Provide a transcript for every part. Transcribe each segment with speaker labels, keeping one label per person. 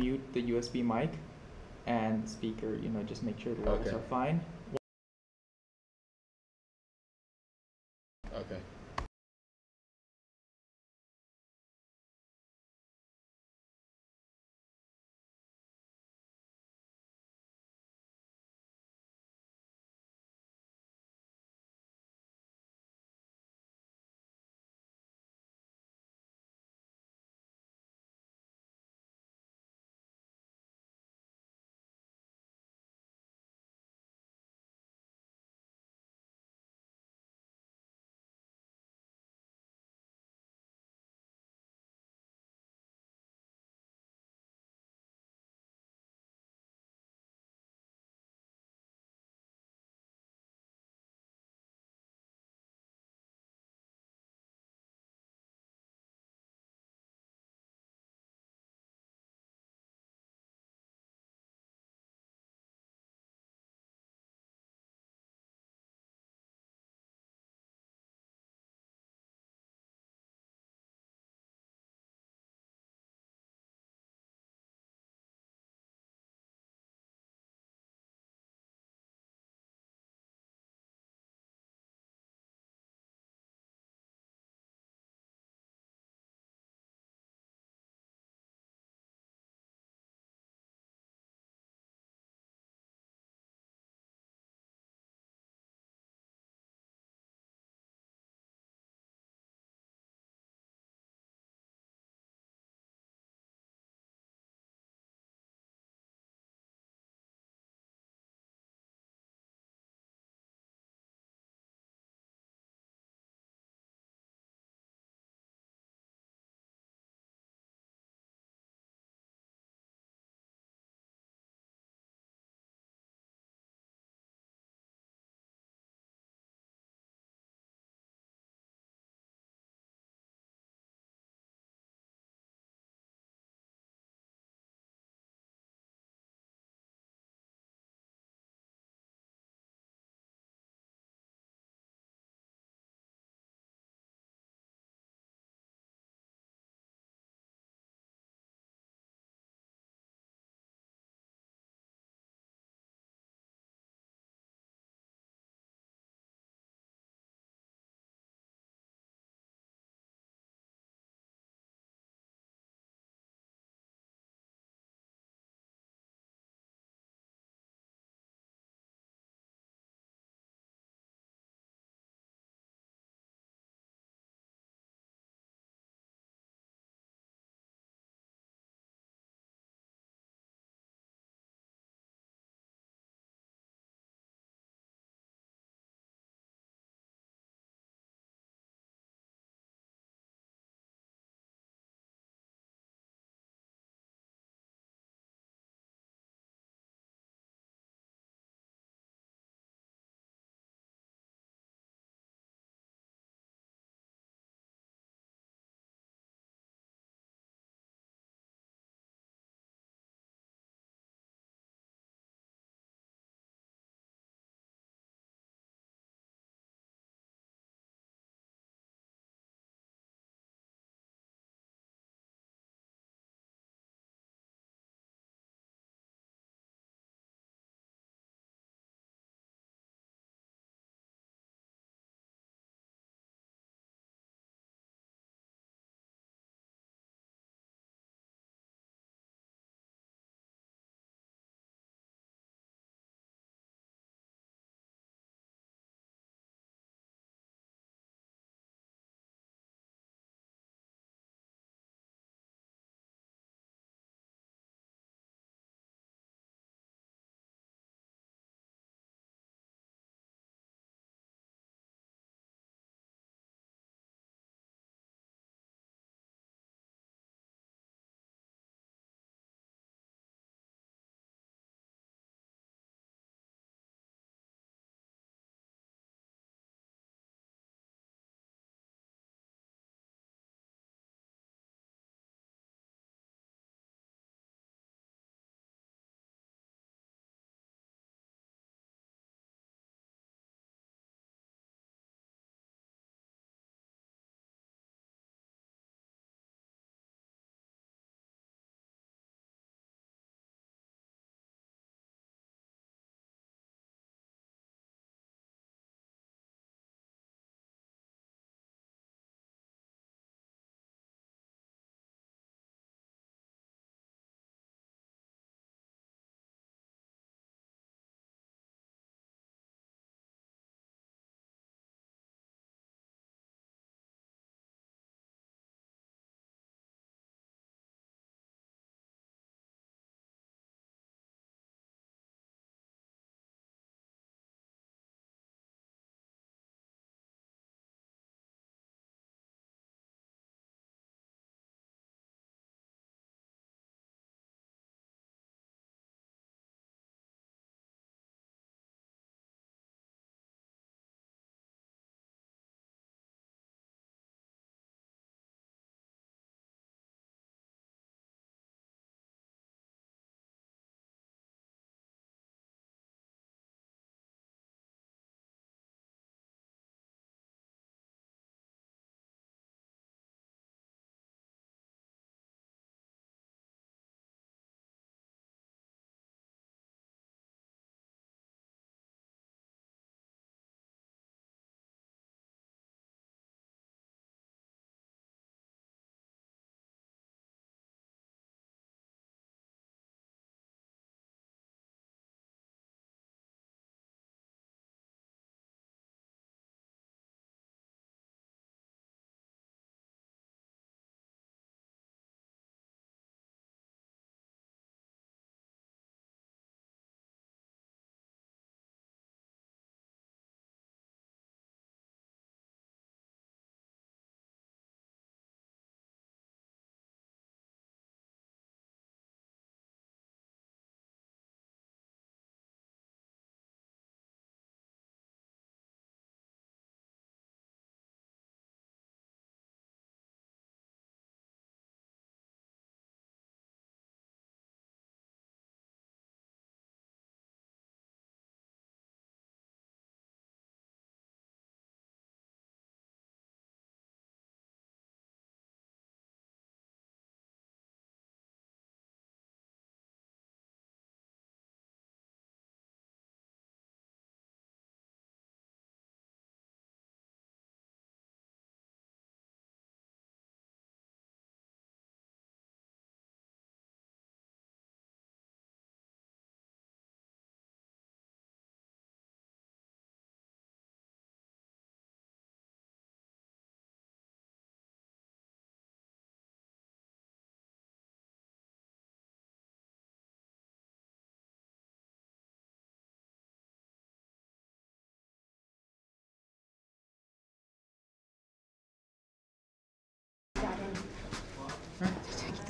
Speaker 1: mute the USB mic and speaker, just make sure the levels
Speaker 2: Okay.
Speaker 1: are fine.
Speaker 2: Okay.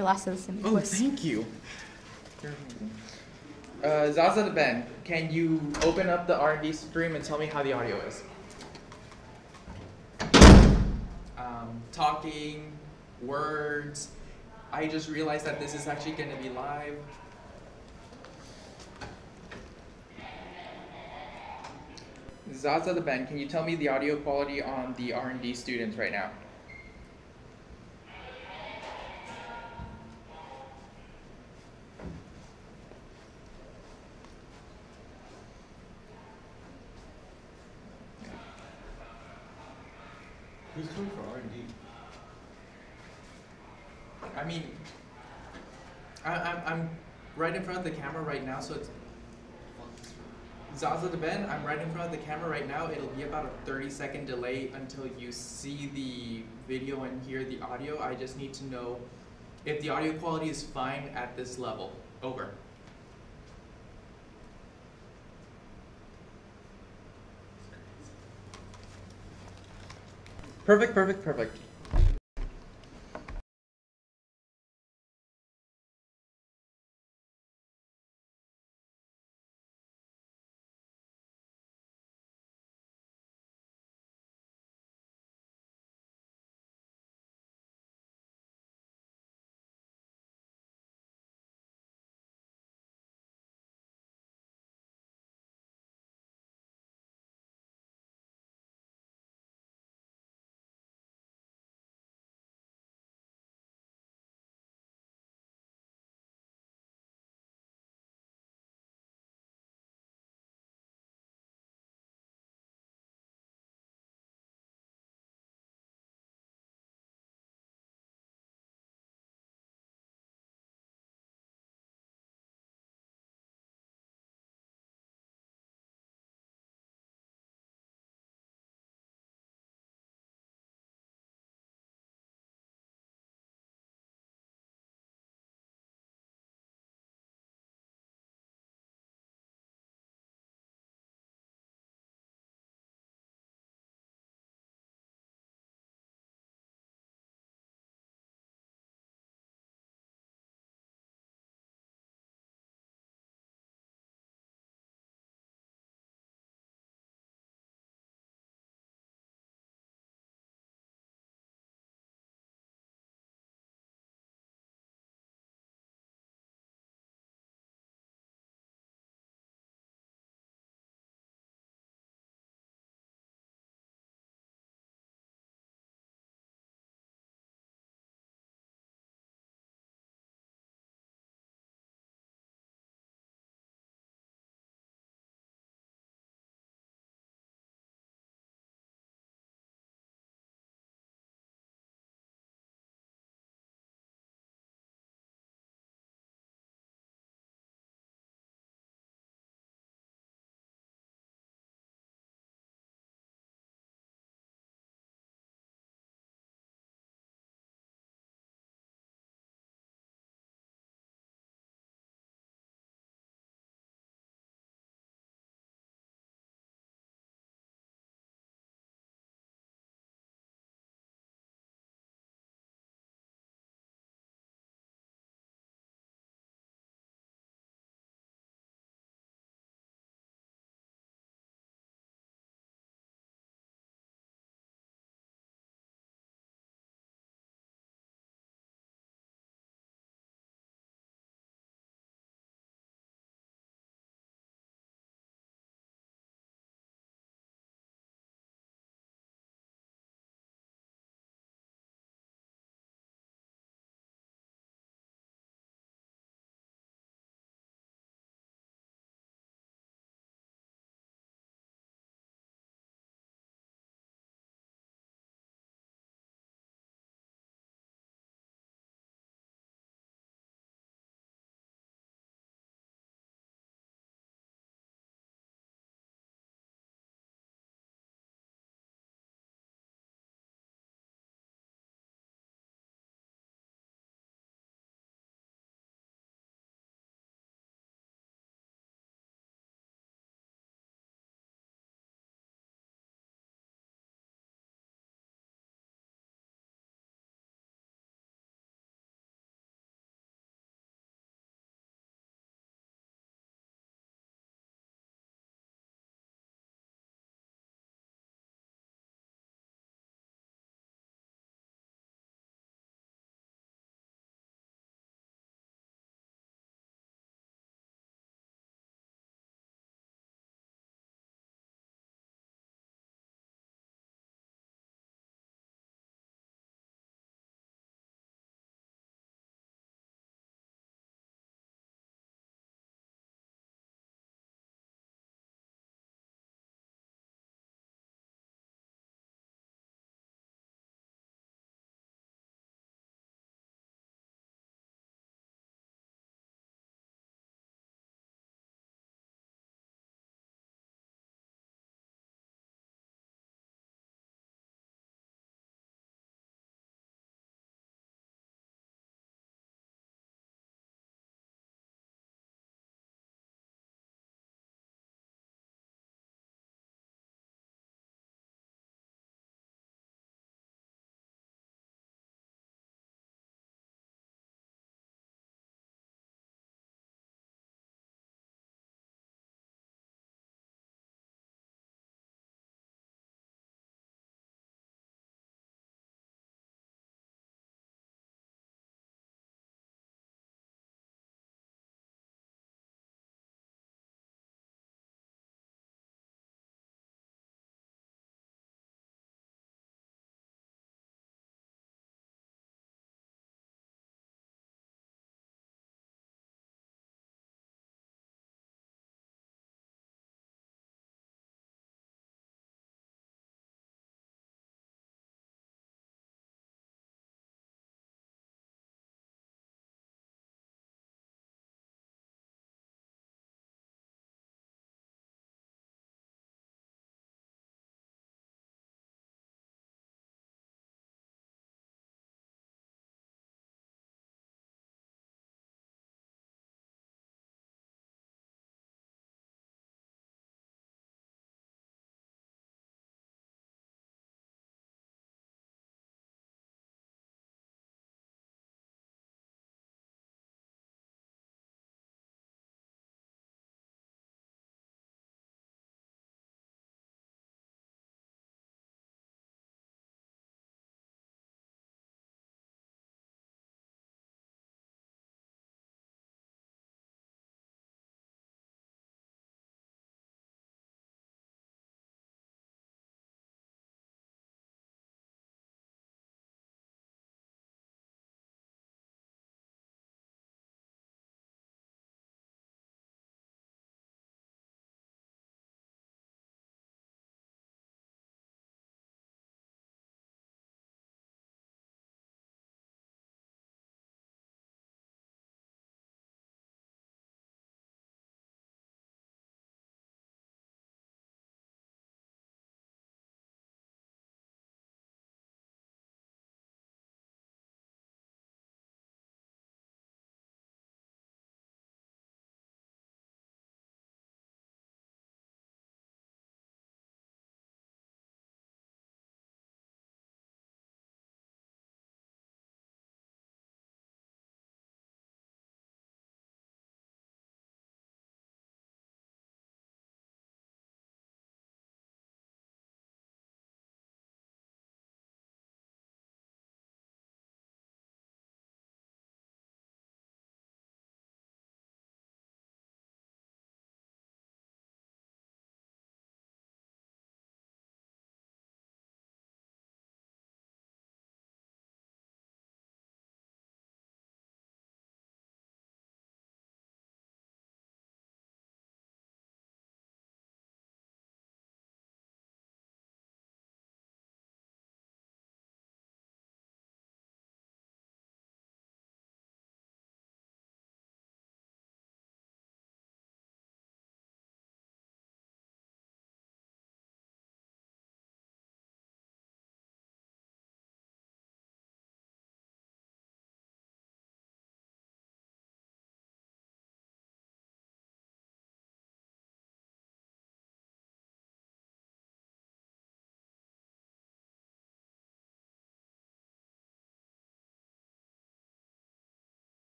Speaker 2: glasses and quiz.
Speaker 1: Thank you. You're amazing. Zaza the Ben, can you open up the R&D stream and tell me how the audio is? Talking, words. I just realized that this is actually going to be live. Zaza the Ben, can you tell me the audio quality on the R&D students right now?
Speaker 3: Who's coming for R&D?
Speaker 1: I mean, I'm right in front of the camera right now, so it's Zaza the Ben, I'm right in front of the camera right now. It'll be about a 30-second delay until you see the video and hear the audio. I just need to know if the audio quality is fine at this level. Over. Perfect.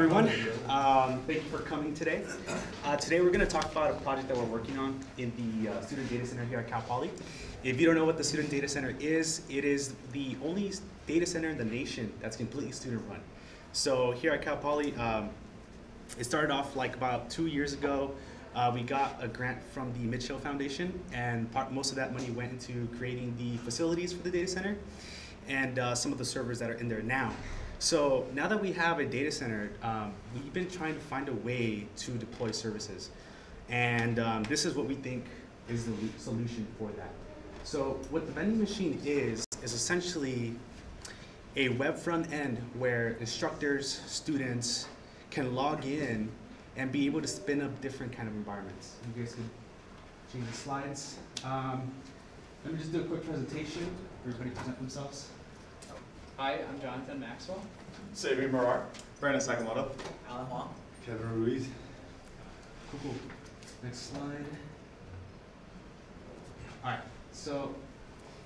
Speaker 2: everyone. Thank you for coming today. Today we're going to talk about a project that we're working on in the Student Data Center here at Cal Poly. If you don't know what the Student Data Center is, it is the only data center in the nation that's completely student run. So here at Cal Poly, it started off like about 2 years ago. We got a grant from the Mitchell Foundation, and most of that money went into creating the facilities for the data center and some of the servers that are in there now. So now that we have a data center, we've been trying to find a way to deploy services. And this is what we think is the solution for that. So what the vending machine is essentially a web front end where instructors, students can log in and be able to spin up different kind of environments. You guys can change the slides. Let me just do a quick presentation. Everybody present themselves.
Speaker 3: Hi, I'm Jonathan Maxwell.
Speaker 4: Xavier Marar. Brandon Sakamoto.
Speaker 3: Alan Huang.
Speaker 4: Kevin Ruiz.
Speaker 2: Cool. Next slide. All right, so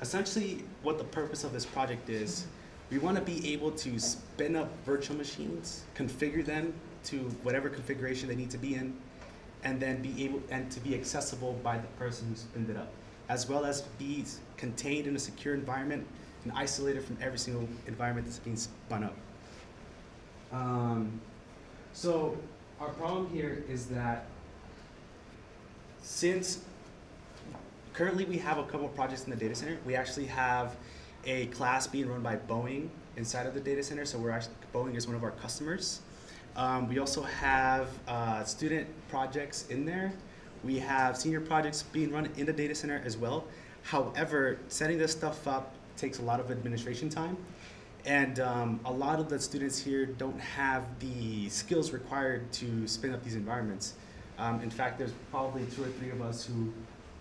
Speaker 2: essentially what the purpose of this project is, we want to be able to spin up virtual machines, configure them to whatever configuration they need to be in, and then be able to be accessible by the person who spinned it up, as well as be contained in a secure environment and isolated from every single environment that's being spun up. So our problem here is that since currently we have a couple projects in the data center, we actually have a class being run by Boeing inside of the data center, so Boeing is one of our customers. We also have student projects in there. We have senior projects being run in the data center as well. However, setting this stuff up takes a lot of administration time, and a lot of the students here don't have the skills required to spin up these environments. In fact, there's probably 2 or 3 of us who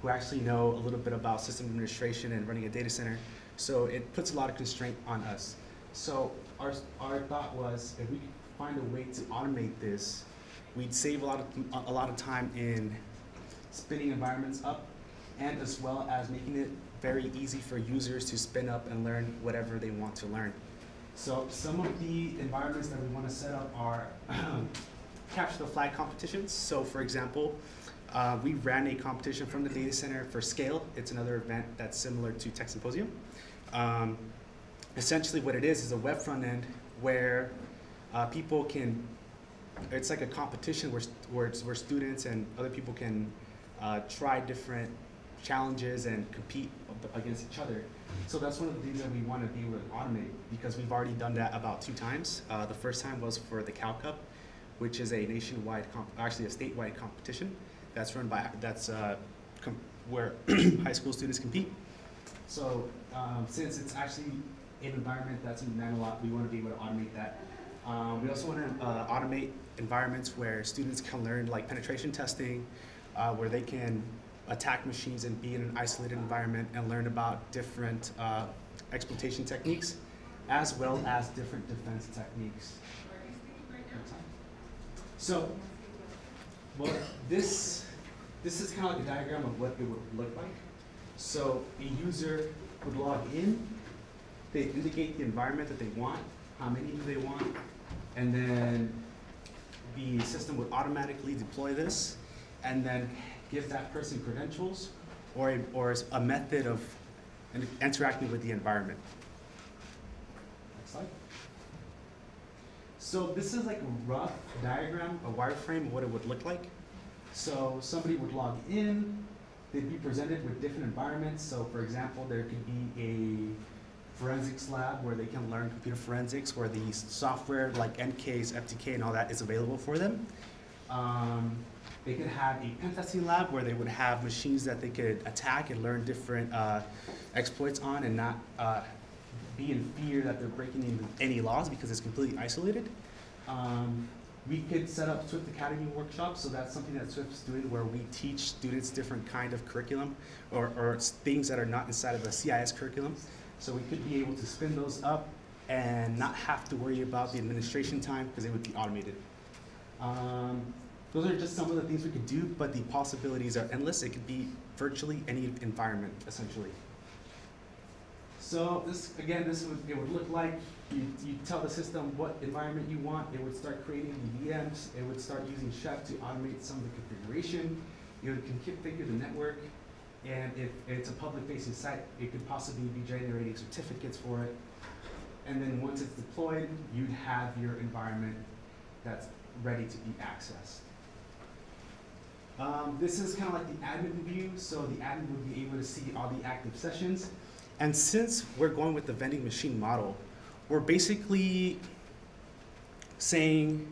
Speaker 2: actually know a little bit about system administration and running a data center, so it puts a lot of constraint on us. So our thought was, if we could find a way to automate this, we'd save a lot of time in spinning environments up, and as well as making it very easy for users to spin up and learn whatever they want to learn. So some of the environments that we want to set up are capture the flag competitions. So for example, we ran a competition from the data center for Scale. It's another event that's similar to Tech Symposium. Essentially what it is a web front end where people can, it's like a competition where students and other people can try different challenges and compete against each other. So that's one of the things that we want to be able to automate, because we've already done that about 2 times. The first time was for the Cal Cup, which is a nationwide, actually a statewide competition that's run by, where high school students compete. So since it's actually an environment that's in demand a lot, we want to be able to automate that. We also want to automate environments where students can learn like penetration testing, where they can attack machines and be in an isolated environment and learn about different exploitation techniques, as well as different defense techniques. So, well, this is kind of like a diagram of what it would look like. So a user would log in, they indicate the environment that they want, how many do they want, and then the system would automatically deploy this and then give that person credentials or a method of interacting with the environment. Next slide. So this is like a rough diagram, a wireframe of what it would look like. So somebody would log in, they'd be presented with different environments. So for example, there could be a forensics lab where they can learn computer forensics, where the software like MKs, FTK, and all that is available for them. They could have a pen testing lab where they would have machines that they could attack and learn different exploits on, and not be in fear that they're breaking any laws because it's completely isolated. We could set up Swift Academy workshops, so that's something that Swift's doing, where we teach students different kind of curriculum or things that are not inside of the CIS curriculum. So we could be able to spin those up and not have to worry about the administration time because it would be automated. Those are just some of the things we could do, but the possibilities are endless. It could be virtually any environment, essentially. So this, again, it would look like you tell the system what environment you want. It would start creating the VMs. It would start using Chef to automate some of the configuration. It would configure the network. And if it's a public-facing site, it could possibly be generating certificates for it. And then once it's deployed, you'd have your environment that's ready to be accessed. This is kind of like the admin view. So the admin would be able to see all the active sessions. And since we're going with the vending machine model, we're basically saying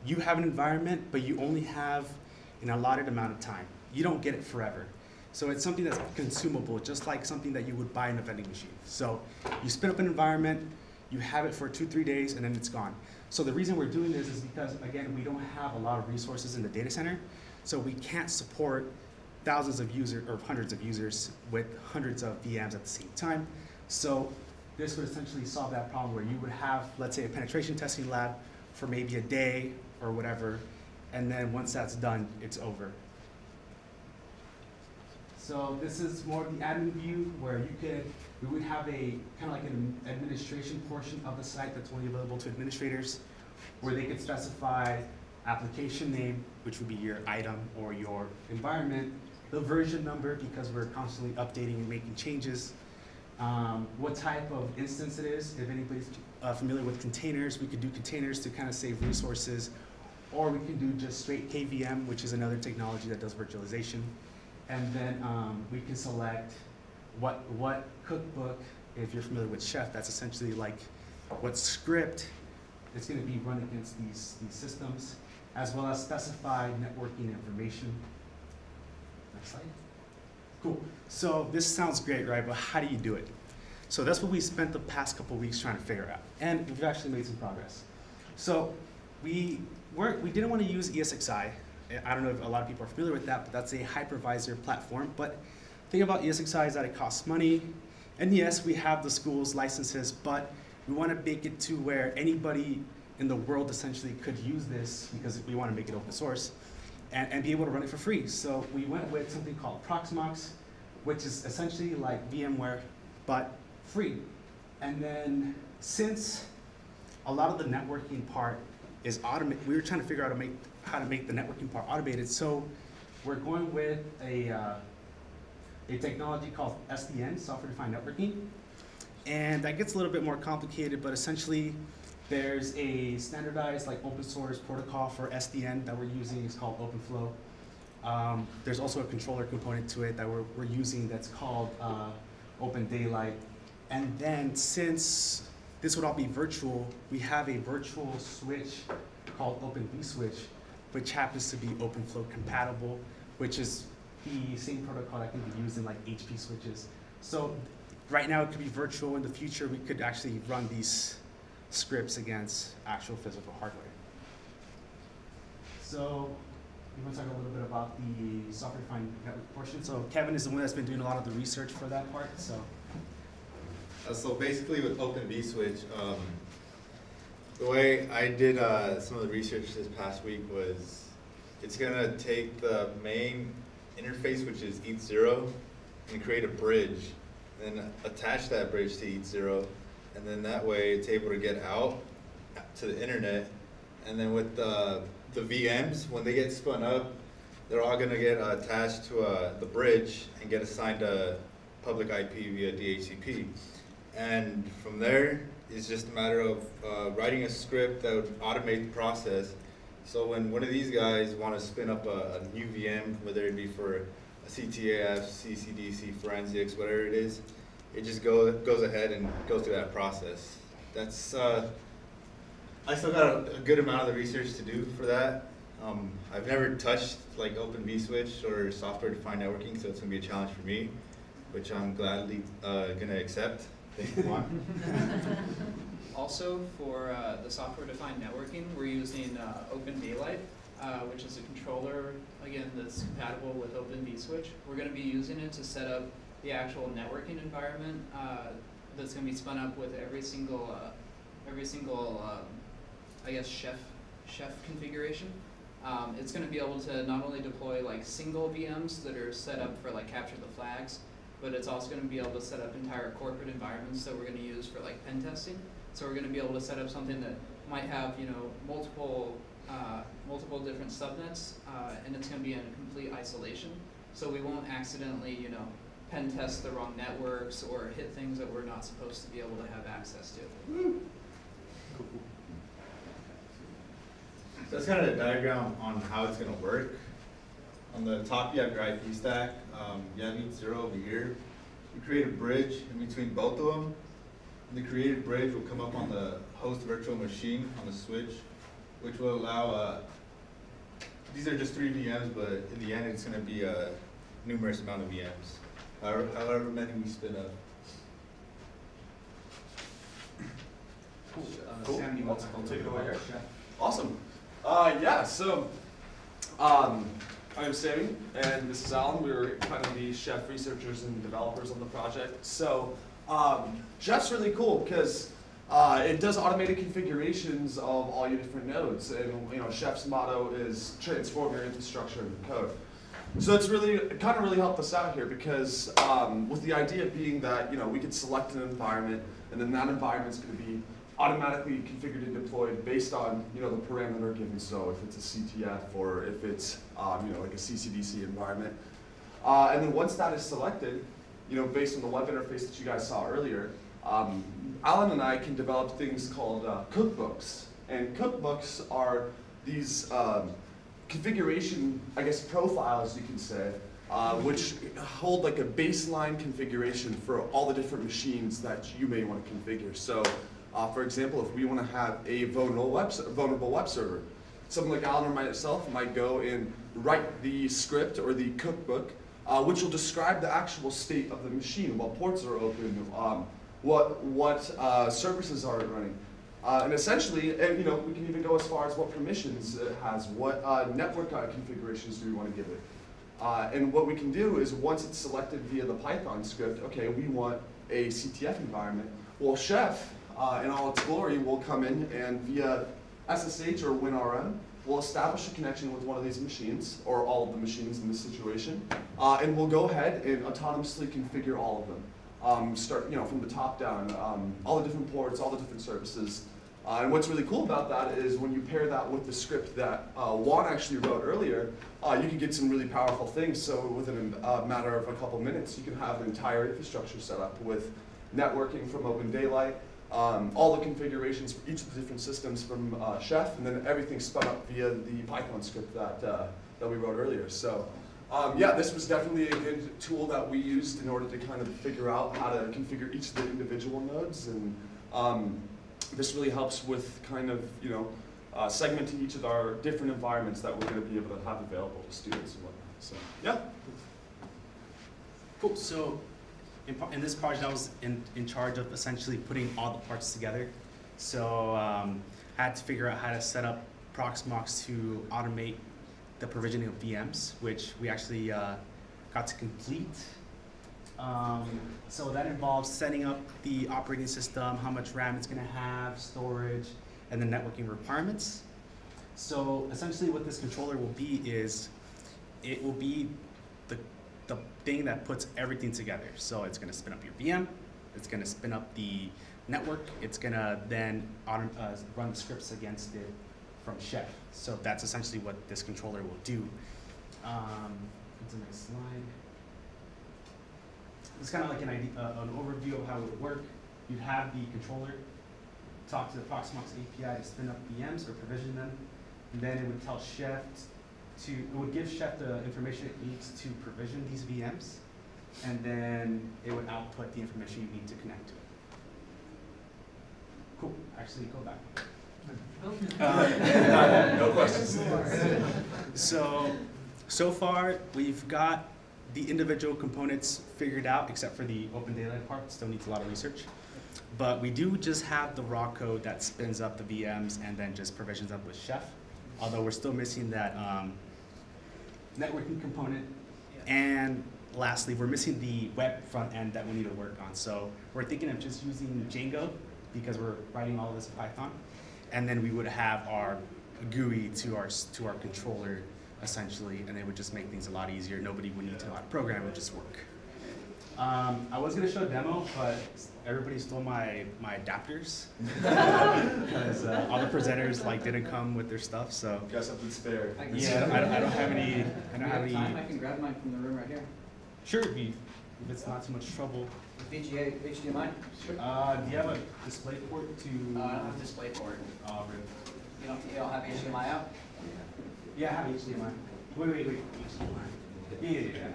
Speaker 2: you have an environment, but you only have an allotted amount of time. You don't get it forever. So it's something that's consumable, just like something that you would buy in a vending machine. So you spin up an environment, you have it for 2-3 days, and then it's gone. So the reason we're doing this is because, again, we don't have a lot of resources in the data center, so we can't support thousands of users or hundreds of users with hundreds of VMs at the same time. So this would essentially solve that problem where you would have, let's say, a penetration testing lab for maybe a day or whatever, and then once that's done, it's over. So this is more of the admin view where we would have a kind of like an administration portion of the site that's only available to administrators, where they could specify application name, which would be your item or your environment, the version number, because we're constantly updating and making changes, what type of instance it is. If anybody's familiar with containers, we could do containers to kind of save resources, or we can do just straight KVM, which is another technology that does virtualization. And then we can select what cookbook, if you're familiar with Chef, that's essentially like what script is going to be run against these systems, as well as specify networking information. Next slide. Cool. So this sounds great, right? But how do you do it? So that's what we spent the past couple weeks trying to figure out. And we've actually made some progress. So we didn't want to use ESXi. I don't know if a lot of people are familiar with that, but that's a hypervisor platform. But the thing about ESXi is that it costs money. And yes, we have the school's licenses, but we want to make it to where anybody in the world essentially could use this, because we want to make it open source, and be able to run it for free. So we went with something called Proxmox, which is essentially like VMware, but free. And then since a lot of the networking part is automated, we were trying to figure out how to make the networking part automated. So we're going with a technology called SDN, software-defined networking. And that gets a little bit more complicated, but essentially there's a standardized like open source protocol for SDN that we're using. It's called OpenFlow. There's also a controller component to it that we're using that's called Open Daylight. And then since this would all be virtual, we have a virtual switch called Open vSwitch, which happens to be OpenFlow compatible, which is the same protocol that can be used in like HP switches. So right now it could be virtual. In the future, we could actually run these scripts against actual physical hardware. So we want to talk a little bit about the software-defined network portion. So Kevin is the one that's been doing a lot of the research for that part.
Speaker 4: So basically with Open vSwitch, the way I did some of the research this past week was it's going to take the main interface, which is ETH0, and create a bridge, and then attach that bridge to ETH0, and then that way it's able to get out to the internet. And then with the VMs, when they get spun up, they're all going to get attached to the bridge and get assigned a public IP via DHCP. And from there, it's just a matter of writing a script that would automate the process. So when one of these guys want to spin up a new VM, whether it be for a CTAF, CCDC, forensics, whatever it is, it just goes ahead and goes through that process. That's I still got a good amount of the research to do for that. I've never touched like Open vSwitch or software-defined networking, so it's going to be a challenge for me, which I'm gladly going to accept. Thank you, Juan.
Speaker 3: Also, for the software-defined networking, we're using Open Daylight, which is a controller, again, that's compatible with Open vSwitch. We're going to be using it to set up the actual networking environment that's going to be spun up with every single I guess, chef configuration. It's going to be able to not only deploy like single VMs that are set up for like capture the flags, but it's also going to be able to set up entire corporate environments that we're going to use for like pen testing. So we're going to be able to set up something that might have, you know, multiple different subnets, and it's going to be in complete isolation. So we won't accidentally, you know, pen test the wrong networks or hit things that we're not supposed to be able to have access to.
Speaker 4: Cool. So that's kind of a diagram on how it's going to work. On the top, you have your IP stack. You have each 0 over here. You create a bridge in between both of them. And the created bridge will come up on the host virtual machine on the switch, which will allow, these are just 3 VMs, but in the end, it's going to be a numerous amount of VMs, however many we spin up.
Speaker 5: Cool.
Speaker 3: Sam, you want
Speaker 5: I'll take it away here.
Speaker 3: Yeah.
Speaker 5: Awesome. Yeah, so I'm Sammy, and this is Alan. We're kind of the Chef researchers and developers on the project. So Chef's really cool because it does automated configurations of all your different nodes, and you know, Chef's motto is transform your infrastructure into code. So it's really kind of really helped us out here because with the idea being that you know we could select an environment, and then that environment's going to be automatically configured and deployed based on you know the parameter given. So if it's a CTF or if it's you know like a CCDC environment, and then once that is selected, you know based on the web interface that you guys saw earlier, Alan and I can develop things called cookbooks, and cookbooks are these configuration, I guess, profiles you can say, which hold like a baseline configuration for all the different machines that you may want to configure. So. For example, if we want to have a vulnerable web server, someone like Alan or myself might go and write the script or the cookbook, which will describe the actual state of the machine, what ports are open, what services are running, and essentially, and you know, we can even go as far as what permissions it has, what network configurations do we want to give it, and what we can do is once it's selected via the Python script, okay, we want a CTF environment. Well, Chef. In all its glory, will come in and via SSH or WinRM, we'll establish a connection with one of these machines, or all of the machines in this situation, and we'll go ahead and autonomously configure all of them. Start, you know, from the top down, all the different ports, all the different services. And what's really cool about that is when you pair that with the script that Juan actually wrote earlier, you can get some really powerful things. So within a matter of a couple minutes, you can have an entire infrastructure set up with networking from Open Daylight, all the configurations for each of the different systems from Chef, and then everything spun up via the Python script that we wrote earlier. So yeah, this was definitely a good tool that we used in order to kind of figure out how to configure each of the individual nodes, and this really helps with kind of, you know, segmenting each of our different environments that we're going to be able to have available to students and whatnot. So yeah.
Speaker 2: Cool. So in this project, I was in charge of essentially putting all the parts together. So I had to figure out how to set up Proxmox to automate the provisioning of VMs, which we actually got to complete. So that involves setting up the operating system, how much RAM it's going to have, storage, and the networking requirements. So essentially what this controller will be is, it will be the thing that puts everything together. So it's going to spin up your VM, it's going to spin up the network, it's going to then run the scripts against it from Chef. So that's essentially what this controller will do. What's the next slide? It's kind of like an overview of how it would work. You'd have the controller talk to the Proxmox API to spin up VMs or provision them, and then it would tell Chef it would give Chef the information it needs to provision these VMs, and then it would output the information you need to connect to it. Cool. Actually, go back.
Speaker 5: No questions.
Speaker 2: So far, we've got the individual components figured out, except for the Open Daylight part. Still needs a lot of research. But we do just have the raw code that spins up the VMs and then just provisions them with Chef. Although we're still missing that networking component. Yeah. And lastly, we're missing the web front end that we need to work on. So we're thinking of just using Django because we're writing all of this in Python. And then we would have our GUI to our controller, essentially, and it would just make things a lot easier. Nobody would need to know how to program, it would just work. I was gonna show a demo, but everybody stole my adapters because all the presenters like didn't come with their stuff. So
Speaker 5: You got something spare.
Speaker 2: yeah, I don't have any. I don't have any.
Speaker 6: Time, I can grab mine from the room right here.
Speaker 2: Sure, if it's not too much trouble.
Speaker 6: VGA, HDMI?
Speaker 2: Do you have a display port to?
Speaker 6: I don't have display port.
Speaker 2: Oh, really?
Speaker 6: You don't have HDMI out?
Speaker 2: Yeah, I have HDMI. Wait. HDMI. Yeah.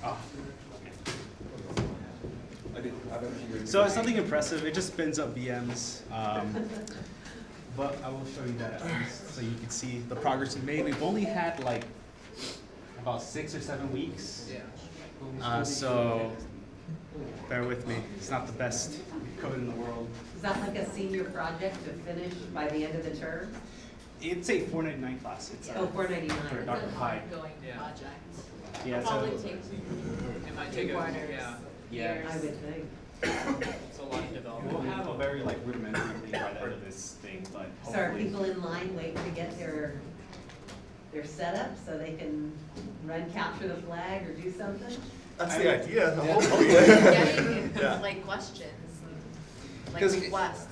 Speaker 2: Oh. So it's nothing impressive. It just spins up VMs. But I will show you that at least so you can see the progress we made. We've only had like about 6 or 7 weeks.
Speaker 3: Yeah.
Speaker 2: So bear with me. It's not the best code in the world.
Speaker 7: Is that like a senior project to finish by the end of the term?
Speaker 2: It's a 499 class. It's
Speaker 7: Oh, $4.99.
Speaker 2: for
Speaker 8: It's
Speaker 2: Dr.
Speaker 8: an
Speaker 2: Pi.
Speaker 8: ongoing
Speaker 3: Yeah.
Speaker 8: project.
Speaker 2: Yeah,
Speaker 8: Probably
Speaker 2: so
Speaker 8: takes
Speaker 3: It might take
Speaker 8: quarters.
Speaker 2: yeah.
Speaker 7: I would think.
Speaker 3: It's a lot of
Speaker 2: We'll
Speaker 3: development.
Speaker 2: have a very like rudimentary thing by the end of this thing, but
Speaker 7: So are
Speaker 2: hopefully.
Speaker 7: people in line waiting to get their setup so they can run capture the flag or do something?
Speaker 4: That's the idea,
Speaker 2: Yeah.
Speaker 4: hopefully.
Speaker 8: getting
Speaker 4: Yeah.
Speaker 8: like questions, like
Speaker 2: 'Cause-
Speaker 8: requests.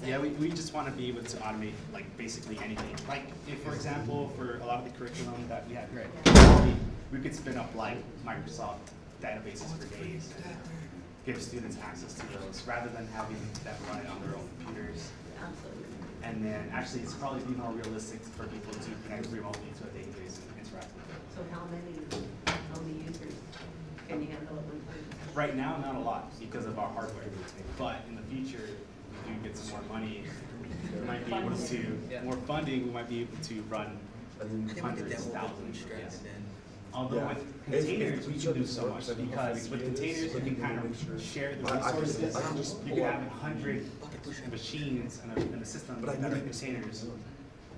Speaker 2: Yeah, we just want to be able to automate like basically anything. Like if, for example, for a lot of the curriculum that we have here at University, we could spin up like Microsoft databases for days, give students access to those rather than having them run it on their own computers.
Speaker 7: Absolutely.
Speaker 2: And then actually it's probably be more realistic for people to connect remotely to a database and interact with it.
Speaker 7: So how many users can you handle at one time?
Speaker 2: Right now, not a lot because of our hardware. But in the future, if we do get some more money, we might be able to, more funding, we might be able to run hundreds, thousands. Yes. Although
Speaker 5: Yeah.
Speaker 2: with containers, we can do so much because with containers, you can kind of share the resources. You can have 100 machines in a system that are containers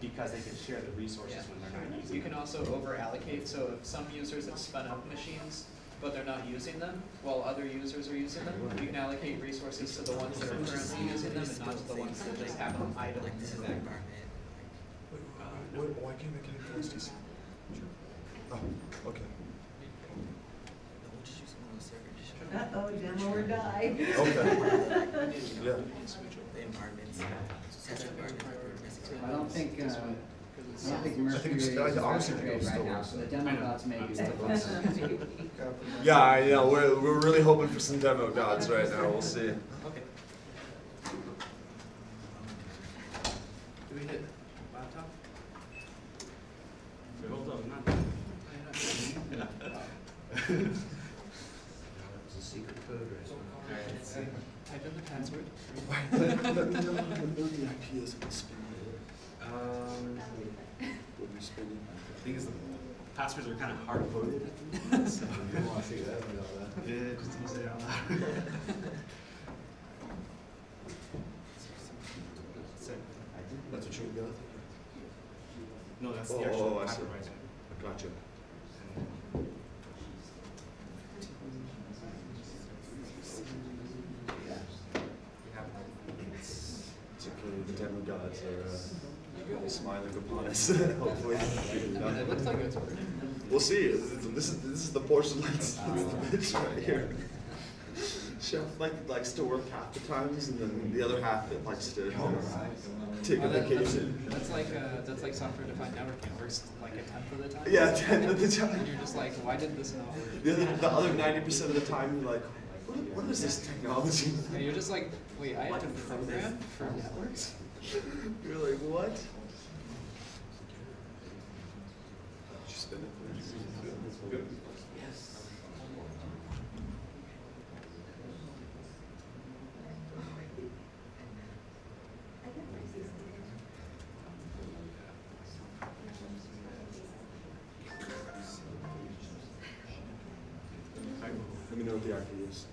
Speaker 2: because they can share the resources when they're not using
Speaker 3: You
Speaker 2: them.
Speaker 3: can also over allocate, so if some users have spun up machines, but they're not using them, while other users are using them, you can allocate resources to the ones that are currently using them and not to the ones that just have them idle in the background.
Speaker 5: Why can't I connect to SDC? Oh, okay.
Speaker 7: Uh-oh, demo or die.
Speaker 5: Okay. Yeah.
Speaker 6: I don't think Mercury is
Speaker 5: honestly
Speaker 6: trade
Speaker 5: think it'll
Speaker 6: right
Speaker 5: still
Speaker 6: now,
Speaker 5: work.
Speaker 6: so the demo gods may use it.
Speaker 5: Yeah, I know. We're really hoping for some demo gods right now. We'll see.
Speaker 1: Okay. Do we hit laptop?
Speaker 2: Wait, hold up, not done.
Speaker 3: Type in the password.
Speaker 5: Let me know the IP is spinning. What we spinning?
Speaker 2: Thing is, the passwords are kind of hard coded. So,
Speaker 5: You want to see that? We know that.
Speaker 2: yeah, just to say it out loud. So,
Speaker 5: That's what you got?
Speaker 2: no, that's the
Speaker 5: Oh,
Speaker 2: actual
Speaker 5: I see.
Speaker 2: hypervisor.
Speaker 5: Gotcha. It's okay. The demo gods are smiling upon us. Hopefully.
Speaker 3: It looks like it's working.
Speaker 5: We'll see. This is the porcelain bitch right here. Chef likes to work half the times, and then the other half it likes to take a
Speaker 3: Oh,
Speaker 5: vacation.
Speaker 3: That's like software-defined networking. It works like a tenth of the time.
Speaker 5: Yeah, 10 of the time.
Speaker 3: And you're just like, why did this not work?
Speaker 5: The other 90% of the time, you're like, what is this technology?
Speaker 3: And you're just like, wait, I have to program for networks?
Speaker 5: You're like, what? Just spin it. Good. Let me know what the IP is.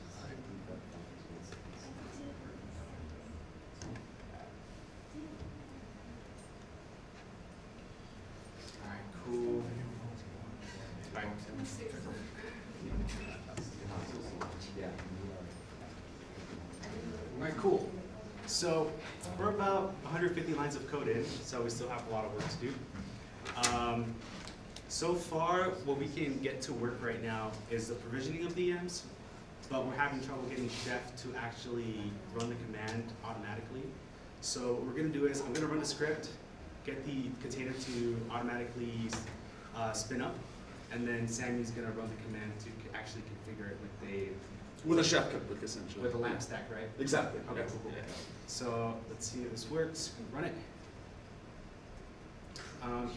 Speaker 2: Alright, cool. Alright. Alright, cool. So we're about 150 lines of code in, so we still have a lot of work to do. So far, what we can get to work right now is the provisioning of VMs, but we're having trouble getting Chef to actually run the command automatically. So what we're gonna do is I'm gonna run the script, get the container to automatically spin up, and then Sammy's gonna run the command to actually configure it
Speaker 5: With a chef cookbook, essentially.
Speaker 2: with a lamp stack, right?
Speaker 5: Exactly.
Speaker 2: Okay, cool, cool. So let's see if this works. Run it.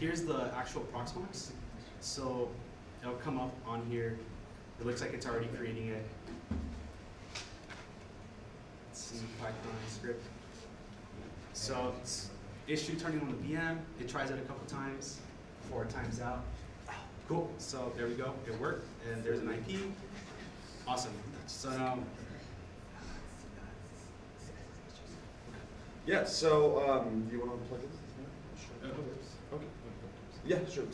Speaker 2: Here's the actual Proxmox. So it'll come up on here. It looks like it's already creating it. Let's see Python script. So it's issue turning on the VM. It tries it a couple times before it times out. Cool. So there we go. It worked, and there's an IP. Awesome. So now.
Speaker 5: Yeah, so do you want to plug in? Okay. Yeah, sure.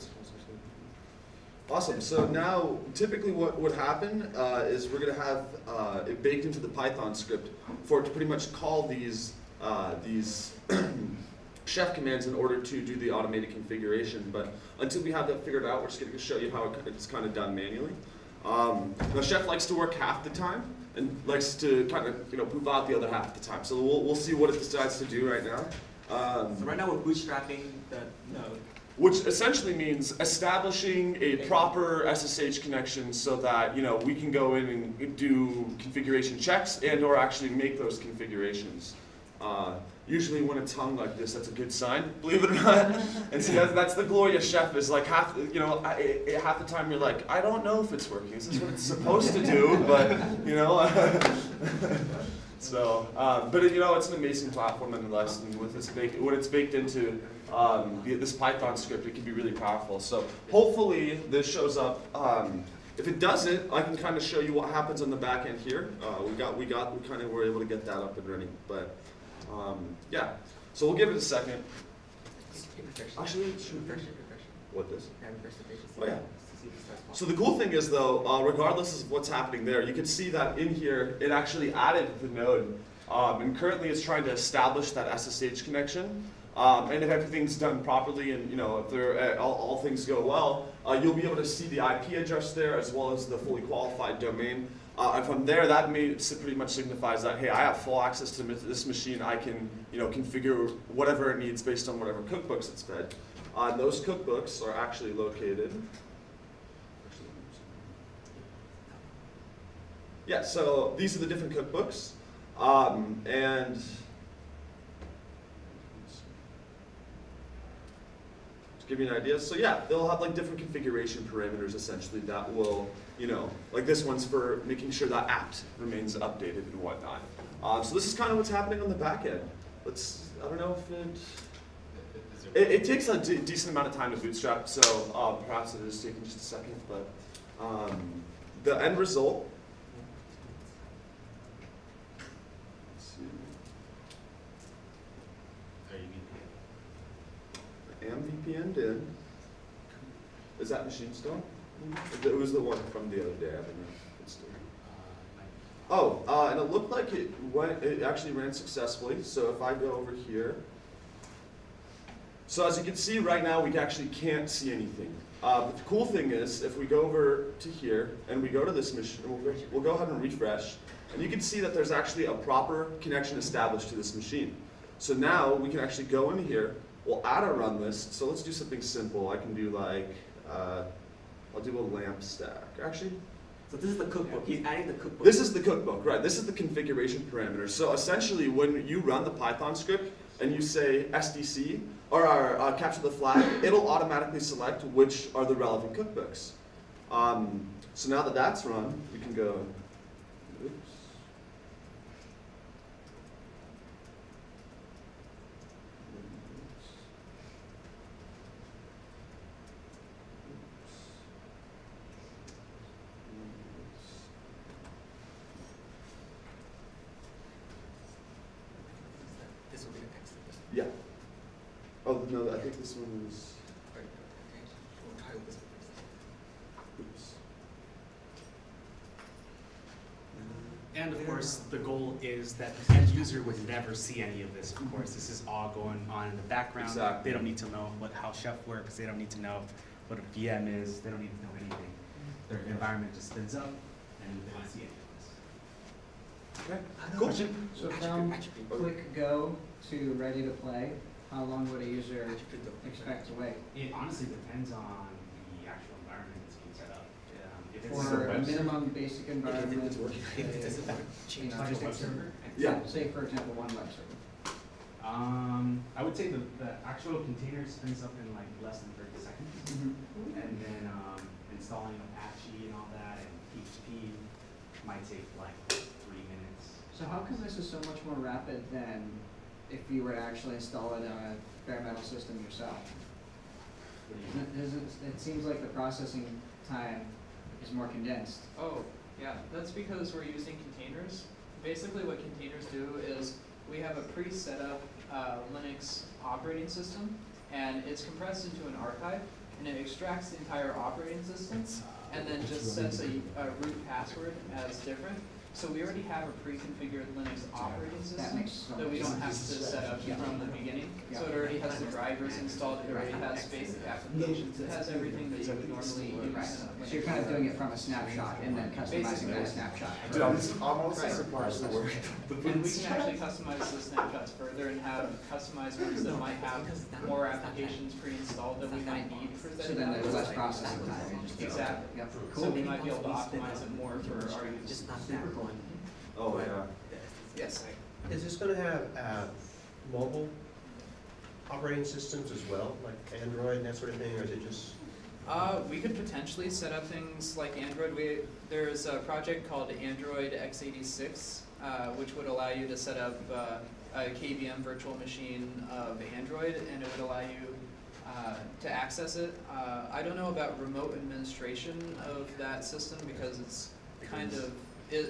Speaker 5: Awesome. So now, typically what would happen is we're going to have it baked into the Python script for it to pretty much call these chef commands in order to do the automated configuration. But until we have that figured out, we're just going to show you how it's kind of done manually. Now, Chef likes to work half the time and likes to kind of poop out the other half of the time. So we'll see what it decides to do right now.
Speaker 9: So right now we're bootstrapping the node.
Speaker 5: Which essentially means establishing a proper SSH connection so that we can go in and do configuration checks and or actually make those configurations. Usually when it's hung like this, that's a good sign, believe it or not. And see, that's the glory of Chef, is like half the time you're like, I don't know if it's working. This is what it's supposed to do, but So, but it's an amazing platform nonetheless, and with this when it's baked into this Python script, it can be really powerful. So hopefully this shows up. If it doesn't, I can kind of show you what happens on the back end here. We kind of were able to get that up and running, but yeah. So we'll give it a second. Actually, what this? Oh yeah. So the cool thing is though, regardless of what's happening there, you can see that in here, it actually added the node. And currently it's trying to establish that SSH connection. And if everything's done properly and if all things go well, you'll be able to see the IP address there as well as the fully qualified domain. And from there, that pretty much signifies that, hey, I have full access to this machine. I can configure whatever it needs based on whatever cookbooks it's fed. Those cookbooks are actually located. Yeah, so these are the different cookbooks, and to give you an idea, so yeah, they'll have like different configuration parameters essentially that will, like this one's for making sure that apt remains updated and whatnot. So this is kind of what's happening on the back end. I don't know if it takes a decent amount of time to bootstrap, so perhaps it is taking just a second, but the end result. I am VPN'd in. Is that machine still? It was the one from the other day. I don't know. It's still. Oh, and it looked like it actually ran successfully. So if I go over here, so as you can see right now, we actually can't see anything. But the cool thing is, if we go over to here and we go to this machine, we'll go ahead and refresh, and you can see that there's actually a proper connection established to this machine. So now we can actually go in here. We'll add a run list. So let's do something simple. I can do like, I'll do a lamp stack. Actually.
Speaker 9: So this is the cookbook. He's adding the cookbook.
Speaker 5: This is the cookbook, right? This is the configuration parameters. So essentially, when you run the Python script and you say SDC or capture the flag, it'll automatically select which are the relevant cookbooks. So now that that's run, we can go. Oops. Yeah. Oh, no, I think this one is. Oops.
Speaker 2: And of course, the goal is that the end user would never see any of this. Of course, this is all going on in the background.
Speaker 5: Exactly.
Speaker 2: They don't need to know how Chef works. They don't need to know what a VM is. They don't need to know anything. Their environment just spins up, and they don't see any of this.
Speaker 5: Okay, cool.
Speaker 6: So from click go to ready to play, how long would a user expect to wait?
Speaker 2: It honestly depends on the actual environment that's being set up. If it's
Speaker 6: For a minimum basic environment,
Speaker 9: If it's working.
Speaker 6: say, you know,
Speaker 2: like a web server.
Speaker 5: Yeah.
Speaker 6: say for example, one web server.
Speaker 2: I would say the actual container spins up in like less than 30 seconds. And then installing Apache and all that and PHP might take like 3 minutes.
Speaker 6: So how come this is so much more rapid than if you were to actually install it on a bare metal system yourself? It seems like the processing time is more condensed.
Speaker 3: Oh, yeah, that's because we're using containers. Basically what containers do is we have a pre-set up Linux operating system, and it's compressed into an archive, and it extracts the entire operating system, and then just sets a root password as different. So we already have a pre-configured Linux operating system that we don't have to set up from the beginning. So it already has the drivers installed, it already has basic applications, it has everything that you would normally use.
Speaker 6: Right. So you're kind of doing it from a snapshot and then customizing that snapshot.
Speaker 5: Dude, I'm honestly
Speaker 3: Right.
Speaker 5: surprised the work.
Speaker 3: And we can actually customize the snapshots further and have customized ones that might have more applications pre-installed that we might need for that.
Speaker 6: So then there's less processing time. You just-
Speaker 3: Exactly.
Speaker 6: Yep.
Speaker 3: So we might be able to optimize it more for our use.
Speaker 9: Just not that one.
Speaker 5: Oh, yeah.
Speaker 3: Yes.
Speaker 10: Is this going to have mobile operating systems as well, like Android and that sort of thing, or is it just?
Speaker 3: We could potentially set up things like Android. There's a project called Android x86, which would allow you to set up a KVM virtual machine of Android, and it would allow you to access it. I don't know about remote administration of that system because it's kind of,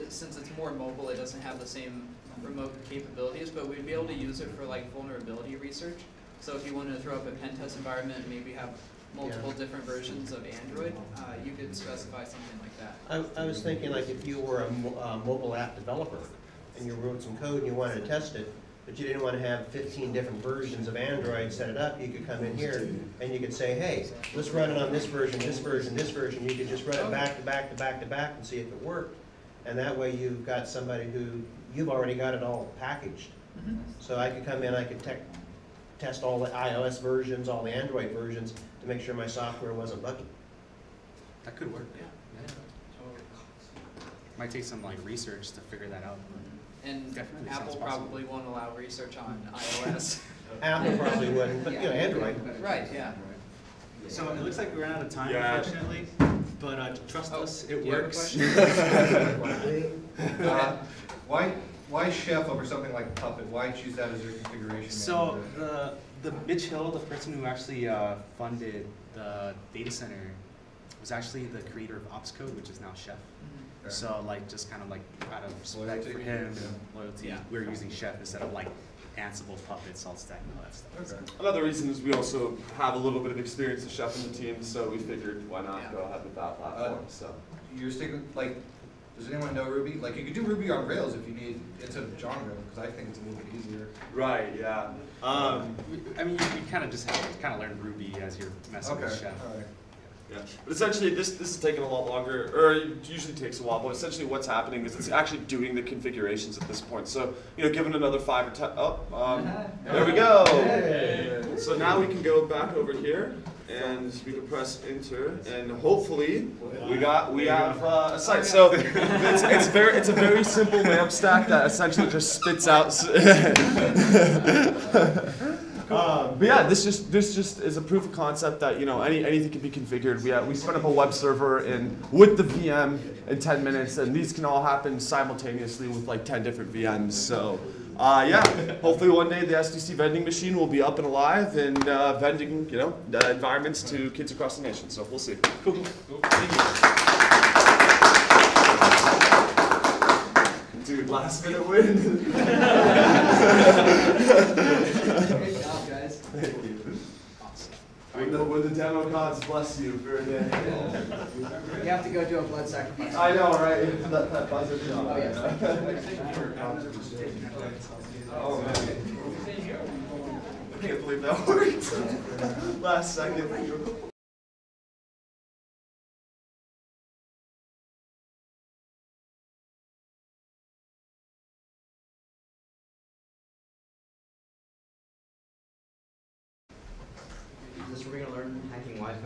Speaker 3: since it's more mobile, it doesn't have the same remote capabilities, but we'd be able to use it for like vulnerability research. So if you want to throw up a pen test environment and maybe have multiple different versions of Android, you could specify something like that.
Speaker 10: I was thinking like if you were a mobile app developer and you wrote some code and you wanted to test it, but you didn't want to have 15 different versions of Android set it up, you could come in here and you could say, hey, let's run it on this version, this version, this version. You could just run it back to back to back to back and see if it worked. And that way you've got somebody who, you've already got it all packaged. So I could come in, I could test all the iOS versions, all the Android versions to make sure my software wasn't buggy.
Speaker 2: That could work.
Speaker 3: Yeah.
Speaker 2: Might take some like research to figure that out.
Speaker 3: And
Speaker 2: Definitely
Speaker 3: Apple
Speaker 2: sounds possible.
Speaker 3: probably won't allow research on iOS.
Speaker 10: Apple probably wouldn't, but you know, Android.
Speaker 3: Right, yeah.
Speaker 2: So it looks like we ran out of time,
Speaker 5: Yeah.
Speaker 2: unfortunately. But trust
Speaker 3: Oh,
Speaker 2: us,
Speaker 3: do
Speaker 2: it
Speaker 3: you have a
Speaker 2: works.
Speaker 11: Why Chef over something like Puppet? Why choose that as your configuration?
Speaker 2: So the Mitch Hill, the person who actually funded the data center, was actually the creator of Opscode, which is now Chef.
Speaker 11: Okay.
Speaker 2: So like just kind of like out of respect for
Speaker 11: Loyalty,
Speaker 2: him
Speaker 11: yeah.
Speaker 2: and loyalty,
Speaker 3: Yeah.
Speaker 2: we're using Chef instead of like Ansible, Puppet, SaltStack, and all that stuff.
Speaker 11: Okay.
Speaker 5: Another reason is we also have a little bit of experience as Chef in the team, so we figured why not
Speaker 3: Yeah.
Speaker 5: go ahead with that platform. So
Speaker 11: You're sticking, like, does anyone know Ruby? Like, you could do Ruby on Rails if you need, it's a genre, because I think it's a little bit easier.
Speaker 5: right, yeah.
Speaker 2: I mean, you kind of just have to kind of learn Ruby as you're messing
Speaker 11: Okay,
Speaker 2: with Chef.
Speaker 11: all right.
Speaker 5: Yeah, but essentially this is taking a lot longer, or it usually takes a while, but essentially what's happening is it's actually doing the configurations at this point. So, given another 5 or 10, there we go.
Speaker 11: Hey.
Speaker 5: So now we can go back over here and we can press enter, and hopefully we have a site. So it's a very simple lamp stack that essentially just spits out. But yeah, this just is a proof of concept that anything can be configured. We spun up a web server with the VM in 10 minutes, and these can all happen simultaneously with like 10 different VMs. So yeah, hopefully one day the SDC vending machine will be up and alive and vending environments to kids across the nation. So we'll see. Cool. Thank you. Dude, last minute win.
Speaker 6: Great job, guys.
Speaker 5: Thank you. Awesome. When the demo gods bless you for a day.
Speaker 6: You have to go do a blood sacrifice.
Speaker 5: I know, right? That buzzer shot.
Speaker 6: Oh, yes.
Speaker 5: Oh, man. I can't believe that worked. Last second.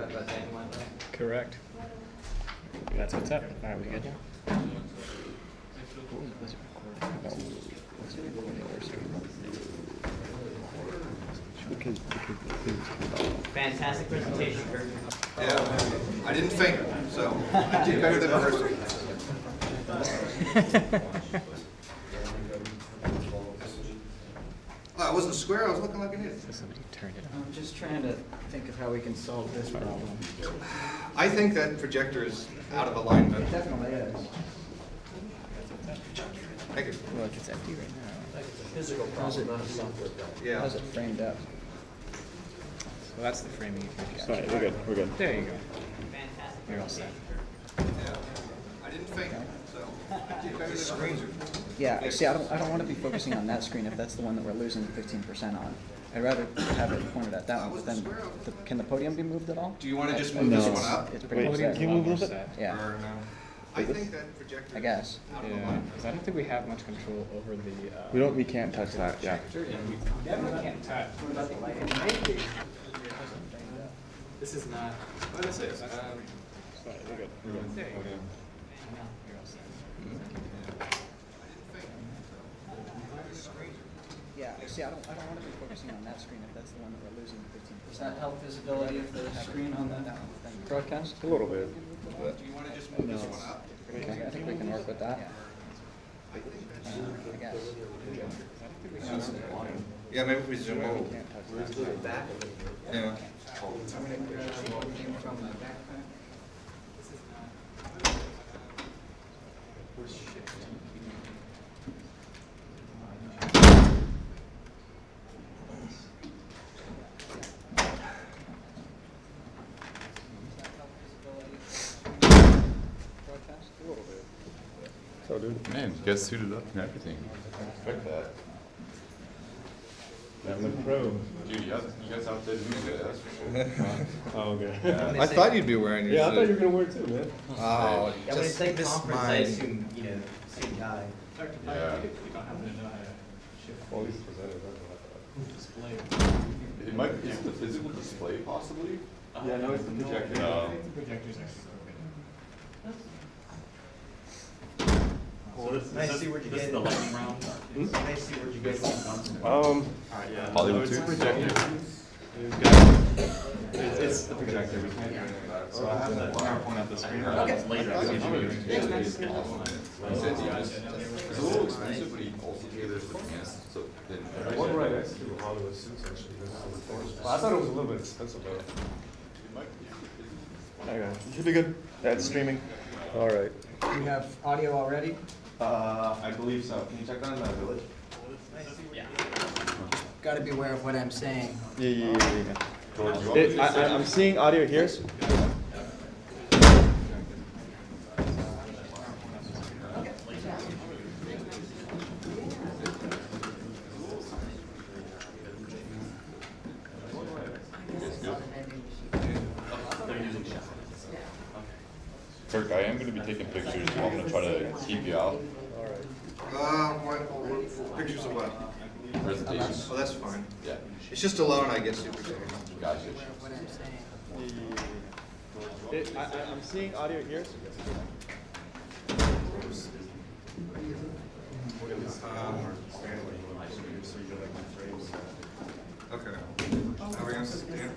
Speaker 9: talk about dandelion.
Speaker 12: Correct. That's what's up. All right, we good now?
Speaker 6: Fantastic presentation, Kurt.
Speaker 11: Yeah, I didn't faint, so I did better than rehearsal. Well, I wasn't square, I was looking like an idiot.
Speaker 12: Somebody turned it
Speaker 6: I'm just trying to think of how we can solve this problem.
Speaker 11: I think that projector is out of alignment.
Speaker 6: It definitely is.
Speaker 11: Thank you.
Speaker 12: on. Look, it's empty right now.
Speaker 9: It's a physical problem, not a software problem.
Speaker 11: Yeah.
Speaker 6: How's it framed up?
Speaker 12: So that's the framing you can
Speaker 13: Sorry, we're good. We're good.
Speaker 12: There you go. You're all set.
Speaker 11: Yeah. I didn't faint, so I did better than rehearsal.
Speaker 6: Yeah, see, I don't want to be focusing on that screen if that's the one that we're losing 15% on. I'd rather have it pointed at that one, but then, can the podium be moved at all?
Speaker 11: Do you want to just move this
Speaker 13: No.
Speaker 11: one up?
Speaker 6: It's pretty
Speaker 12: Podium's
Speaker 6: set.
Speaker 12: a lot more set.
Speaker 6: Yeah,
Speaker 11: Or no? I think that projector
Speaker 6: I guess.
Speaker 11: is out of
Speaker 12: Yeah,
Speaker 11: alignment.
Speaker 12: because I don't think we have much control over the.
Speaker 13: We don't. We can't touch that. Yeah.
Speaker 12: Definitely can't touch. What about the lighting? This is not. What is this?
Speaker 13: Sorry, we're good. We're good.
Speaker 12: There you go.
Speaker 13: Okay.
Speaker 12: You're all set.
Speaker 6: Yeah, see, I don't want to be focusing on that screen if that's the one that we're losing 15%. Does that help visibility of the screen on the broadcast?
Speaker 13: A little bit.
Speaker 11: Do you want to just move this one up?
Speaker 6: Okay, I think we can work with that. I guess.
Speaker 11: Yeah, maybe we zoom over.
Speaker 9: Let's do it back.
Speaker 11: Yeah.
Speaker 13: So, dude.
Speaker 14: Man, you guys suited up and everything. Expect that.
Speaker 13: I'm the pro.
Speaker 14: Dude, you guys outdid me today, that's for sure.
Speaker 13: Oh, okay.
Speaker 14: Yeah.
Speaker 11: I thought you'd be wearing your
Speaker 13: Yeah, I
Speaker 11: suit.
Speaker 13: thought you were gonna wear it too, man.
Speaker 11: Oh,
Speaker 9: Yeah, when it's
Speaker 11: just
Speaker 9: like
Speaker 11: miss
Speaker 9: conference, I
Speaker 11: mine.
Speaker 9: assume, you know, suit and tie.
Speaker 14: Yeah.
Speaker 13: Well, at least presented, that's what I thought.
Speaker 14: It might, is it the physical display possibly?
Speaker 13: Yeah, no, it's the projector.
Speaker 14: No.
Speaker 12: The projector's actually
Speaker 9: Well, it's nice to see what you get. The lightning round. It's nice to see what you get.
Speaker 14: Hollywood
Speaker 13: it's a
Speaker 14: too?
Speaker 13: projector. It's the projector. We can't do anything about it. So I have the PowerPoint up the screen.
Speaker 14: Later. It's a little expensive, but he also gave it a chance, so.
Speaker 13: One right next to Hollywood suits actually. Well, I thought it was a little bit expensive though. There you go. You should be good. That's streaming. All right.
Speaker 6: You have audio already?
Speaker 13: I believe so. Can you check that in the village?
Speaker 6: Got to be aware of what I'm saying.
Speaker 13: Yeah.
Speaker 14: George, you want me to say
Speaker 13: I'm seeing audio here.
Speaker 14: Kirk, I am gonna be taking pictures, so I'm gonna try to keep you out.
Speaker 11: What, pictures of what?
Speaker 14: Presentation.
Speaker 11: Oh, that's fine.
Speaker 14: Yeah.
Speaker 11: It's just alone, I get super excited.
Speaker 14: Gotcha.
Speaker 6: What I'm saying.
Speaker 13: I'm seeing audio here.
Speaker 11: Okay. Now we're gonna stand.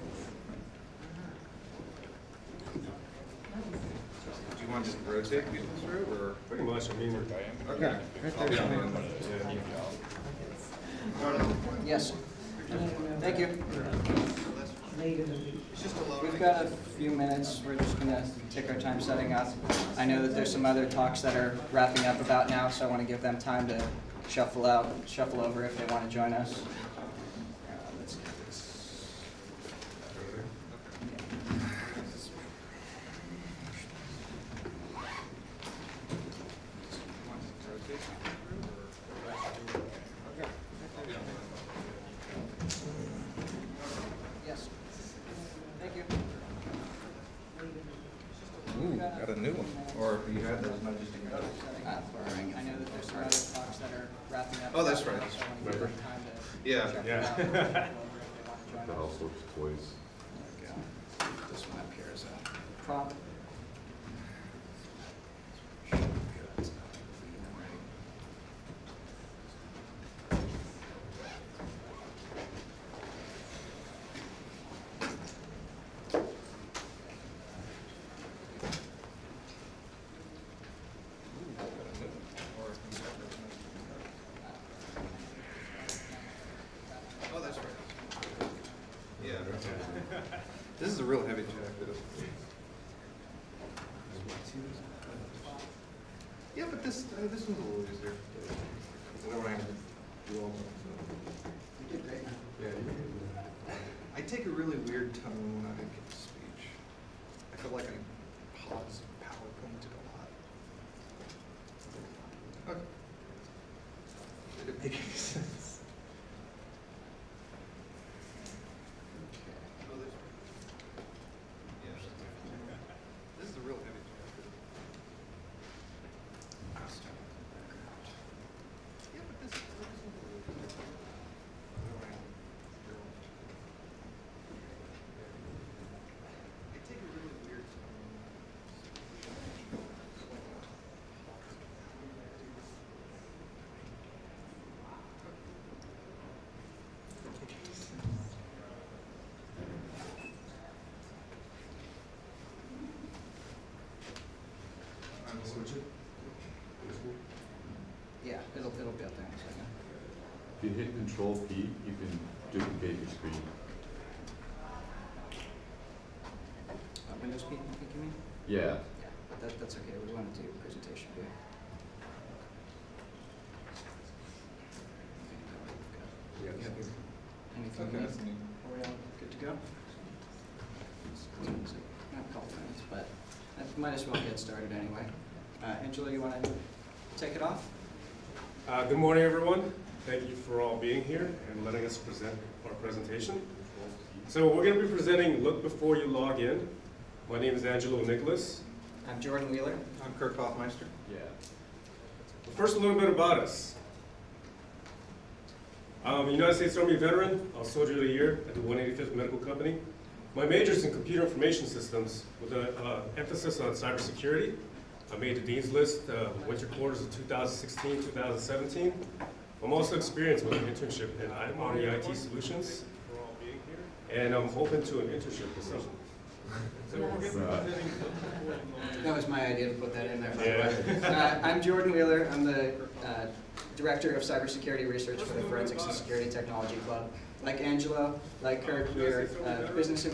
Speaker 11: Do you want to just rotate people through, or?
Speaker 13: Pretty much. I mean,
Speaker 11: Okay. I'll be on the end.
Speaker 6: Yes. Thank you.
Speaker 11: It's just alone.
Speaker 6: We've got a few minutes. We're just gonna take our time setting up. I know that there's some other talks that are wrapping up about now, so I want to give them time to shuffle over if they want to join us. Let's get this. Yes. Thank you.
Speaker 11: Ooh, got a new one. Or you had those, not just
Speaker 6: I know that there's some other talks that are wrapping up.
Speaker 11: Oh, that's
Speaker 6: about
Speaker 11: right.
Speaker 6: now, so I want to give them time to
Speaker 11: Yeah.
Speaker 6: shuffle
Speaker 13: Yeah.
Speaker 6: out, shuffle over if they want to join
Speaker 14: The
Speaker 6: us.
Speaker 14: house looks toys.
Speaker 11: This one up here.
Speaker 6: prop.
Speaker 11: Oh, that's right. Yeah. This is a real heavy jacket. Yeah, but this one's a little easier. I don't have to do all that.
Speaker 6: You did great.
Speaker 11: Yeah, you did. I take a really weird tone when I give a speech. I feel like I pause PowerPoint a lot. Okay. Did it make any sense? This is a real heavy jacket. Yeah, but this one's a little easier. I take a really weird
Speaker 13: Switch it.
Speaker 6: Yeah, it'll be up there in a second.
Speaker 14: If you hit Control P, you can duplicate your screen.
Speaker 6: Windows P, I think you mean?
Speaker 14: Yeah.
Speaker 6: Yeah, but that's okay. We want to do presentation view. You have your, anything you need? Are we all good to go? Not a couple minutes, but I might as well get started anyway. Angela, you want to take it off?
Speaker 13: Good morning, everyone. Thank you for all being here and letting us present our presentation. So we're going to be presenting Look Before You Log In. My name is Angelo Nicholas.
Speaker 6: I'm Jordan Wheeler.
Speaker 11: I'm Kirk Hoffmeister.
Speaker 14: Yeah.
Speaker 13: But first, a little bit about us. I'm a United States Army veteran. I was Soldier of the Year at the 185th Medical Company. My major is in computer information systems with an emphasis on cybersecurity. I made the Dean's List winter quarters of 2016, 2017. I'm also experienced with an internship in Army IT Solutions, and I'm open to an internship position. So we're going to be presenting
Speaker 6: That was my idea to put that in there.
Speaker 13: Yeah.
Speaker 6: I'm Jordan Wheeler. I'm the Director of Cybersecurity Research for the Forensics and Security Technology Club. Like Angelo, like Kirk, we're business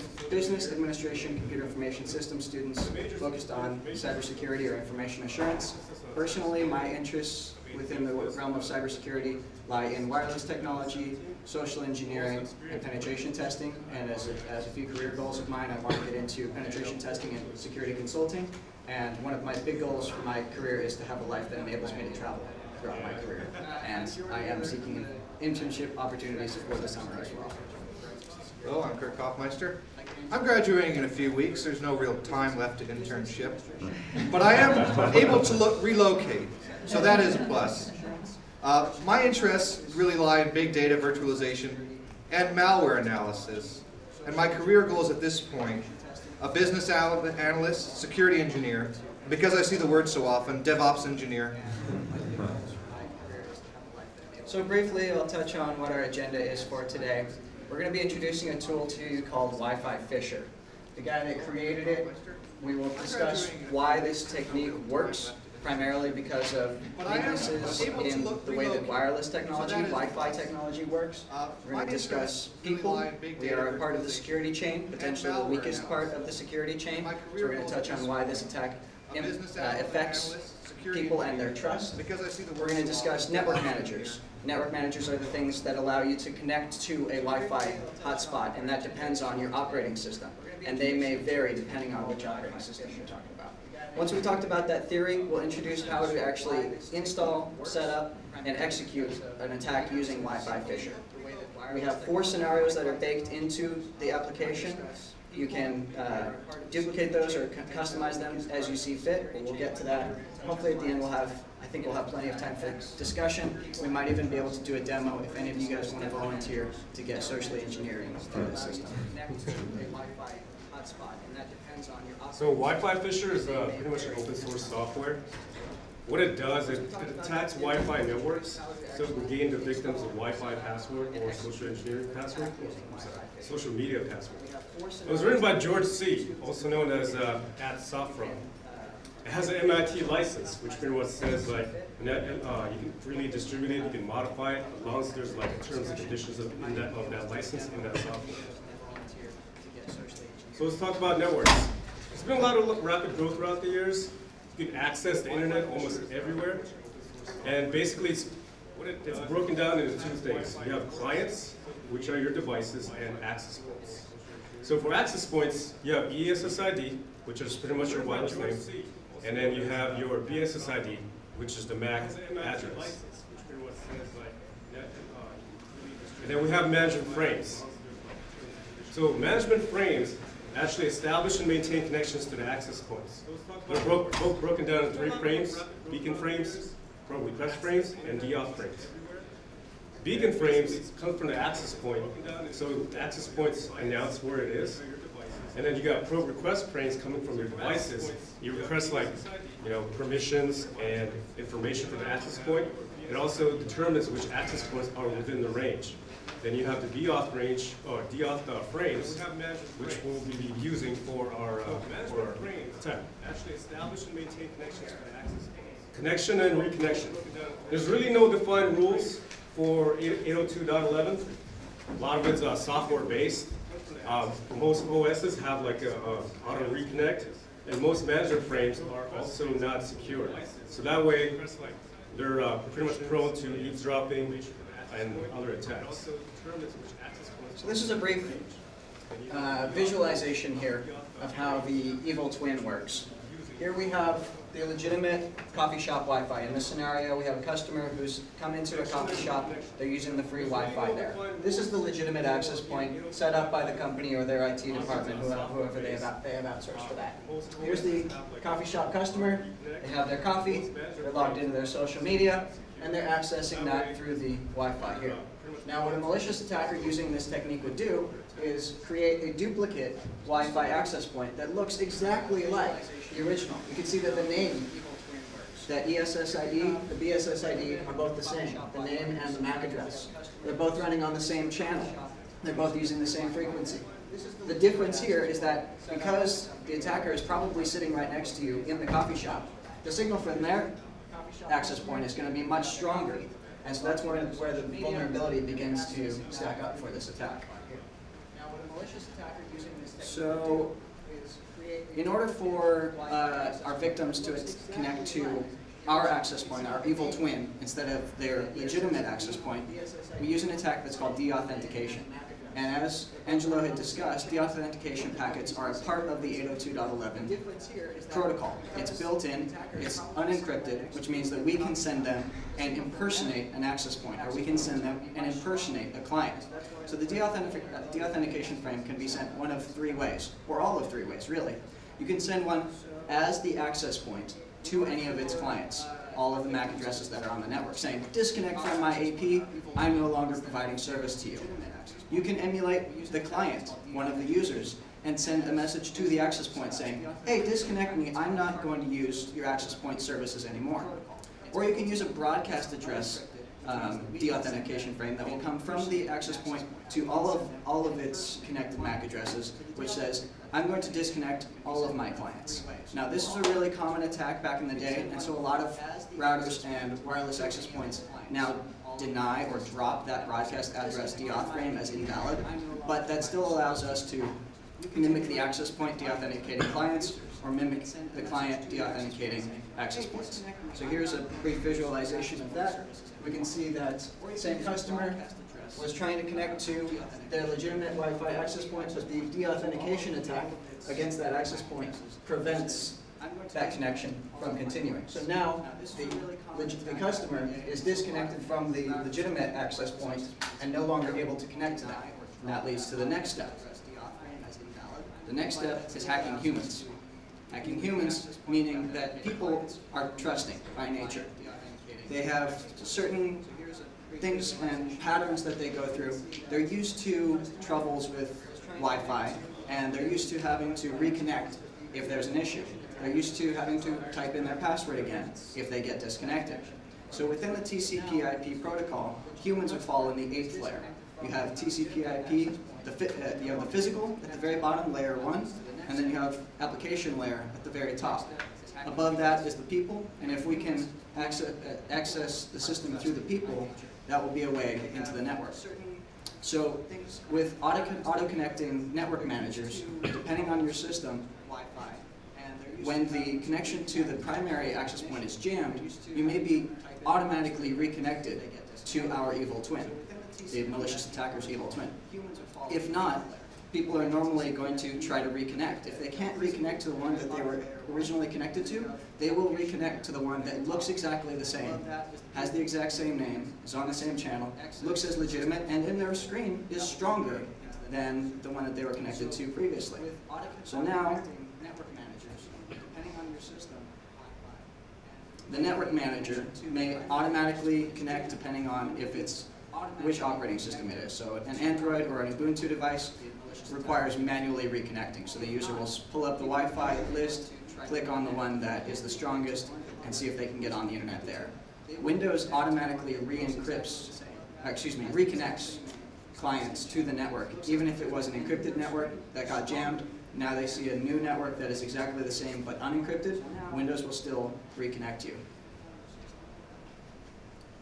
Speaker 6: administration, computer information systems students focused on cybersecurity or information assurance. Personally, my interests within the realm of cybersecurity lie in wireless technology, social engineering, and penetration testing. And as a few career goals of mine, I want to get into penetration testing and security consulting. And one of my big goals for my career is to have a life that enables me to travel throughout my career. And I am seeking internship opportunities for the summer as well.
Speaker 11: Hello, I'm Kirk Hoffmeister. I'm graduating in a few weeks. There's no real time left to internship. But I am able to relocate, so that is a plus. My interests really lie in big data virtualization and malware analysis. And my career goals at this point, a business analyst, security engineer, because I see the word so often, DevOps engineer.
Speaker 6: So briefly, I'll touch on what our agenda is for today. We're going to be introducing a tool to you called Wi-Fi Fisher. The guy that created it, we will discuss why this technique works, primarily because of weaknesses in the way that wireless technology, Wi-Fi technology works. We're going to discuss people. We are a part of the security chain, potentially the weakest part of the security chain. So we're going to touch on why this attack affects people and their trust. We're going to discuss network managers. Network managers are the things that allow you to connect to a Wi-Fi hotspot, and that depends on your operating system. And they may vary depending on which operating system you're talking about. Once we've talked about that theory, we'll introduce how to actually install, set up, and execute an attack using Wi-Fi Fisher. We have 4 scenarios that are baked into the application. You can duplicate those or customize them as you see fit, but we'll get to that. Hopefully at the end I think we'll have plenty of time for discussion. We might even be able to do a demo if any of you guys want to volunteer to get socially engineering through the system. Connect to a Wi-Fi hotspot, and that depends
Speaker 13: So Wi-Fi Fisher is pretty much an open source software. What it does, it attacks Wi-Fi networks, so it can gain the victims of Wi-Fi password or social engineering password, social media password. It was written by George C., also known as @Softron. It has an MIT license, which pretty much says like you can freely distribute it, you can modify it, as long as there's like terms and conditions of that license in that software. So let's talk about networks. There's been a lot of rapid growth throughout the years. You can access the internet almost everywhere. And basically, it's broken down into two things. You have clients, which are your devices, and access points. So for access points, you have ESSID, which is pretty much your wireless name. And then you have your BSSID, which is the MAC address. And then we have management frames. So management frames actually establish and maintain connections to the access points. They're both broken down in 3 frames: beacon frames, probe request frames, and deauth frames. Beacon frames come from the access point, so the access points announce where it is. And then you got probe request frames coming from your devices. You request like, permissions and information from the access point. It also determines which access points are within the range. Then you have the deauth range, or deauth frames, which we'll be using for our attack. Actually establish and maintain connections for the access points. Connection and reconnection. There's really no defined rules for 802.11. A lot of it's software based. Most OSs have like a auto reconnect, and most management frames are also not secure. So that way, they're pretty much prone to eavesdropping and other attacks.
Speaker 6: So this is a brief visualization here of how the evil twin works. Here we have the legitimate coffee shop Wi-Fi. In this scenario, we have a customer who's come into a coffee shop. They're using the free Wi-Fi there. This is the legitimate access point set up by the company or their IT department, whoever they have outsourced for that. Here's the coffee shop customer. They have their coffee. They're logged into their social media, and they're accessing that through the Wi-Fi here. Now, what a malicious attacker using this technique would do is create a duplicate Wi-Fi access point that looks exactly like the original. You can see that the name, that ESSID, the BSSID are both the same, the name and the MAC address. They're both running on the same channel. They're both using the same frequency. The difference here is that because the attacker is probably sitting right next to you in the coffee shop, the signal from their access point is going to be much stronger. And so that's where the vulnerability begins to stack up for this attack. So, in order for our victims to connect to our access point, our evil twin, instead of their legitimate access point, we use an attack that's called deauthentication. And as Angelo had discussed, deauthentication packets are a part of the 802.11 protocol. It's built in, it's unencrypted, which means that we can send them and impersonate an access point, or we can send them and impersonate a client. So the deauthentication frame can be sent one of 3 ways, or all of 3 ways, really. You can send one as the access point to any of its clients, all of the MAC addresses that are on the network, saying, disconnect from my AP, I'm no longer providing service to you. You can emulate the client, one of the users, and send a message to the access point saying, hey, disconnect me, I'm not going to use your access point services anymore. Or you can use a broadcast address deauthentication frame that will come from the access point to all of its connected MAC addresses, which says, I'm going to disconnect all of my clients. Now, this is a really common attack back in the day, and so a lot of routers and wireless access points now deny or drop that broadcast address deauth frame as invalid, but that still allows us to mimic the access point deauthenticating clients or mimic the client deauthenticating access points. So here's a brief visualization of that. We can see that same customer was trying to connect to their legitimate Wi-Fi access point, but the deauthentication attack against that access point prevents that connection from continuing. So now the customer is disconnected from the legitimate access point and no longer able to connect to that. And that leads to the next step. The next step is hacking humans. Hacking humans meaning that people are trusting by nature. They have certain things and patterns that they go through. They're used to troubles with Wi-Fi, and they're used to having to reconnect if there's an issue. They're used to having to type in their password again if they get disconnected. So within the TCP/IP protocol, humans would fall in the 8th layer. You have TCP/IP, you have the physical at the very bottom, layer 1, and then you have application layer at the very top. Above that is the people, and if we can access the system through the people, that will be a way into the network. So with auto-connecting network managers, depending on your system, when the connection to the primary access point is jammed, you may be automatically reconnected to our evil twin, the malicious attacker's evil twin. If not, people are normally going to try to reconnect. If they can't reconnect to the one that they were originally connected to, they will reconnect to the one that looks exactly the same, has the exact same name, is on the same channel, looks as legitimate, and in their screen is stronger than the one that they were connected to previously. So now, the network manager may automatically connect depending on if it's which operating system it is. So an Android or an Ubuntu device requires manually reconnecting. So the user will pull up the Wi-Fi list, click on the one that is the strongest, and see if they can get on the internet there. Windows automatically reconnects clients to the network. Even if it was an encrypted network that got jammed, now they see a new network that is exactly the same but unencrypted, Windows will still reconnect you.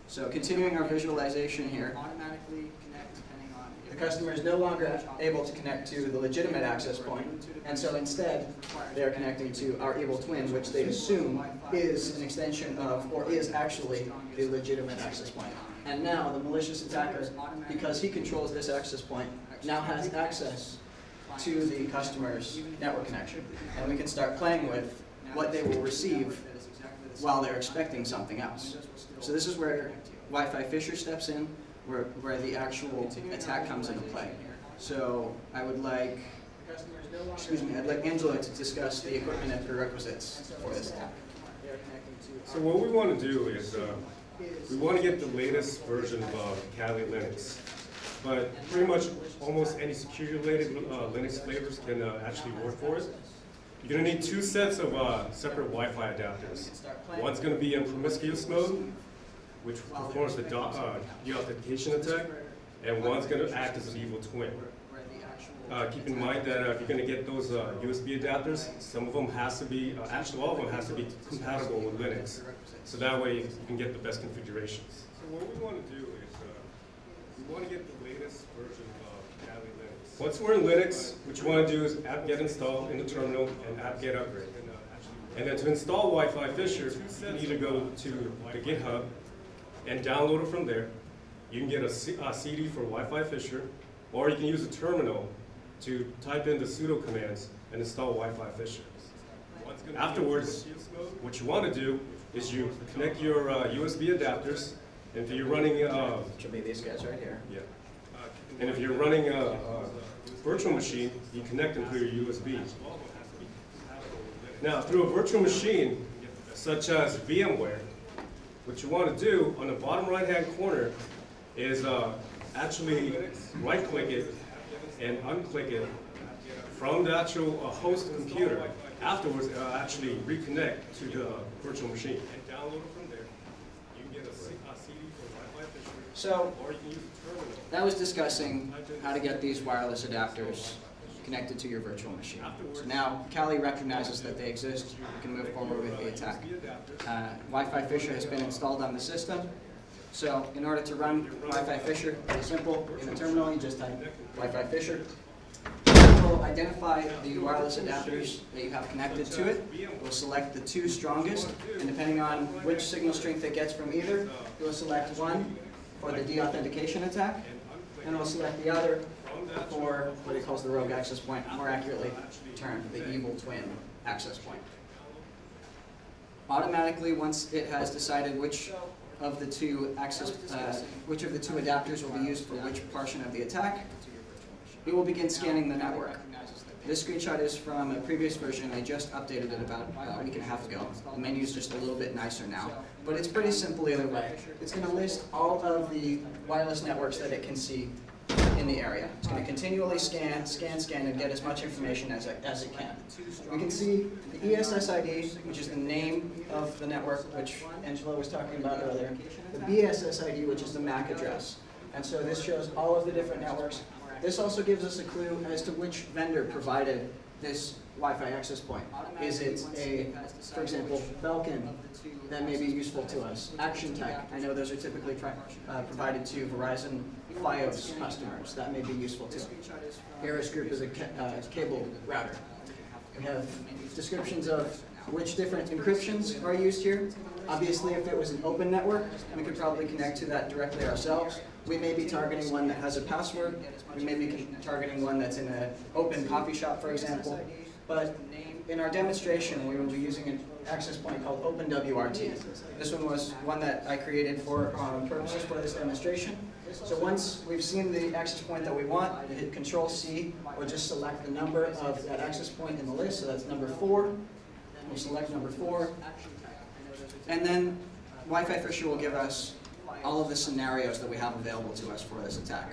Speaker 6: So continuing our visualization here, the customer is no longer able to connect to the legitimate access point, and so instead they are connecting to our evil twin, which they assume is an extension of, or is actually the legitimate access point. And now the malicious attacker, because he controls this access point, now has access to the customer's network connection. And we can start playing with what they will receive while they're expecting something else. So this is where Wi-Fi Fisher steps in, where the actual attack comes into play. So I would like, I'd like Angela to discuss the equipment and prerequisites for this attack.
Speaker 13: So what we want to do is we want to get the latest version of Kali Linux. But pretty much almost any security-related Linux flavors can actually work for it. You're going to need 2 sets of separate Wi-Fi adapters. One's going to be in promiscuous mode, which performs the deauthentication attack, and one's going to act as an evil twin. Keep in mind that if you're going to get those USB adapters, some of them has to be, actually all of them has to be compatible with Linux, so that way you can get the best configurations. So what we want to do is we want to get the latest version of Kali Linux. Once we're in Linux, what you want to do is apt-get install in the terminal and apt-get upgrade. And then to install Wi-Fi Fisher, you can either go to the GitHub and download it from there. You can get a CD for Wi-Fi Fisher, or you can use a terminal to type in the sudo commands and install Wi-Fi Fisher. Afterwards, what you want to do is you connect your USB adapters, and if you're running
Speaker 6: should be these guys right here.
Speaker 13: Yeah. And if you're running a virtual machine, you connect them through your USB. Now, through a virtual machine, such as VMware, what you want to do on the bottom right-hand corner is actually right-click it and unclick it from the actual host computer. Afterwards, it'll actually reconnect to the virtual machine. And download it from there. You can get a CD for Wi-Fi Fisher,
Speaker 6: So
Speaker 13: or you can use a terminal.
Speaker 6: that was discussing how to get these wireless adapters connected to your virtual machine. So now Kali recognizes that they exist. We can move forward with the attack. Wi-Fi Fisher has been installed on the system. So in order to run Wi-Fi Fisher, very simple. In the terminal, you just type Wi-Fi Fisher. It will identify the wireless adapters that you have connected to it. It will select the 2 strongest, and depending on which signal strength it gets from either, it will select one for the deauthentication attack, and it will select the other for what it calls the rogue access point, more accurately termed the evil twin access point. Automatically, once it has decided which of the 2 adapters will be used for which portion of the attack, it will begin scanning the network. This screenshot is from a previous version. They just updated it about a week and a half ago. The menu is just a little bit nicer now, but it's pretty simple either way. It's going to list all of the wireless networks that it can see in in the area. It's going to continually scan, and get as much information as it can. We can see the ESSID, which is the name of the network, which Angela was talking about earlier, the BSSID, which is the MAC address. And so this shows all of the different networks. This also gives us a clue as to which vendor provided this Wi-Fi access point. Is it for example, Belkin? That may be useful to us. Action Tech, I know those are typically provided to Verizon Fios customers. That may be useful too. Harris Group is a cable router. We have descriptions of which different encryptions are used here. Obviously, if it was an open network, we could probably connect to that directly ourselves. We may be targeting one that has a password. We may be targeting one that's in an open coffee shop, for example. But in our demonstration, we will be using an access point called OpenWRT. This one was one that I created for purposes for this demonstration. So once we've seen the access point that we want, we hit Control-C, or just select the number of that access point in the list. So that's number 4. We'll select number 4. And then Wi-Fi Fisher will give us all of the scenarios that we have available to us for this attack.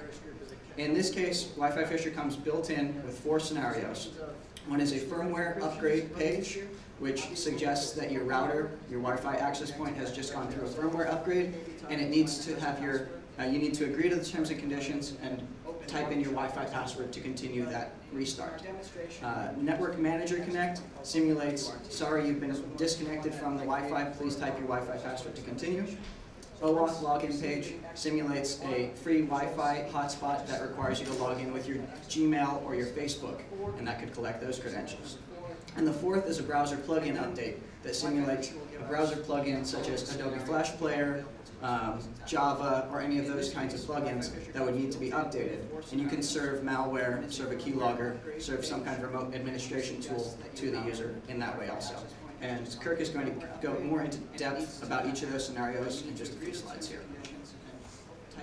Speaker 6: In this case, Wi-Fi Fisher comes built in with 4 scenarios. One is a firmware upgrade page, which suggests that your router, your Wi-Fi access point, has just gone through a firmware upgrade, and it needs to have your, you need to agree to the terms and conditions and type in your Wi-Fi password to continue that restart. Network Manager Connect simulates, sorry, you've been disconnected from the Wi-Fi, please type your Wi-Fi password to continue. OAuth login page simulates a free Wi-Fi hotspot that requires you to log in with your Gmail or your Facebook, and that could collect those credentials. And the 4th is a browser plugin update that simulates a browser plugin such as Adobe Flash Player, Java, or any of those kinds of plugins that would need to be updated. And you can serve malware, serve a keylogger, serve some kind of remote administration tool to the user in that way also. And Kirk is going to go more into depth about each of those scenarios in just a few slides here.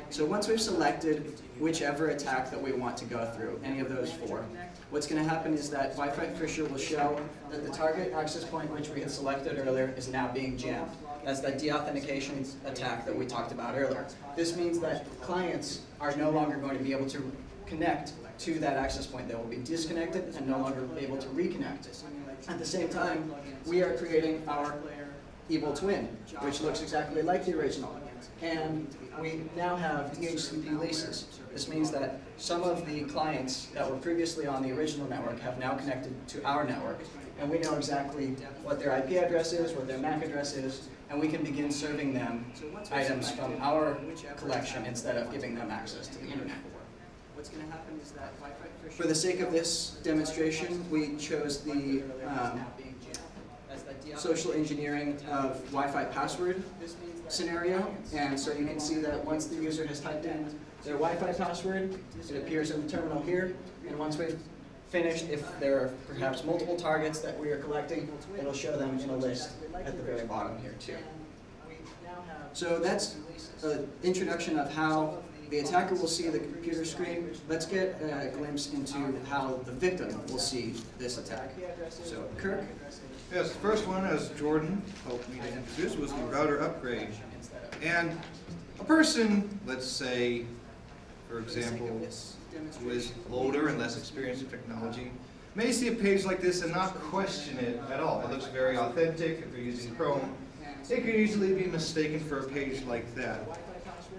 Speaker 6: So once we've selected whichever attack that we want to go through, any of those 4, what's going to happen is that Wi-Fi Fisher will show that the target access point which we had selected earlier is now being jammed. That's that deauthentication attack that we talked about earlier. This means that clients are no longer going to be able to connect to that access point. They will be disconnected and no longer able to reconnect. At the same time, we are creating our evil twin, which looks exactly like the original. And we now have DHCP leases. This means that some of the clients that were previously on the original network have now connected to our network. And we know exactly what their IP address is, what their MAC address is, and we can begin serving them items from our collection instead of giving them access to the internet. What's going to happen is that for the sake of this demonstration, we chose the social engineering of Wi-Fi password scenario. And so you can see that once the user has typed in their Wi-Fi password, it appears in the terminal here. And once we've finished, if there are perhaps multiple targets that we are collecting, it'll show them in a list at the very bottom here too. So that's an introduction of how the attacker will see the computer screen. Let's get a glimpse into how the victim will see this attack. So, Kirk?
Speaker 11: Yes, the first one, as Jordan helped me to introduce, was the router upgrade. And a person, let's say, for example, who is older and less experienced in technology, may see a page like this and not question it at all. It looks very authentic. If they're using Chrome, it could easily be mistaken for a page like that.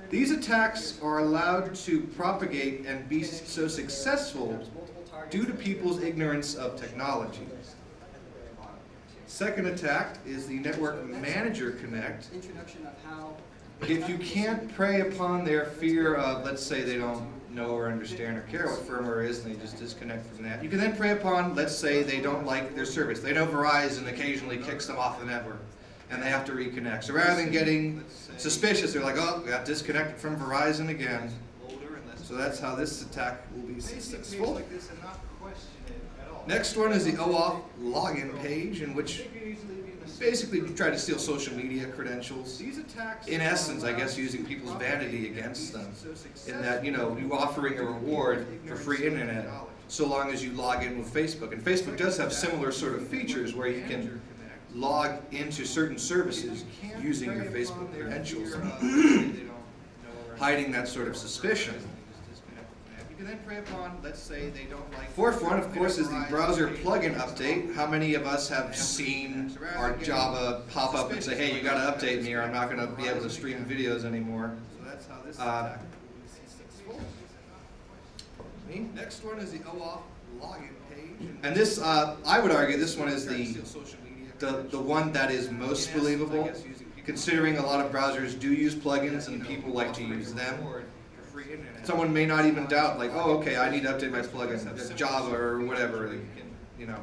Speaker 11: These attacks are allowed to propagate and be so successful due to people's ignorance of technology. Second attack is the Network Manager Connect. If you can't prey upon their fear of, let's say they don't know or understand or care what firmware is and they just disconnect from that, you can then prey upon, let's say they don't like their service. They know Verizon occasionally kicks them off the network and they have to reconnect. So rather than getting suspicious, they're like, oh, we got disconnected from Verizon again. So that's how this attack will be successful. Next one is the OAuth login page, in which basically we try to steal social media credentials. In essence, I guess, using people's vanity against them. In that, you know, you offering a reward for free internet so long as you log in with Facebook. And Facebook does have similar sort of features where you can log into certain services using your Facebook credentials, hiding that sort of suspicion. can then prey upon, let's say they don't like. Fourth one, of course, is the browser plugin update. How many of us have seen our Java pop up and say, hey, you gotta update me or I'm not gonna be able to stream videos anymore? So that's how this Next one is the OAuth login page. And this, I would argue this one is the one that is most believable, considering a lot of browsers do use plugins and people like to use them. Someone may not even doubt, like, oh, okay, I need to update my plugin, Java or whatever, you know.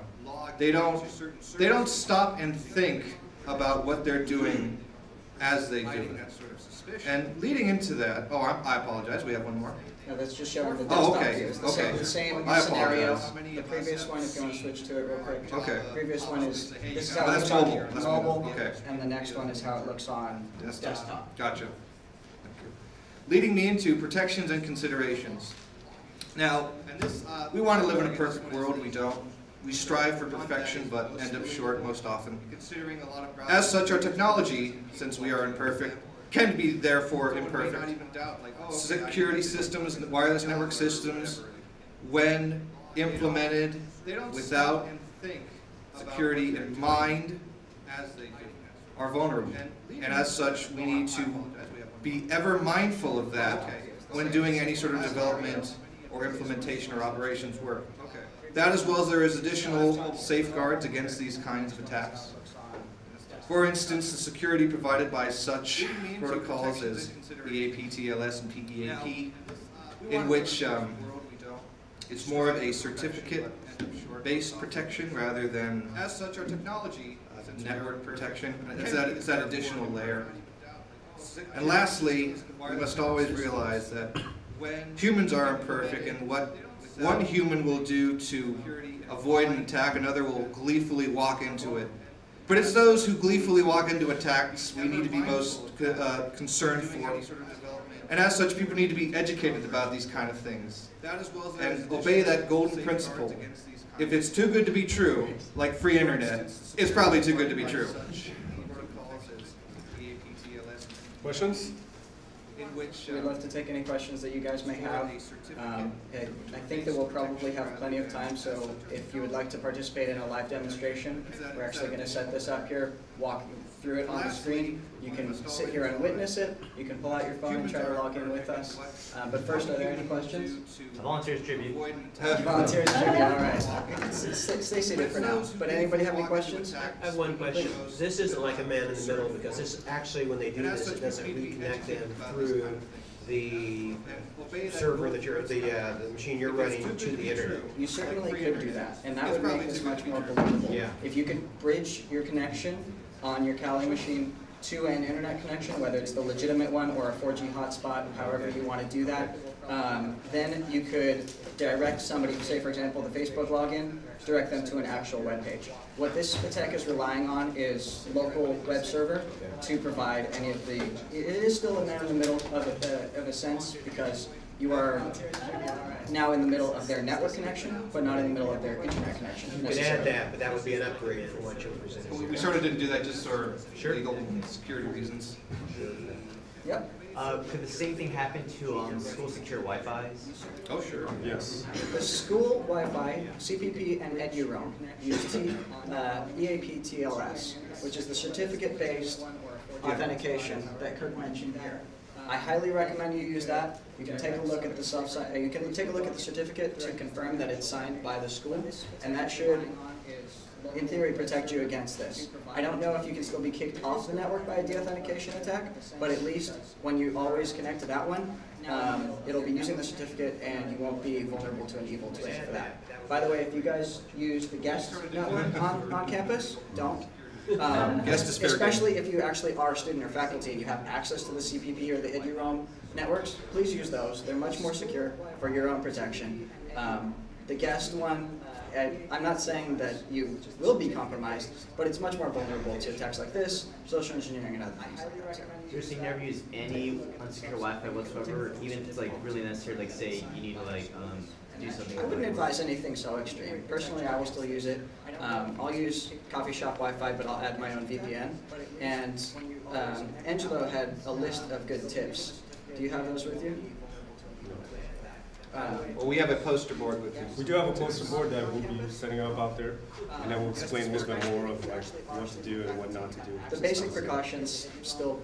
Speaker 11: They don't stop and think about what they're doing as they do it. And leading into that, oh, I apologize, we have one more.
Speaker 6: No, that's just showing the desktop view. It's
Speaker 11: okay.
Speaker 6: The same
Speaker 11: I
Speaker 6: scenario.
Speaker 11: apologize.
Speaker 6: The previous one, if you want to switch to it real quick.
Speaker 11: Okay.
Speaker 6: The previous one is, this is how it
Speaker 11: That's
Speaker 6: looks on
Speaker 11: mobile. That's
Speaker 6: mobile.
Speaker 11: okay.
Speaker 6: And the next one is how it looks on desktop.
Speaker 11: Gotcha. Thank you. Leading me into protections and considerations. Now, we want to live in a perfect world. We don't. We strive for perfection, but end up short most often. As such, our technology, since we are imperfect, can be therefore imperfect. Security systems, wireless network systems, when implemented without security in mind, are vulnerable. And as such, we need to be ever mindful of that when doing any sort of development or implementation or operations work. That, as well as there is additional safeguards against these kinds of attacks. For instance, the security provided by such protocols as EAP, TLS, and PEAP, in which it's more of a certificate-based protection rather than network protection. It's that additional layer. And lastly, we must always realize that humans are imperfect, and what one human will do to avoid an attack, another will gleefully walk into it. But it's those who gleefully walk into attacks we need to be most concerned for. And as such, people need to be educated about these kind of things and obey that golden principle. If it's too good to be true, like free internet, it's probably too good to be true.
Speaker 13: Questions?
Speaker 6: We'd love to take any questions that you guys may have. I think that we'll probably have plenty of time, so if you would like to participate in a live demonstration, we're actually going to set this up here, walk through it on the screen. You can sit here and witness it. You can pull out your phone and try to log in with us. But first, are there any questions?
Speaker 9: A volunteer's tribute.
Speaker 6: Volunteers tribute, all right. Stay seated for now. But anybody have any questions?
Speaker 10: I have one question. This isn't like a man in the middle, because this actually, when they do this, it doesn't reconnect them through the server that you're, the machine you're running to the internet.
Speaker 6: You certainly could do that, and that would make this much more believable.
Speaker 10: Yeah.
Speaker 6: If you could bridge your connection on your Kali machine to an internet connection, whether it's the legitimate one or a 4G hotspot, however you want to do that, then you could direct somebody, say for example the Facebook login, direct them to an actual web page. What this attack is relying on is local web server to provide any of the, it is still a man in the middle of a sense, because you are now in the middle of their network connection, but not in the middle of their internet connection.
Speaker 10: You could add that, but that would be an upgrade from what you were presenting.
Speaker 11: We sort of didn't do that just for legal and security reasons.
Speaker 6: Yep.
Speaker 9: Could the same thing happen to school secure Wi-Fi?
Speaker 11: Oh, sure.
Speaker 13: Yes.
Speaker 6: The school Wi-Fi, CPP, and EduRoam use EAP TLS, which is the certificate-based authentication that Kirk mentioned here. I highly recommend you use that. You can take a look at the you can take a look at the certificate to confirm that it's signed by the school, and that should, in theory, protect you against this. I don't know if you can still be kicked off the network by a deauthentication attack, but at least when you always connect to that one, it'll be using the certificate and you won't be vulnerable to an evil twist for that. By the way, if you guys use the guest network on campus, don't. Especially if you actually are a student or faculty and you have access to the CPP or the EduRoam networks, please use those. They're much more secure for your own protection. The guest one, I'm not saying that you will be compromised, but it's much more vulnerable to attacks like this, social engineering, and other things.
Speaker 9: So you never use any unsecure Wi-Fi whatsoever, even if it's like really necessary, like say you need to like do something.
Speaker 6: I wouldn't advise anything so extreme. Personally, I will still use it. I'll use coffee shop Wi-Fi, but I'll add my own VPN. And Angelo had a list of good tips. Do you have those with you?
Speaker 11: Well, we have a poster board with you.
Speaker 13: We do have a poster board that we'll be setting up out there, and then we'll explain a little bit more of like what to do and what not to do.
Speaker 6: The basic precautions still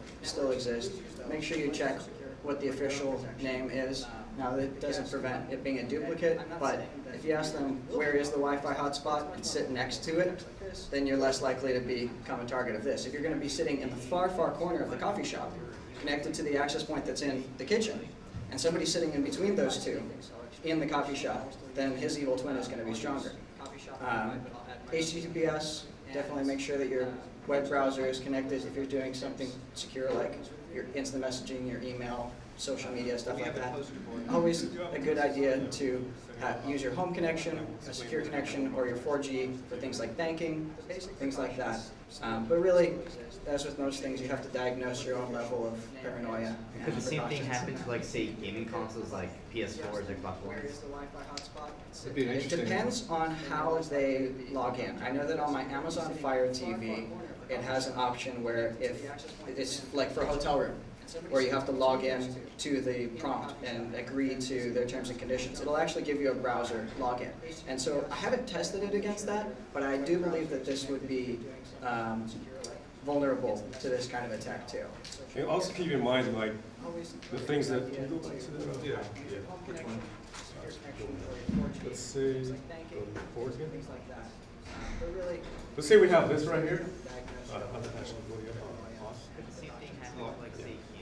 Speaker 6: exist. Make sure you check what the official name is. Now, that doesn't prevent it being a duplicate, but if you ask them where is the Wi-Fi hotspot and sit next to it, then you're less likely to become a target of this. If you're going to be sitting in the far, far corner of the coffee shop, connected to the access point that's in the kitchen, and somebody's sitting in between those two in the coffee shop, then his evil twin is going to be stronger. HTTPS, definitely make sure that your web browser is connected if you're doing something secure like your instant messaging, your email, social media, stuff like that. Always a good idea to use your home connection, a secure connection, or your 4G for things like banking, things like that. But really, as with most things, you have to diagnose your own level of paranoia.
Speaker 9: Could the same thing happen to, like, say, gaming consoles like PS4s or Xbox One?
Speaker 6: It depends on how they log in. I know that on my Amazon Fire TV, it has an option where if it's like for a hotel room, where you have to log in to the prompt and agree to their terms and conditions. It'll actually give you a browser login. And so I haven't tested it against that, but I do believe that this would be vulnerable to this kind of attack too.
Speaker 13: And also keep in mind, like, the things that, can you go back to the, yeah. Let's say, forward again. Let's say we have this right here.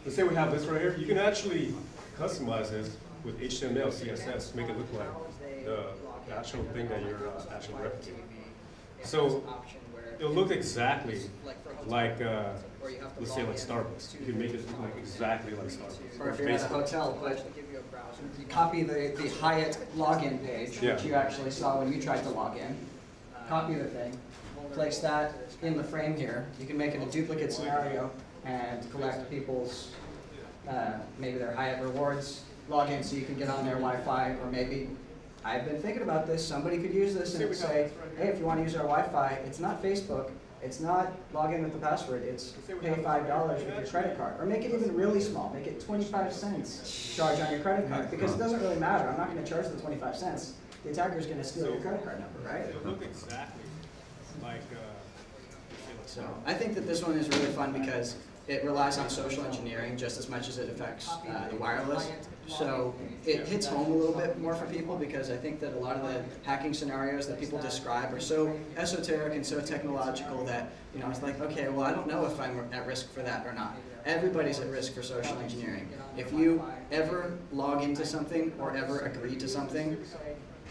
Speaker 13: Let's say we have this right here. You can actually customize this with HTML, CSS to make it look like the actual thing that you're actually replicating. So it'll look exactly like, let's say like Starbucks. You can make it look like exactly like Starbucks.
Speaker 6: Or if you're at a hotel, but you copy the Hyatt login page, which you actually saw when you tried to log in. Copy the thing, place that in the frame here. You can make it a duplicate scenario and collect people's, maybe their Hyatt rewards login so you can get on their Wi-Fi, or maybe, I've been thinking about this, somebody could use this and say, hey, if you want to use our Wi-Fi, it's not Facebook, it's not log in with the password, it's pay $5 with your credit card. Or make it even really small, make it 25 cents charge on your credit card, because it doesn't really matter, I'm not going to charge the 25 cents. The attacker is going to steal your credit card number, right?
Speaker 13: It'll look exactly like,
Speaker 6: so I think that this one is really fun because it relies on social engineering just as much as it affects the wireless. So it hits home a little bit more for people because I think that a lot of the hacking scenarios that people describe are so esoteric and so technological that, you know, it's like, okay, well, I don't know if I'm at risk for that or not. Everybody's at risk for social engineering. If you ever log into something or ever agree to something,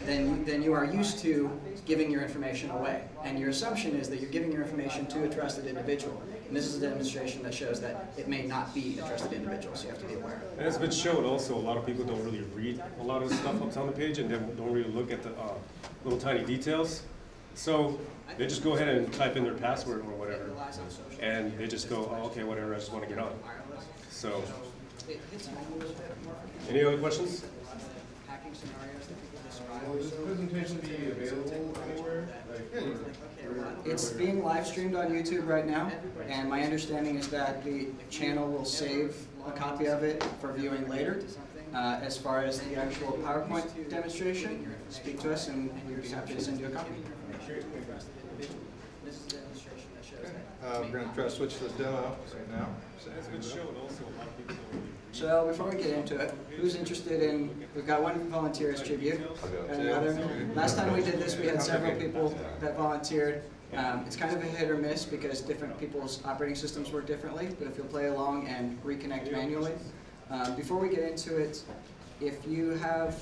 Speaker 6: then you are used to giving your information away. And your assumption is that you're giving your information to a trusted individual. And this is a demonstration that shows that it may not be a trusted individual, so you have to be aware.
Speaker 13: And it's been shown also, a lot of people don't really read a lot of the stuff that's on the page and they don't really look at the little tiny details. So they just go ahead and type in their password or whatever. And they just go, oh, okay, whatever, I just want to get on. So, any other questions?
Speaker 15: Will this presentation be available anywhere?
Speaker 6: It's being live streamed on YouTube right now, and my understanding is that the channel will save a copy of it for viewing later. As far as the actual PowerPoint demonstration, speak to us and we'd be happy to send you a copy.
Speaker 11: We're going to try to switch to the demo right now.
Speaker 13: It's been shown also, a lot of people don't really read.
Speaker 6: So before we get into it, who's interested in, we've got one volunteer as tribute, and another. Last time we did this, we had several people that volunteered. It's kind of a hit or miss because different people's operating systems work differently, but if you'll play along and reconnect manually. Before we get into it, if you have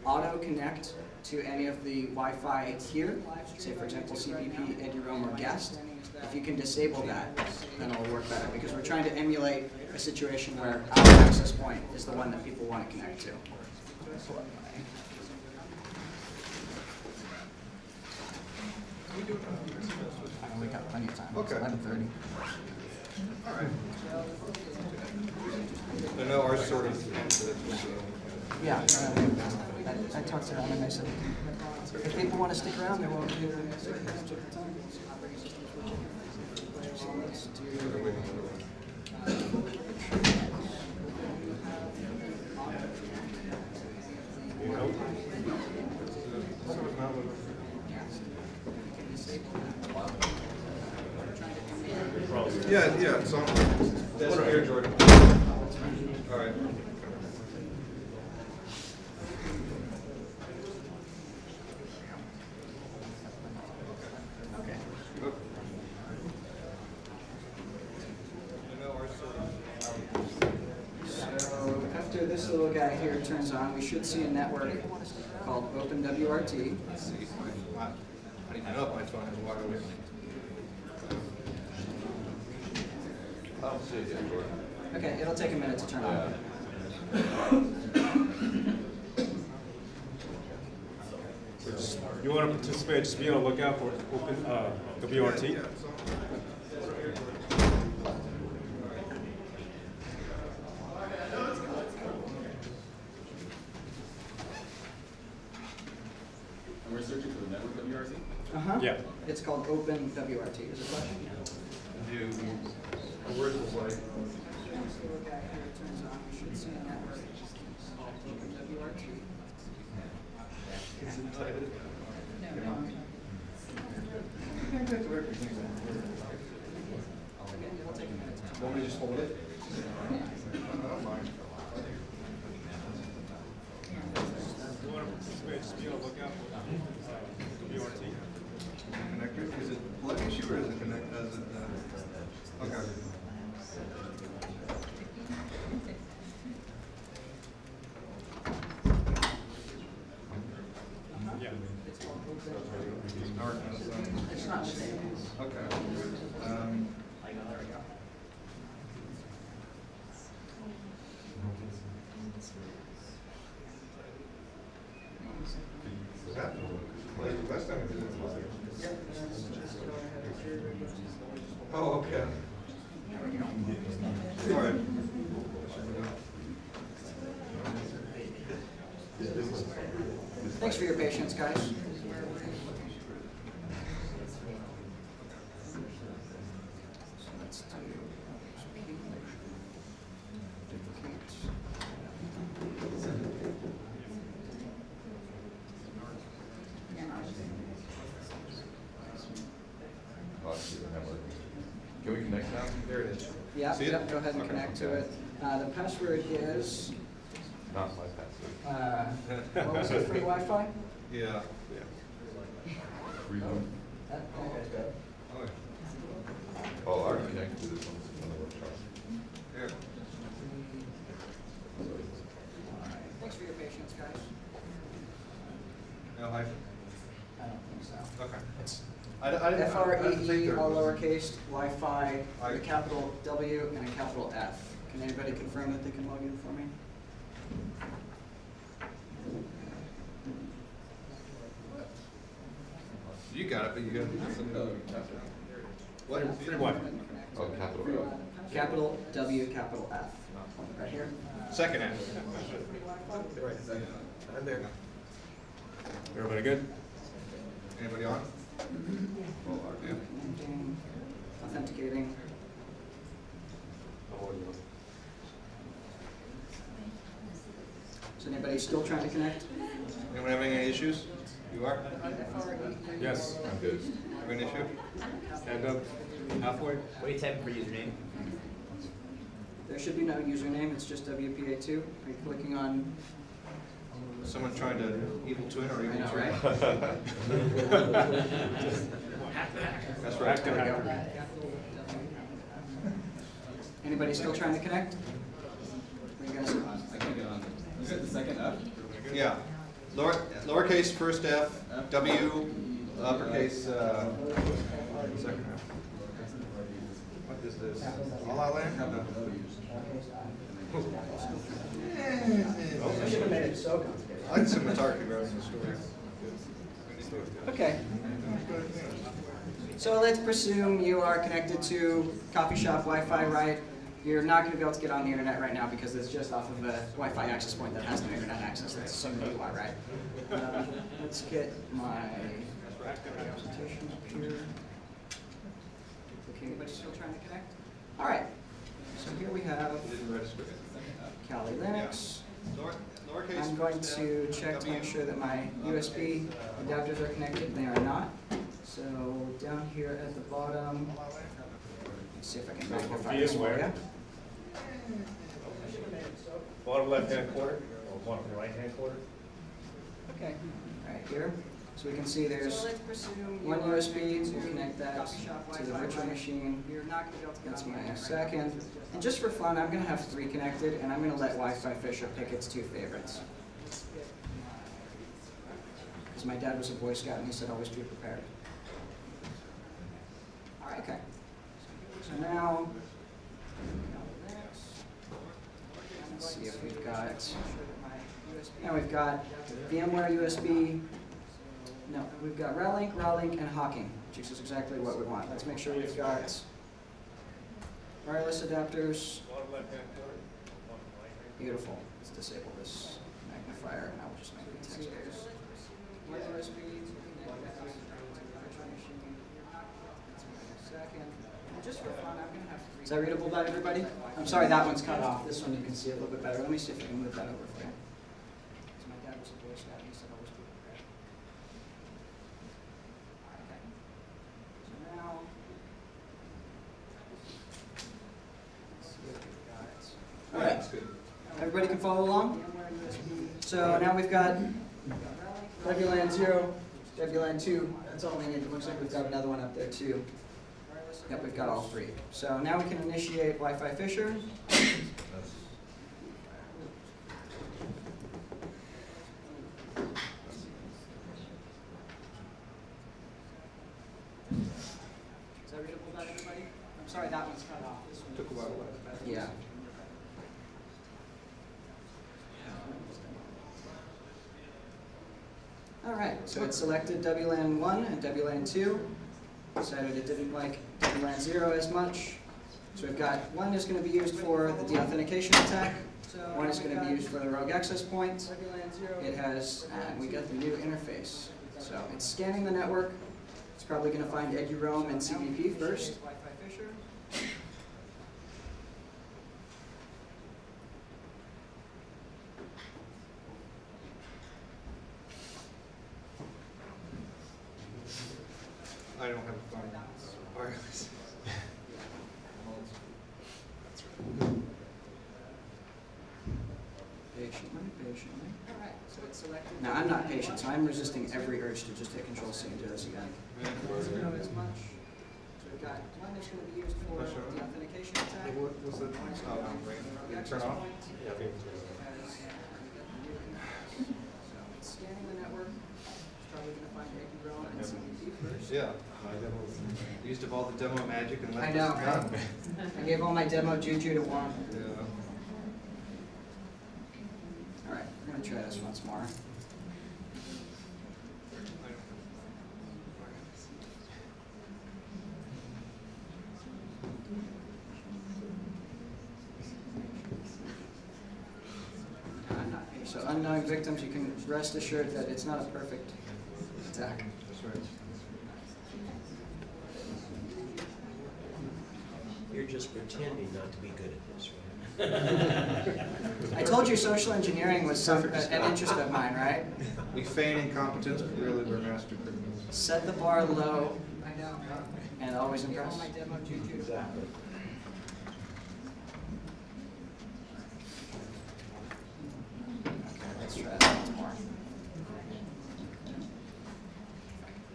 Speaker 6: auto connect to any of the Wi-Fi here, say for example CPP, EduRoam, or Guest, if you can disable that, then it'll work better because we're trying to emulate a situation where our access point is the one that people want to connect to. We got plenty of time.
Speaker 11: Okay.
Speaker 6: It's 11:30.
Speaker 11: All right. I know ours sort of
Speaker 6: Yeah, I talked to them and they said if people want to stick around, they're welcome to stick around at the time. So let's do.
Speaker 11: Yeah, it's on. That's right here, Jordan. All right.
Speaker 6: So after this little guy here turns on, we should see a network called OpenWRT.
Speaker 11: Let's see. I don't even know if my phone has wireless.
Speaker 14: I don't see it yet, Jordan.
Speaker 6: Okay, it'll take a minute to turn on.
Speaker 13: You want to participate, just be on the lookout for open WRT.
Speaker 15: And we're searching for the network WRT?
Speaker 6: Uh-huh.
Speaker 13: Yeah.
Speaker 6: It's called OpenWRT. Is it a question?
Speaker 11: Where's this like?
Speaker 6: This little guy here turns on, we should see a network called OpenWRT. It'll take a minute to turn on.
Speaker 11: Want me to just hold it? I don't mind.
Speaker 13: You want to participate, just be on the lookout for WRT.
Speaker 11: Connector? Is it a plug issue or is it connect? Okay.
Speaker 13: Yeah.
Speaker 6: It's called Open.
Speaker 11: It's not the same. Okay. Last time we did it was Oh, okay. All right.
Speaker 6: Thanks for your patience, guys.
Speaker 14: Oh, I see the network. Can we connect now?
Speaker 11: There it is.
Speaker 6: Yeah,
Speaker 11: See it?
Speaker 6: yeah, go ahead and connect to it. The password is,
Speaker 14: Not my password.
Speaker 6: what was it, free Wi-Fi?
Speaker 11: Yeah.
Speaker 14: Free one?
Speaker 6: That guy's good.
Speaker 11: Oh,
Speaker 14: Oh, I already connected to this one. This is another chart.
Speaker 11: yeah.
Speaker 6: Thanks for your patience, guys.
Speaker 11: No hyphen?
Speaker 6: I don't think so.
Speaker 11: Okay. I didn't think
Speaker 6: FREE,
Speaker 11: there
Speaker 6: all
Speaker 11: was.
Speaker 6: lowercase, Wi-Fi,
Speaker 11: I-
Speaker 6: a capital W and a capital F. Can anybody confirm that they can log in for me?
Speaker 11: You got it, but you got What?
Speaker 13: What?
Speaker 14: Oh, capital F.
Speaker 6: Capital W, capital F. Right here.
Speaker 11: Second F. I'm there.
Speaker 13: Everybody good?
Speaker 11: Anybody on?
Speaker 14: Oh, I do.
Speaker 6: Authenticating. Is anybody still trying to connect?
Speaker 11: Anyone having any issues? You are?
Speaker 13: Yes.
Speaker 14: I'm good.
Speaker 11: Have an issue?
Speaker 13: Hand up halfway.
Speaker 9: What are you typing for username?
Speaker 6: There should be no username, it's just WPA2. Are you clicking on?
Speaker 11: Someone trying to evil twin or evil
Speaker 6: I know,
Speaker 11: twin?
Speaker 6: right?
Speaker 11: That's right.
Speaker 6: There we go. Anybody still trying to connect? What do you guys?
Speaker 15: I can't get on. You said the second F?
Speaker 11: Yeah. Lowercase first F, W, uppercase, second F. What is this? La La Land? No.
Speaker 6: I should have made it so complicated.
Speaker 11: I like cinematography rather than the story.
Speaker 6: Okay. So let's presume you are connected to coffee shop Wi-Fi, right? You're not going to be able to get on the internet right now because it's just off of a Wi-Fi access point that has no internet access. That's assuming you are, right? Let's get my presentation up here. Okay, anybody still trying to connect? All right. So here we have Kali Linux. I'm going to check to make sure that my USB adapters are connected. They are not. So down here at the bottom, See if I can magnify this for you.
Speaker 13: Bottom left-hand corner, or bottom right-hand corner.
Speaker 6: Okay, right here. So we can see there's one USB, we'll connect that to the virtual machine. That's my second. And just for fun, I'm gonna have 3 connected, and I'm gonna let Wi-Fi Fisher pick its 2 favorites. Because my dad was a Boy Scout and he said always be prepared. Okay. So now, let's see if we've got, now we've got VMware USB, no, we've got Ralink, and Hawking, which is exactly what we want. Let's make sure we've got wireless adapters. Beautiful. Let's disable this magnifier, and I'll just make it text-based. One USB, just for fun, I'm going to have 3. Is that readable by everybody? I'm sorry, that one's cut off. This one you can see a little bit better. Let me see if I can move that over for you. Because my dad was a Boy Scout and he said always be prepared. Okay. So now, let's see what we've got. All right. Everybody can follow along? So now we've got WLAN 0, WLAN 2. That's all we need. It looks like we've got another one up there too. Yep, we've got all 3. So now we can initiate Wi-Fi Fisher. Is that readable by everybody? I'm sorry, that one's cut off. This one
Speaker 11: Took a while.
Speaker 6: Yeah. All right, so it selected WLAN 1 and WLAN 2. Decided it didn't like WLAN 0 as much. So we've got one is going to be used for the deauthentication attack. One is going to be used for the rogue access point. It has, and we got the new interface. So it's scanning the network. It's probably going to find EduRoam and CPP first.
Speaker 11: I don't have a phone. Wireless.
Speaker 6: Patiently. All right, so it's selected. Now I'm not patient, so I'm resisting every urge to just hit Control-C and do this again. Not as much. So we've got one that's going to be used for the authentication attack.
Speaker 11: What was it? Turn off?
Speaker 6: So it's scanning the network. It's probably going to find EduRoam and CPP first.
Speaker 11: Yeah. My demos. Used up all the demo magic and left
Speaker 6: I know,
Speaker 11: us
Speaker 6: right?
Speaker 11: gone.
Speaker 6: I gave all my demo juju to one.
Speaker 11: Yeah.
Speaker 6: All right, we're going to try this once more. So unknowing victims, you can rest assured that it's not a perfect attack.
Speaker 11: That's right.
Speaker 10: You're just pretending not to be good at this, right?
Speaker 6: I told you social engineering was an interest of mine, right?
Speaker 11: We feign incompetence, but really we're master criminals.
Speaker 6: Set the bar low. I know. And always impress.
Speaker 10: Exactly.
Speaker 6: Okay, let's try that once more.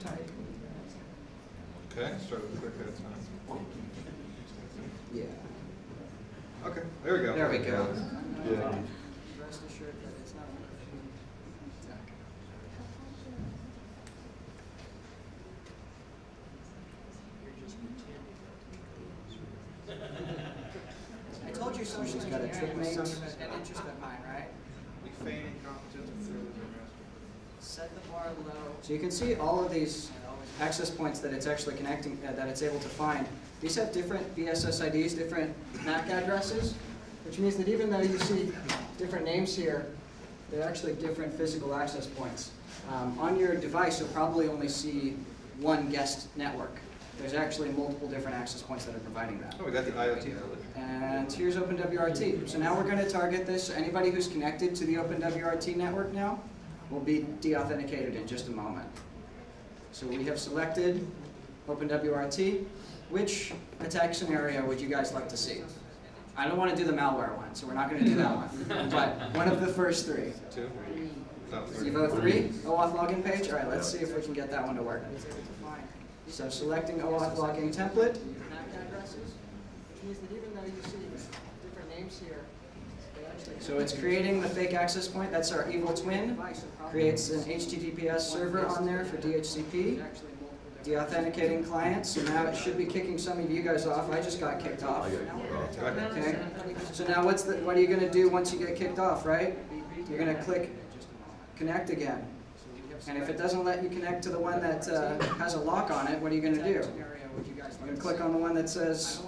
Speaker 6: Tight.
Speaker 11: Okay, start with a quick at a time.
Speaker 6: Yeah.
Speaker 11: Okay, there we go.
Speaker 6: There we go.
Speaker 11: Yeah.
Speaker 6: Rest assured that it's not a perfect attack. I told you social's got a trick mate, an interest of mine, right?
Speaker 11: We feign incompetence, but really we're master criminals.
Speaker 6: Set the bar low. So you can see all of these access points that it's actually connecting, that it's able to find. These have different BSS IDs, different MAC addresses, which means that even though you see different names here, they're actually different physical access points. On your device, you'll probably only see one guest network. There's actually multiple different access points that are providing that.
Speaker 11: Oh, we got the IoT village.
Speaker 6: And here's OpenWRT. So now we're going to target this. Anybody who's connected to the OpenWRT network now will be deauthenticated in just a moment. So we have selected OpenWRT. which attack scenario would you guys like to see? I don't want to do the malware one, so we're not going to do that one. But one of the first three.
Speaker 11: Two.
Speaker 6: You vote 3? OAuth login page? All right, let's see if we can get that one to work. So selecting OAuth login template. So it's creating the fake access point. That's our evil twin. Creates an HTTPS server on there for DHCP. De-authenticating client. So now it should be kicking some of you guys off. I just got kicked off. Okay. So now what are you going to do once you get kicked off, right? You're going to click connect again. And if it doesn't let you connect to the one that has a lock on it, what are you going to do? You're going to click on the one that says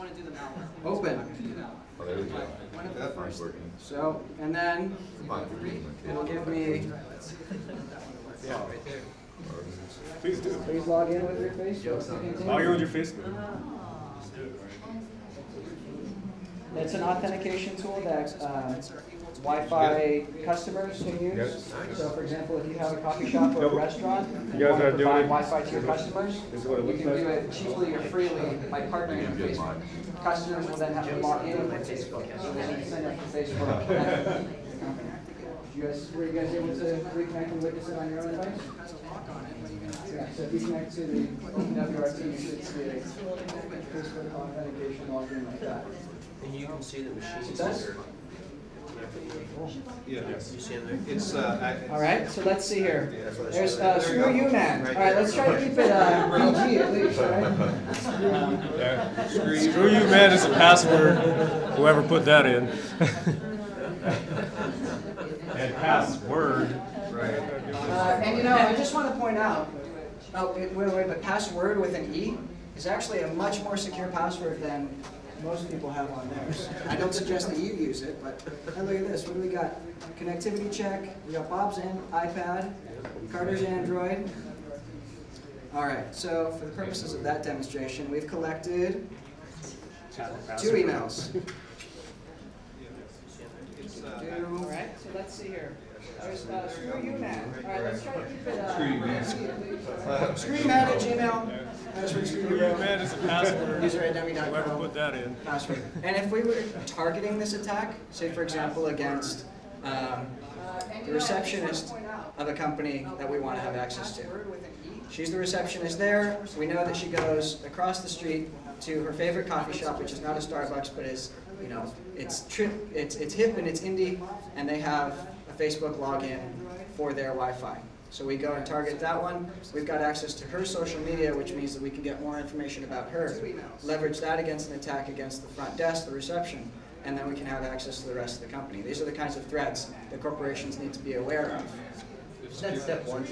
Speaker 6: open.
Speaker 14: Oh, there we go.
Speaker 11: That part's
Speaker 14: working.
Speaker 6: So, and then it'll give me,
Speaker 13: Please do.
Speaker 6: please log in with your Facebook.
Speaker 13: Log in with your Facebook.
Speaker 6: It's an authentication tool that Wi-Fi customers can use. So for example, if you have a coffee shop or a restaurant, and you want to provide Wi-Fi to your customers, you can do it cheaply or freely by partnering with Facebook. Customers will then have to log in with Facebook, so they can send it to Facebook. Were you guys able to reconnect and witness it on your own device? Yeah, so if you connect to the WRT, you should see a Facebook authentication login like that.
Speaker 10: And you can see the machines
Speaker 6: Success?
Speaker 10: here.
Speaker 11: Yeah.
Speaker 10: You see them there?
Speaker 11: It's,
Speaker 6: All right, so let's see here. There's screw you, man. All right, let's try to keep it PG at least, all right?
Speaker 13: Screw you, man, is a password. Whoever put that in. And password.
Speaker 11: right.
Speaker 6: And you know, I just want to point out, but password with an E is actually a much more secure password than most people have on theirs. I don't suggest that you use it, but hey, look at this. What do we got? Connectivity check. We got Bob's iPad, Carter's Android. All right, so for the purposes of that demonstration, we've collected 2 emails. All right, so let's see here. There's screw you, man. All right, let's try to keep it. Screw you, man. Screw you, man at Gmail.
Speaker 13: Screw you, man, is a password.
Speaker 6: User@dummy.com.
Speaker 13: Whoever put that in.
Speaker 6: Password. And if we were targeting this attack, say for example against the receptionist of a company that we want to have access to. She's the receptionist there. We know that she goes across the street to her favorite coffee shop, which is not a Starbucks, but is, you know, it's hip and it's indie, and they have a Facebook login for their Wi-Fi. So we go and target that one. We've got access to her social media, which means that we can get more information about her, leverage that against an attack against the front desk, the reception, and then we can have access to the rest of the company. These are the kinds of threats that corporations need to be aware of.
Speaker 10: That's step 1.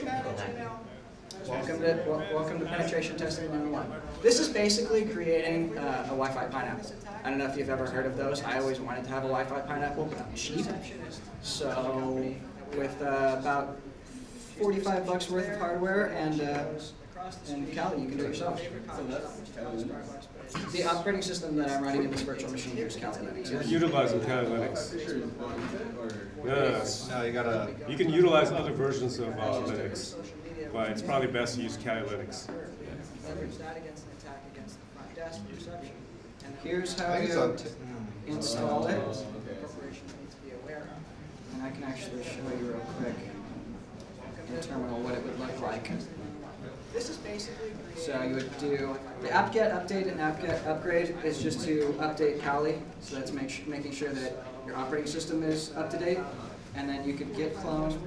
Speaker 6: Welcome to penetration testing number 1. This is basically creating a Wi-Fi pineapple. I don't know if you've ever heard of those. I always wanted to have a Wi-Fi pineapple, but I'm cheap. So with about $45 worth of hardware and Kali, you can do it yourself. The operating system that I'm running in this virtual machine here is Kali Linux.
Speaker 13: You're utilizing Kali Linux. Yes.
Speaker 11: No, you gotta.
Speaker 13: You can utilize other versions of Linux, but it's probably best to use Kali Linux.
Speaker 6: Leverage that against an attack against the front desk reception. And here's how you install it. Corporations need to be aware of. And I can actually show you real quick in terminal what it would look like. This is basically so you would do the apt-get update and apt-get upgrade is just to update Kali. So that's making sure that your operating system is up to date. And then you could git clone.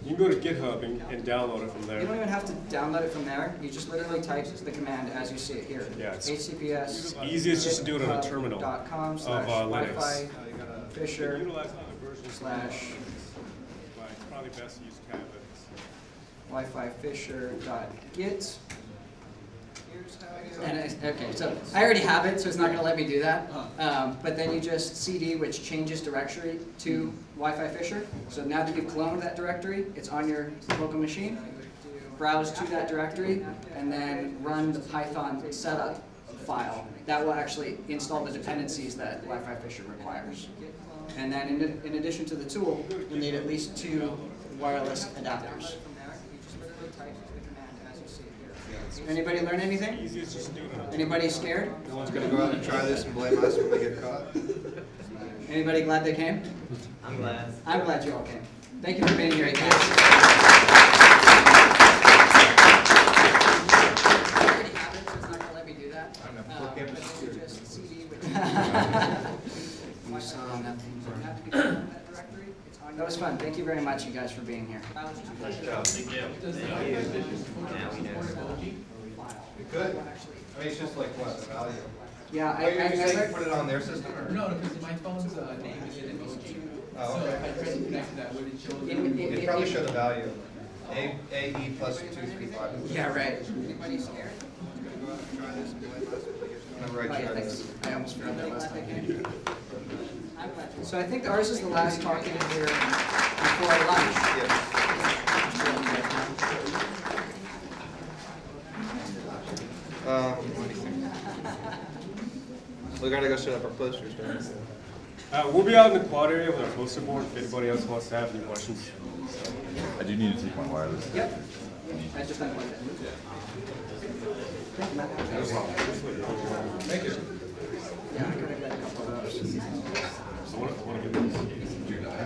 Speaker 13: You can go to GitHub and download it from there.
Speaker 6: You don't even have to download it from there. You just literally type the command as you see it here.
Speaker 13: Yeah, it's
Speaker 6: HTTPS.
Speaker 13: Easiest just to do it on a terminal of Linux.
Speaker 6: Fisher slash
Speaker 13: probably best to use Kali Linux.
Speaker 6: Wi-Fi Fisher.git. And okay, so I already have it, so it's not going to let me do that. But then you just cd, which changes directory to Wi-Fi Fisher. So now that you've cloned that directory, it's on your local machine. Browse to that directory, and then run the Python setup file. That will actually install the dependencies that Wi-Fi Fisher requires. And then in addition to the tool, you'll need at least 2 wireless adapters. Anybody learn anything? Anybody scared?
Speaker 11: No one's gonna go out and try this and blame us when we get caught.
Speaker 6: Anybody glad they came?
Speaker 9: I'm glad.
Speaker 6: I'm glad you all came. Thank you for being here, guys. That was fun. Thank you very much, you guys, for being here.
Speaker 4: Nice job. Thank you.
Speaker 9: Thank you. Now we know.
Speaker 11: Good. I mean, it's just like what, the value?
Speaker 7: Yeah,
Speaker 11: Oh, you're saying put it on their system, or?
Speaker 1: No, because my phone's name is an emoji.
Speaker 11: Oh,
Speaker 1: So
Speaker 11: okay.
Speaker 1: if I try to connect to that, would it show?
Speaker 11: It'd probably show the value. AE plus 235.
Speaker 6: Yeah, right.
Speaker 7: Anybody scared?
Speaker 11: Remember I
Speaker 6: Oh, yeah,
Speaker 11: tried
Speaker 6: thanks.
Speaker 11: this.
Speaker 6: I almost forgot that last time. So I think ours is the last talk in here before lunch.
Speaker 11: What do you think? We gotta go set up our posters, don't we?
Speaker 13: We'll be out in the quad area with our poster board if anybody else wants to have any questions.
Speaker 14: I do need to take my wireless.
Speaker 6: Yep. I just unplugged it.
Speaker 11: Thank you.
Speaker 6: Yeah, I could have got a couple of those.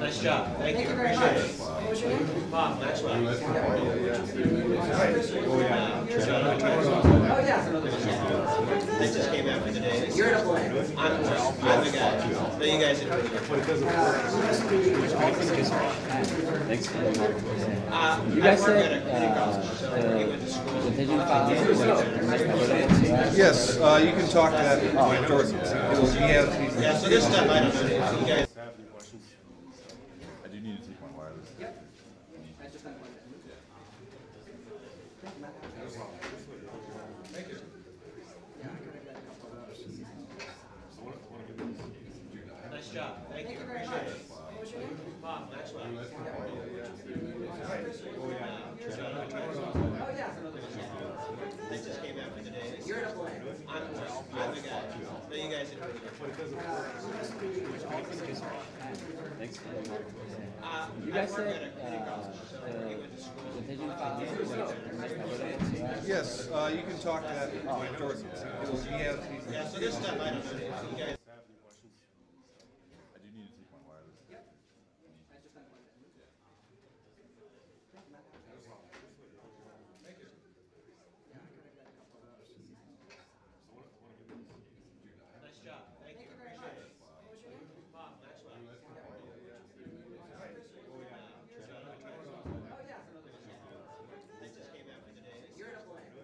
Speaker 10: Nice job. Thank you.
Speaker 6: very
Speaker 10: Appreciate
Speaker 6: much.
Speaker 10: it.
Speaker 6: What was your name?
Speaker 10: Bob, Maxwell.
Speaker 6: Oh, yeah.
Speaker 10: I just came out for the day.
Speaker 6: You're at a play.
Speaker 10: I'm the guy. So you guys are doing it.
Speaker 12: Thanks.
Speaker 10: You
Speaker 12: guys
Speaker 10: I work
Speaker 12: said,
Speaker 10: at a community college, so you went to school.
Speaker 11: Yes, you can talk to that.
Speaker 10: Yeah, so this stuff I don't know. So you guys.
Speaker 14: I do need to take my wireless.
Speaker 6: Yep. I just unplugged it.
Speaker 11: Thank you.
Speaker 6: Yeah, I could have got a couple of those.
Speaker 10: Nice job. Thank you.
Speaker 6: very
Speaker 10: Appreciate
Speaker 6: much.
Speaker 10: it.
Speaker 6: What was your name?
Speaker 10: Bob, Maxwell.
Speaker 6: Oh, yeah.
Speaker 10: I just came out for the day.
Speaker 6: You're at a play.
Speaker 10: I'm the guy. So you guys are doing it.
Speaker 12: Thanks.
Speaker 10: You guys said, you went to school.
Speaker 11: Yes, you can talk to that.
Speaker 10: Yeah, so this stuff I don't know. So you guys.
Speaker 14: I do need to take my wireless.
Speaker 6: I just unplugged it.
Speaker 11: Thank you.
Speaker 6: Yeah, I could have got a couple of those.
Speaker 10: Nice job. Thank you.
Speaker 6: very
Speaker 10: Appreciate
Speaker 6: much.
Speaker 10: it.
Speaker 6: What was your name?
Speaker 10: Bob, Maxwell.
Speaker 6: Oh, yeah.
Speaker 10: I just came out for the day.
Speaker 6: You're at a play.
Speaker 10: I'm the guy. So you guys are doing it.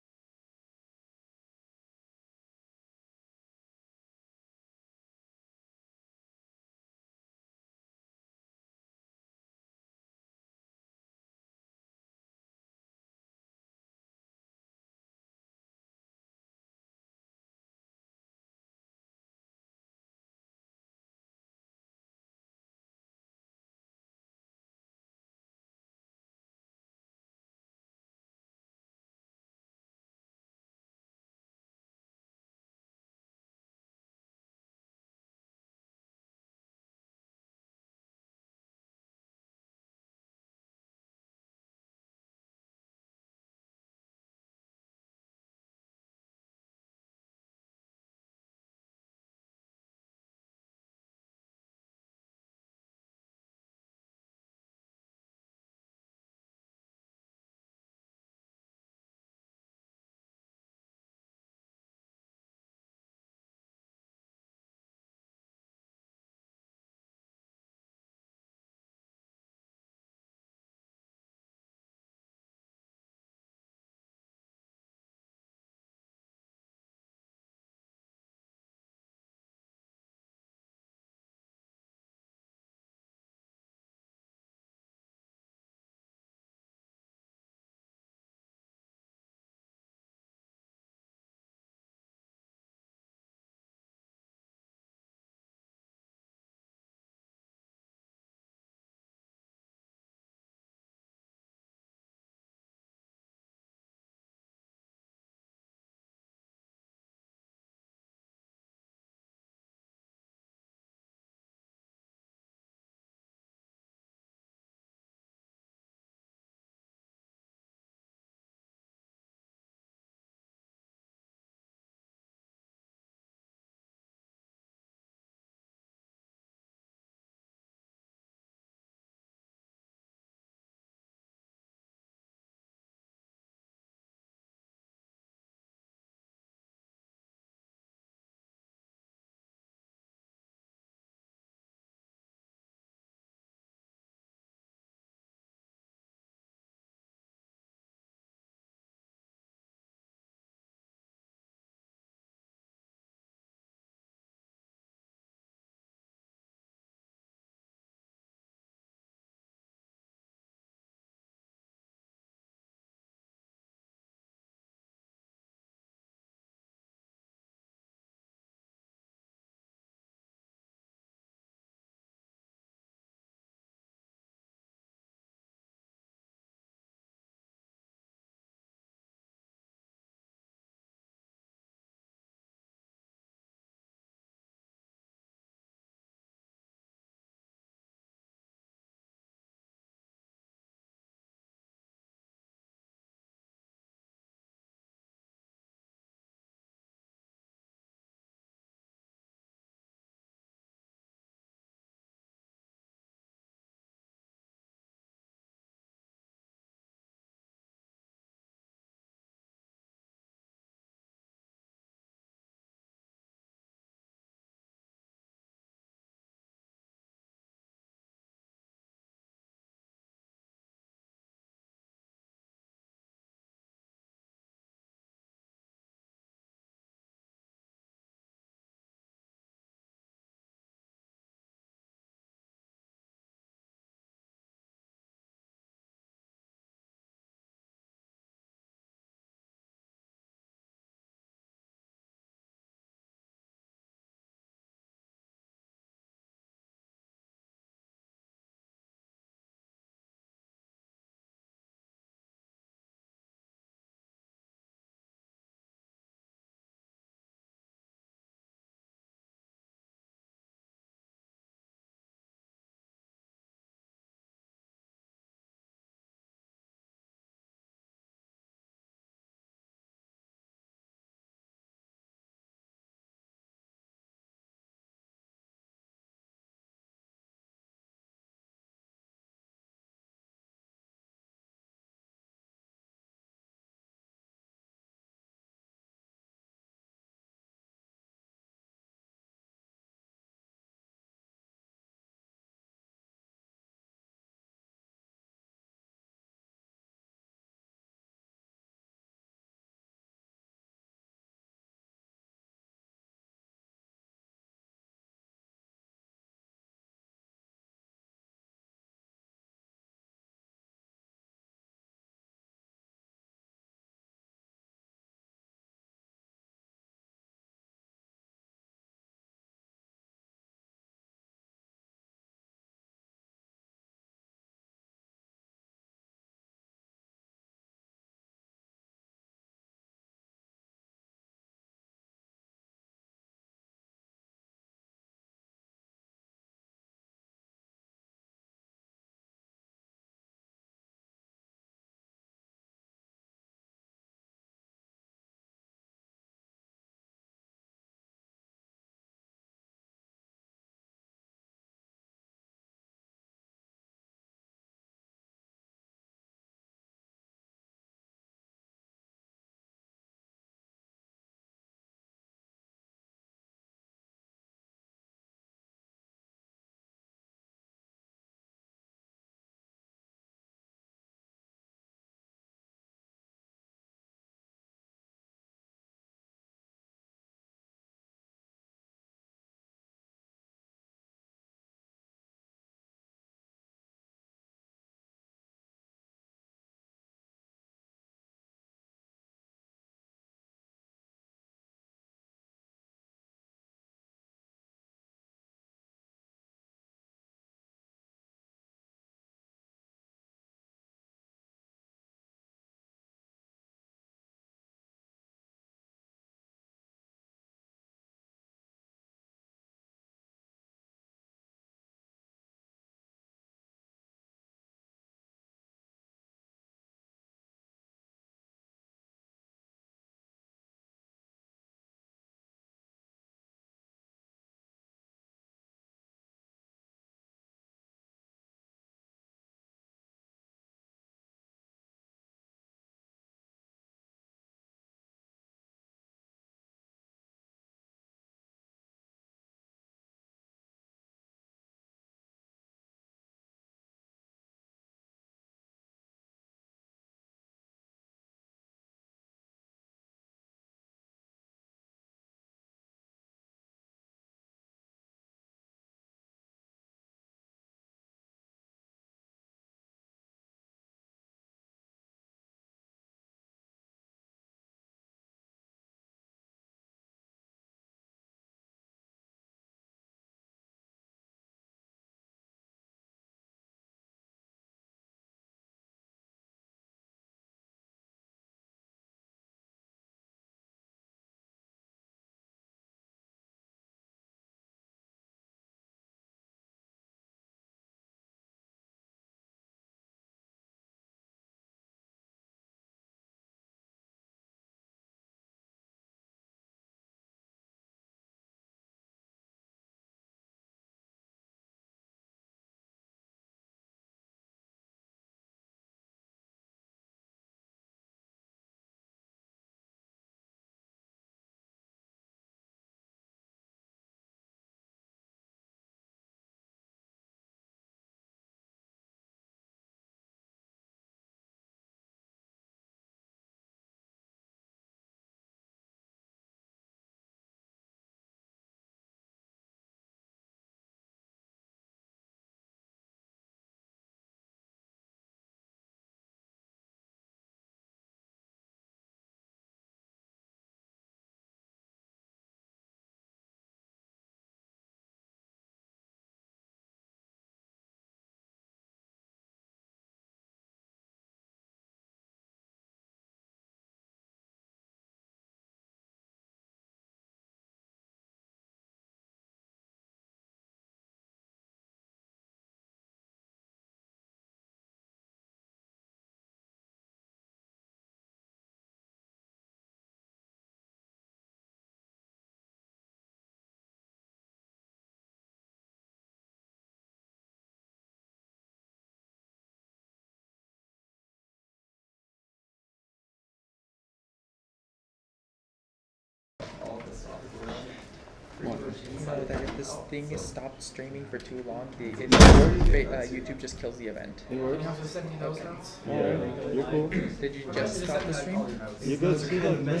Speaker 1: know that if this thing is stopped streaming for too long, YouTube just kills the event.
Speaker 12: It works?
Speaker 1: Okay.
Speaker 12: Yeah, you're cool.
Speaker 1: Did you just stop the stream?
Speaker 12: You're good, see that, man.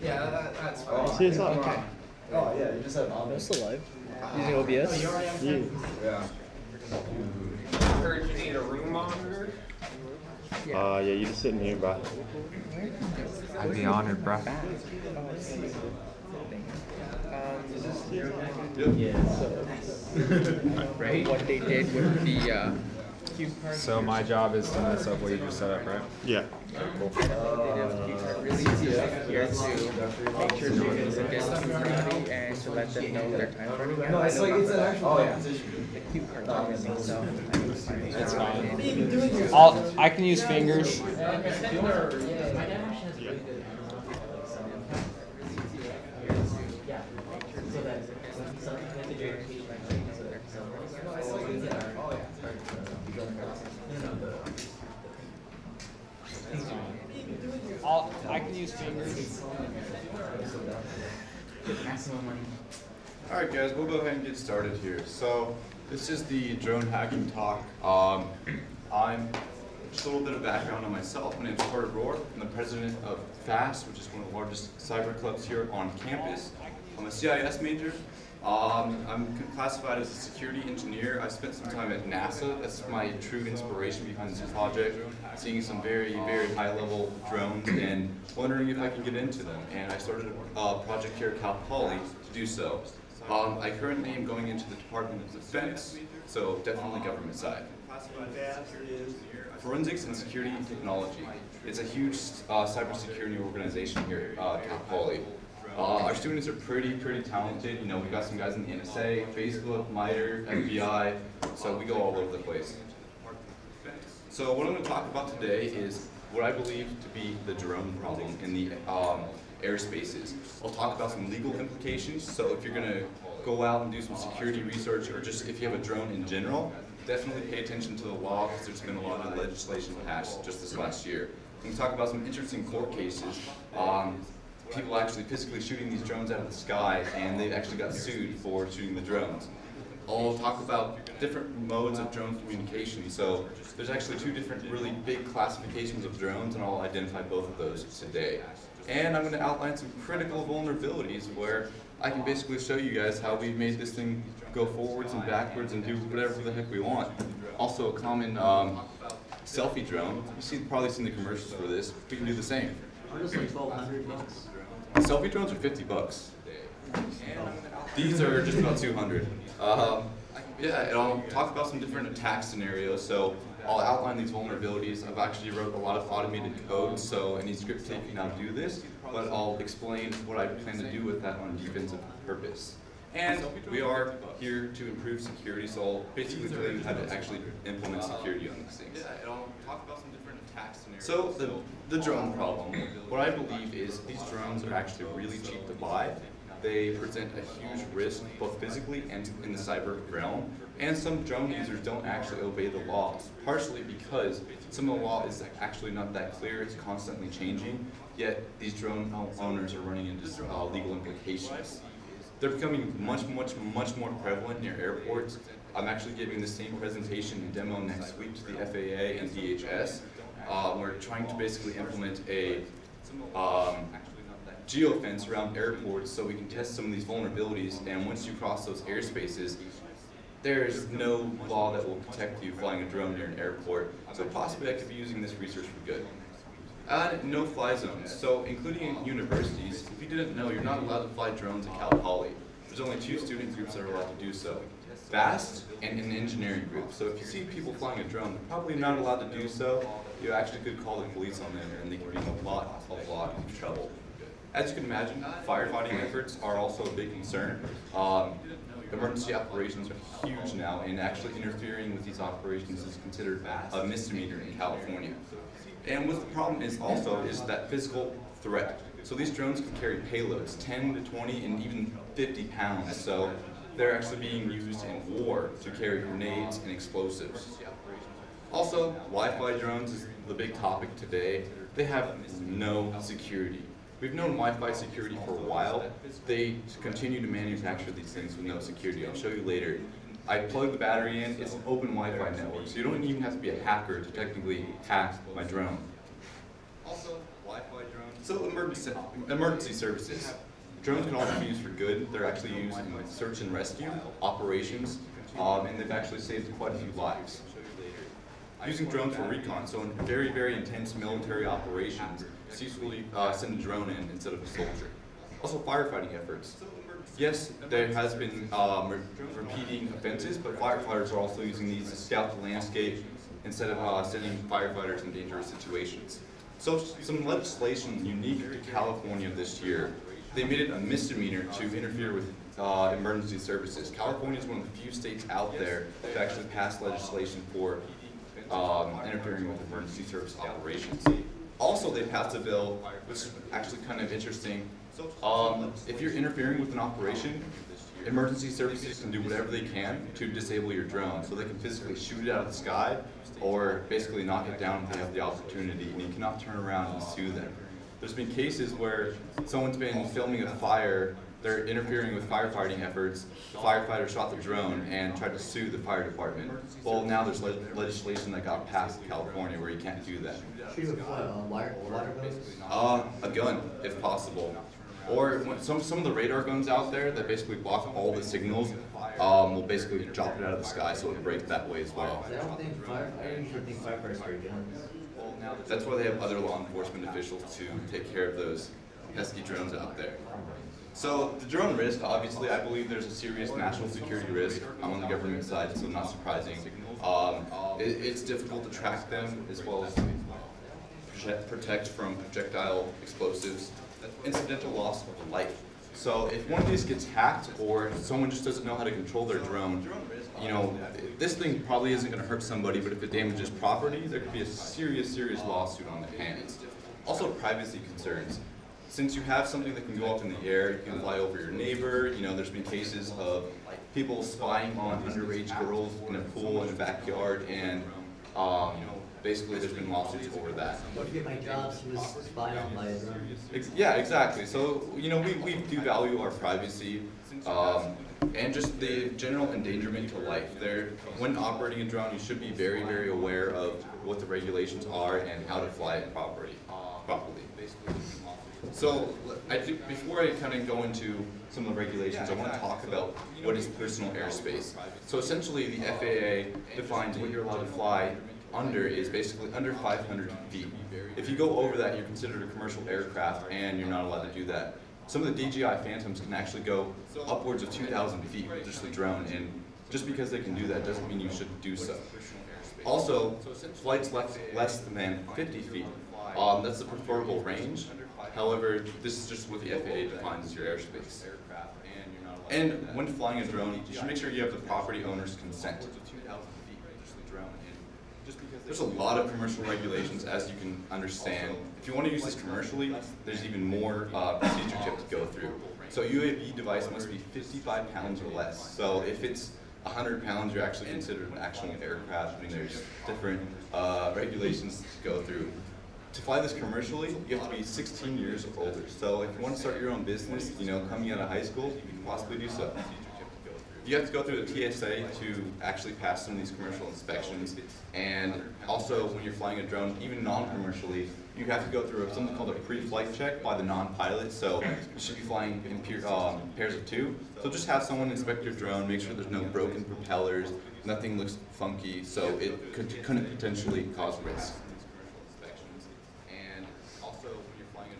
Speaker 3: Yeah, that's fine.
Speaker 12: See us out.
Speaker 1: Okay.
Speaker 15: Oh, yeah, you just have
Speaker 12: I'm still live. Using OBS? Yeah.
Speaker 15: Yeah.
Speaker 3: Heard you need a room monitor?
Speaker 12: Yeah, you just sitting here, bro.
Speaker 16: I'd be honored, bro.
Speaker 1: Right. What they did with the cue card.
Speaker 16: So my job is to mess up what you just set up, right?
Speaker 12: Yeah.
Speaker 16: Cool.
Speaker 1: They did have cue card really easy here to make sure students get security and to let them know their time's running out.
Speaker 15: No, it's like it's an actual competition.
Speaker 1: The cue cards are missing, so
Speaker 16: That's fine. I can use fingers. I can use fingers.
Speaker 17: Alright guys, we'll go ahead and get started here. So, this is the drone hacking talk. I'm just a little bit of background on myself. My name is Carter Rohr. I'm the president of FAST, which is one of the largest cyber clubs here on campus. I'm a CIS major. I'm classified as a security engineer. I spent some time at NASA. That's my true inspiration behind this project. Seeing some very, very high-level drones and wondering if I could get into them. And I started a project here at Cal Poly to do so. I currently am going into the Department of Defense, so definitely government side. Forensics and Security Technology. It's a huge cybersecurity organization here at Cal Poly. Our students are pretty talented. You know, we've got some guys in the NSA, Facebook, MITRE, FBI, so we go all over the place. So what I'm going to talk about today is what I believe to be the drone problem in the airspaces. I'll talk about some legal implications, so if you're going to go out and do some security research, or just if you have a drone in general, definitely pay attention to the law, because there's been a lot of legislation passed just this last year. I'm going to talk about some interesting court cases. People actually physically shooting these drones out of the sky, and they've actually got sued for shooting the drones. I'll talk about different modes of drone communication. So there's actually two different really big classifications of drones, and I'll identify both of those today. And I'm going to outline some critical vulnerabilities where I can basically show you guys how we made this thing go forwards and backwards and do whatever the heck we want. Also a common selfie drone. You've probably seen the commercials for this. We can do the same.
Speaker 9: Honestly, $1,200.
Speaker 17: Selfie drones are $50. These are just about 200. Yeah, and I'll talk about some different attack scenarios. So I'll outline these vulnerabilities. I've actually wrote a lot of automated code, so any script tape can now do this, but I'll explain what I plan to do with that on a defensive purpose. And we are here to improve security, so I'll basically tell you how to actually implement security on these things. Yeah, and I'll talk about some different attack scenarios. So the drone problem, what I believe is these drones are actually really cheap to buy. They present a huge risk, both physically and in the cyber realm. And some drone users don't actually obey the laws, partially because some of the law is actually not that clear, it's constantly changing, yet these drone owners are running into legal implications. They're becoming much more prevalent near airports. I'm actually giving the same presentation and demo next week to the FAA and DHS. We're trying to basically implement a geofence around airports so we can test some of these vulnerabilities, and once you cross those airspaces, there's no law that will protect you flying a drone near an airport, so possibly I could be using this research for good. No-fly zones, so including universities, if you didn't know, you're not allowed to fly drones at Cal Poly. There's only 2 student groups that are allowed to do so. FAST and an engineering group, so if you see people flying a drone, they're probably not allowed to do so. You actually could call the police on them and they could be in a lot of trouble. As you can imagine, firefighting efforts are also a big concern. Emergency operations are huge now, and actually interfering with these operations is considered a misdemeanor in California. And what the problem is also is that physical threat. So these drones can carry payloads, 10 to 20 and even 50 pounds. So they're actually being used in war to carry grenades and explosives. Also, Wi-Fi drones is the big topic today. They have no security. We've known Wi-Fi security for a while. They continue to manufacture these things with no security. I'll show you later. I plug the battery in, it's an open Wi-Fi network, so you don't even have to be a hacker to technically hack my drone. Also, Wi-Fi drones. So emergency services. Drones can also be used for good. They're actually used in search and rescue operations, and they've actually saved quite a few lives. Using drones for recon, so in very, very intense military operations, it's usually send a drone in instead of a soldier. Also firefighting efforts. Yes, there has been repeating offenses, but firefighters are also using these to scout the landscape instead of sending firefighters in dangerous situations. So some legislation unique to California this year, they made it a misdemeanor to interfere with emergency services. California is one of the few states out there that actually passed legislation for interfering with emergency service operations. Also, they passed a bill, which is actually kind of interesting. If you're interfering with an operation, emergency services can do whatever they can to disable your drone. So they can physically shoot it out of the sky or basically knock it down if they have the opportunity, and you cannot turn around and sue them. There's been cases where someone's been filming a fire, they're interfering with firefighting efforts, the firefighter shot the drone and tried to sue the fire department. Well, now there's legislation that got passed in California where you can't do that.
Speaker 9: Shoot with water guns?
Speaker 17: A gun, if possible. Or when some of the radar guns out there that basically block all the signals will basically drop it out of the sky so it breaks that way as well.
Speaker 9: I usually think firefighters carry guns.
Speaker 17: That's why they have other law enforcement officials to take care of those pesky drones out there. So the drone risk, obviously, I believe there's a serious national security risk. I'm on the government side, so not surprising. It's difficult to track them as well as protect from projectile explosives. Incidental loss of life. So if one of these gets hacked or someone just doesn't know how to control their drone, you know, this thing probably isn't going to hurt somebody, but if it damages property, there could be a serious lawsuit on their hands. Also, privacy concerns. Since you have something that can go up in the air, you can fly over your neighbor. You know, there's been cases of people spying on underage girls in a pool in a backyard, and basically there's been lawsuits over that.
Speaker 9: What if my job was spied on by a drone?
Speaker 17: Yeah, exactly. So, you know, we do value our privacy and just the general endangerment to life. When operating a drone, you should be very aware of what the regulations are and how to fly it properly. So, before I kind of go into some of the regulations, I want to talk about what is personal airspace. So essentially, the FAA defines what you're allowed to fly under is basically under 500 feet. If you go over that, you're considered a commercial aircraft, and you're not allowed to do that. Some of the DJI Phantoms can actually go upwards of 2,000 feet with just the drone, and just because they can do that doesn't mean you should do so. Also, flights less than 50 feet, that's the preferable range. However, this is just what the FAA defines as your airspace. And when flying a drone, you should make sure you have the property owner's consent. There's a lot of commercial regulations, as you can understand. If you want to use this commercially, there's even more procedures you have to go through. So a UAV device must be 55 pounds or less. So if it's 100 pounds, you're actually considered an actual aircraft, and there's different regulations to go through. To fly this commercially, you have to be 16 years or older. So if you want to start your own business, you know, coming out of high school, you can possibly do so. You have to go through the TSA to actually pass some of these commercial inspections. And also, when you're flying a drone, even non-commercially, you have to go through something called a pre-flight check by the non-pilot. So you should be flying in pairs of two. So just have someone inspect your drone, make sure there's no broken propellers, nothing looks funky, so it couldn't potentially cause risk.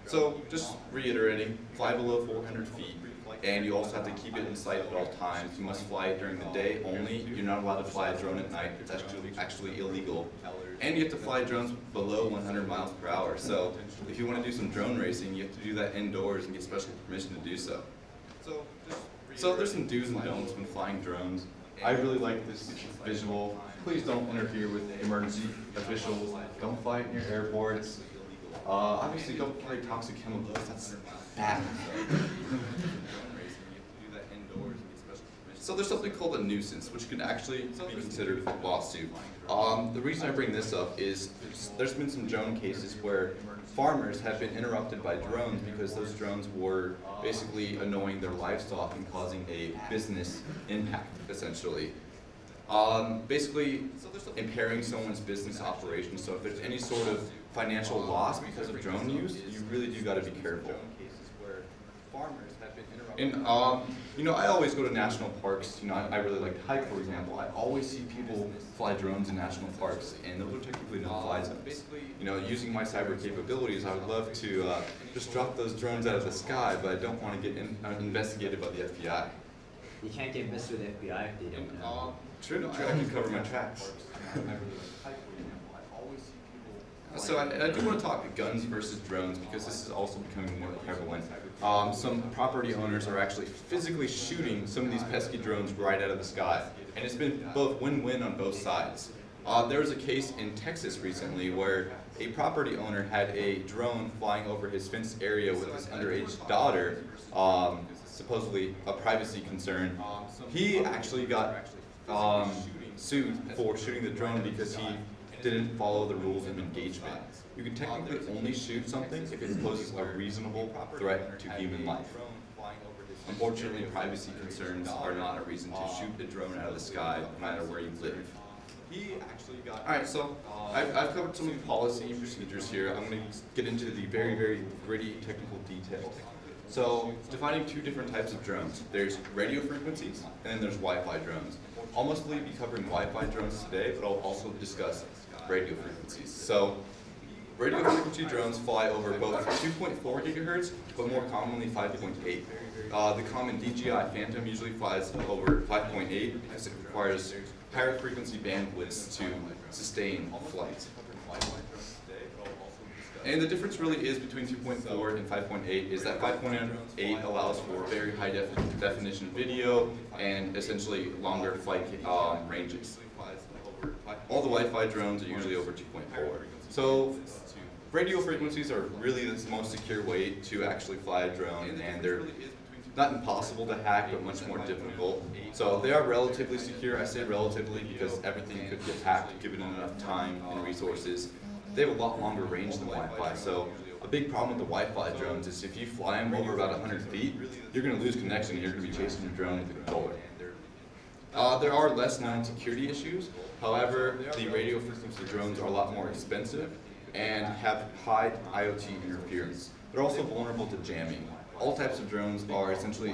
Speaker 17: So just reiterating, fly below 400 feet. And you also have to keep it in sight at all times. You must fly it during the day only. You're not allowed to fly a drone at night. It's actually illegal. And you have to fly drones below 100 miles per hour. So if you want to do some drone racing, you have to do that indoors and get special permission to do so. So there's some do's and don'ts when flying drones. I really like this visual. Please don't interfere with emergency officials. Don't fly it near airports. Obviously, don't carry toxic chemicals. That's bad. So there's something called a nuisance, which can actually be considered a lawsuit. The reason I bring this up is there's been some drone cases where farmers have been interrupted by drones because those drones were basically annoying their livestock and causing a business impact, essentially. Basically impairing someone's business operations. So if there's any sort of financial loss because of drone use, you really do got to be careful. And you know, I always go to national parks. You know, I really like to hike, for example. I always see people fly drones in national parks, and those are technically no-fly zones. You know, using my cyber capabilities, I would love to just drop those drones out of the sky, but I don't want to get investigated by the FBI.
Speaker 9: You can't get missed with the FBI if they don't know.
Speaker 17: True, I can cover my tracks. So I do want to talk guns versus drones because this is also becoming more prevalent. Some property owners are actually physically shooting some of these pesky drones right out of the sky. And it's been both win-win on both sides. There was a case in Texas recently where a property owner had a drone flying over his fenced area with his underage daughter, supposedly a privacy concern. He actually got sued for shooting the drone because he didn't follow the rules of engagement. You can technically only shoot something if it poses a reasonable threat to human life. Unfortunately, privacy concerns are not a reason to shoot a drone out of the sky, no matter where you live. Alright, so I've covered some of the policy and procedures here. I'm going to get into the very, very gritty technical details. So, defining two different types of drones. There's radio frequencies, and then there's Wi-Fi drones. I'll mostly be covering Wi-Fi drones today, but I'll also discuss radio frequencies. So, radio frequency drones fly over both 2.4 gigahertz, but more commonly 5.8. The common DJI Phantom usually flies over 5.8 because it requires higher frequency bandwidths to sustain flight. And the difference really is between 2.4 and 5.8 is that 5.8 allows for very high definition video and essentially longer flight ranges. All the Wi-Fi drones are usually over 2.4. So radio frequencies are really the most secure way to actually fly a drone, and they're not impossible to hack, but much more difficult. So they are relatively secure. I say relatively because everything could get hacked given enough time and resources. They have a lot longer range than Wi-Fi, so a big problem with the Wi-Fi drones is if you fly them over about 100 feet, you're going to lose connection and you're going to be chasing your drone with a controller. There are less known security issues. However, the radio frequency drones are a lot more expensive and have high IoT interference. They're also vulnerable to jamming. All types of drones are essentially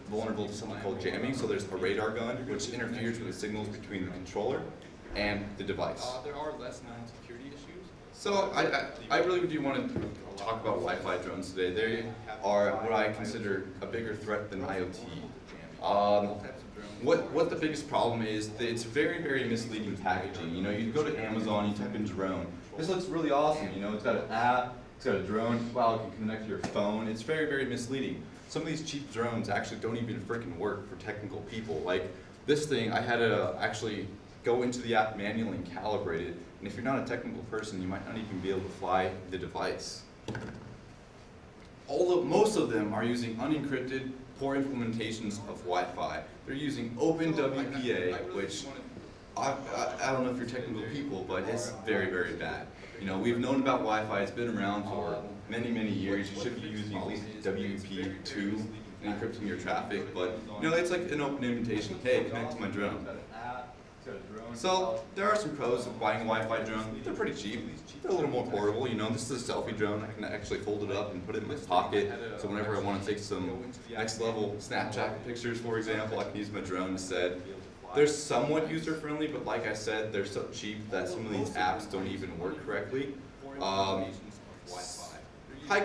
Speaker 17: vulnerable to something called jamming. So there's a radar gun, which interferes with the signals between the controller and the device. There are less known security issues. So I really do want to talk about Wi-Fi drones today. They are what I consider a bigger threat than IoT. What the biggest problem is that it's very, very misleading packaging. You know, you go to Amazon, you type in drone. This looks really awesome. You know, it's got an app, it's got a drone. Wow, it can connect to your phone. It's very, very misleading. Some of these cheap drones actually don't even freaking work for technical people. Like this thing, I had to actually go into the app manually and calibrate it. And if you're not a technical person, you might not even be able to fly the device. Most of them are using unencrypted, poor implementations of Wi-Fi. They're using OpenWPA, which I don't know if you're technical people, but it's very, very bad. You know, we've known about Wi-Fi. It's been around for many, many years. You should be using at least WP2 and encrypting your traffic. But you know, it's like an open invitation. Hey, connect to my drone. So there are some pros of buying a Wi-Fi drone. They're pretty cheap. They're a little more portable. You know, this is a selfie drone. I can actually fold it up and put it in my pocket. So whenever I want to take some next level Snapchat pictures, for example, I can use my drone instead. They're somewhat user friendly, but like I said, they're so cheap that some of these apps don't even work correctly. High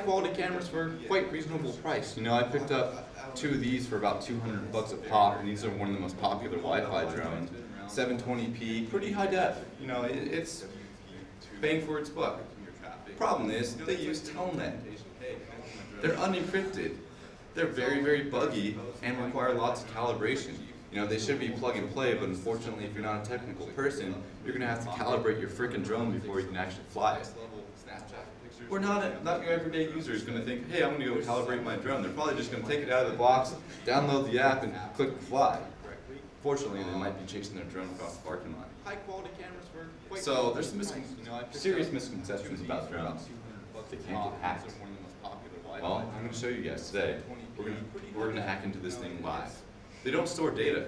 Speaker 17: quality cameras for quite reasonable price. You know, I picked up two of these for about $200 a pop, and these are one of the most popular Wi-Fi drones. 720p, pretty high def. You know, it's bang for its buck. Problem is, they use Telnet. They're unencrypted. They're very, very buggy and require lots of calibration. You know, they should be plug and play, but unfortunately, if you're not a technical person, you're gonna have to calibrate your freaking drone before you can actually fly it. Or not your everyday user is gonna think, hey, I'm gonna go calibrate my drone. They're probably just gonna take it out of the box, download the app, and click fly. Unfortunately, they might be chasing their drone across the parking lot. So there's some serious misconceptions about drones. They can't get hacked. Well, I'm going to show you guys today. We're going to hack into this thing live. They don't store data.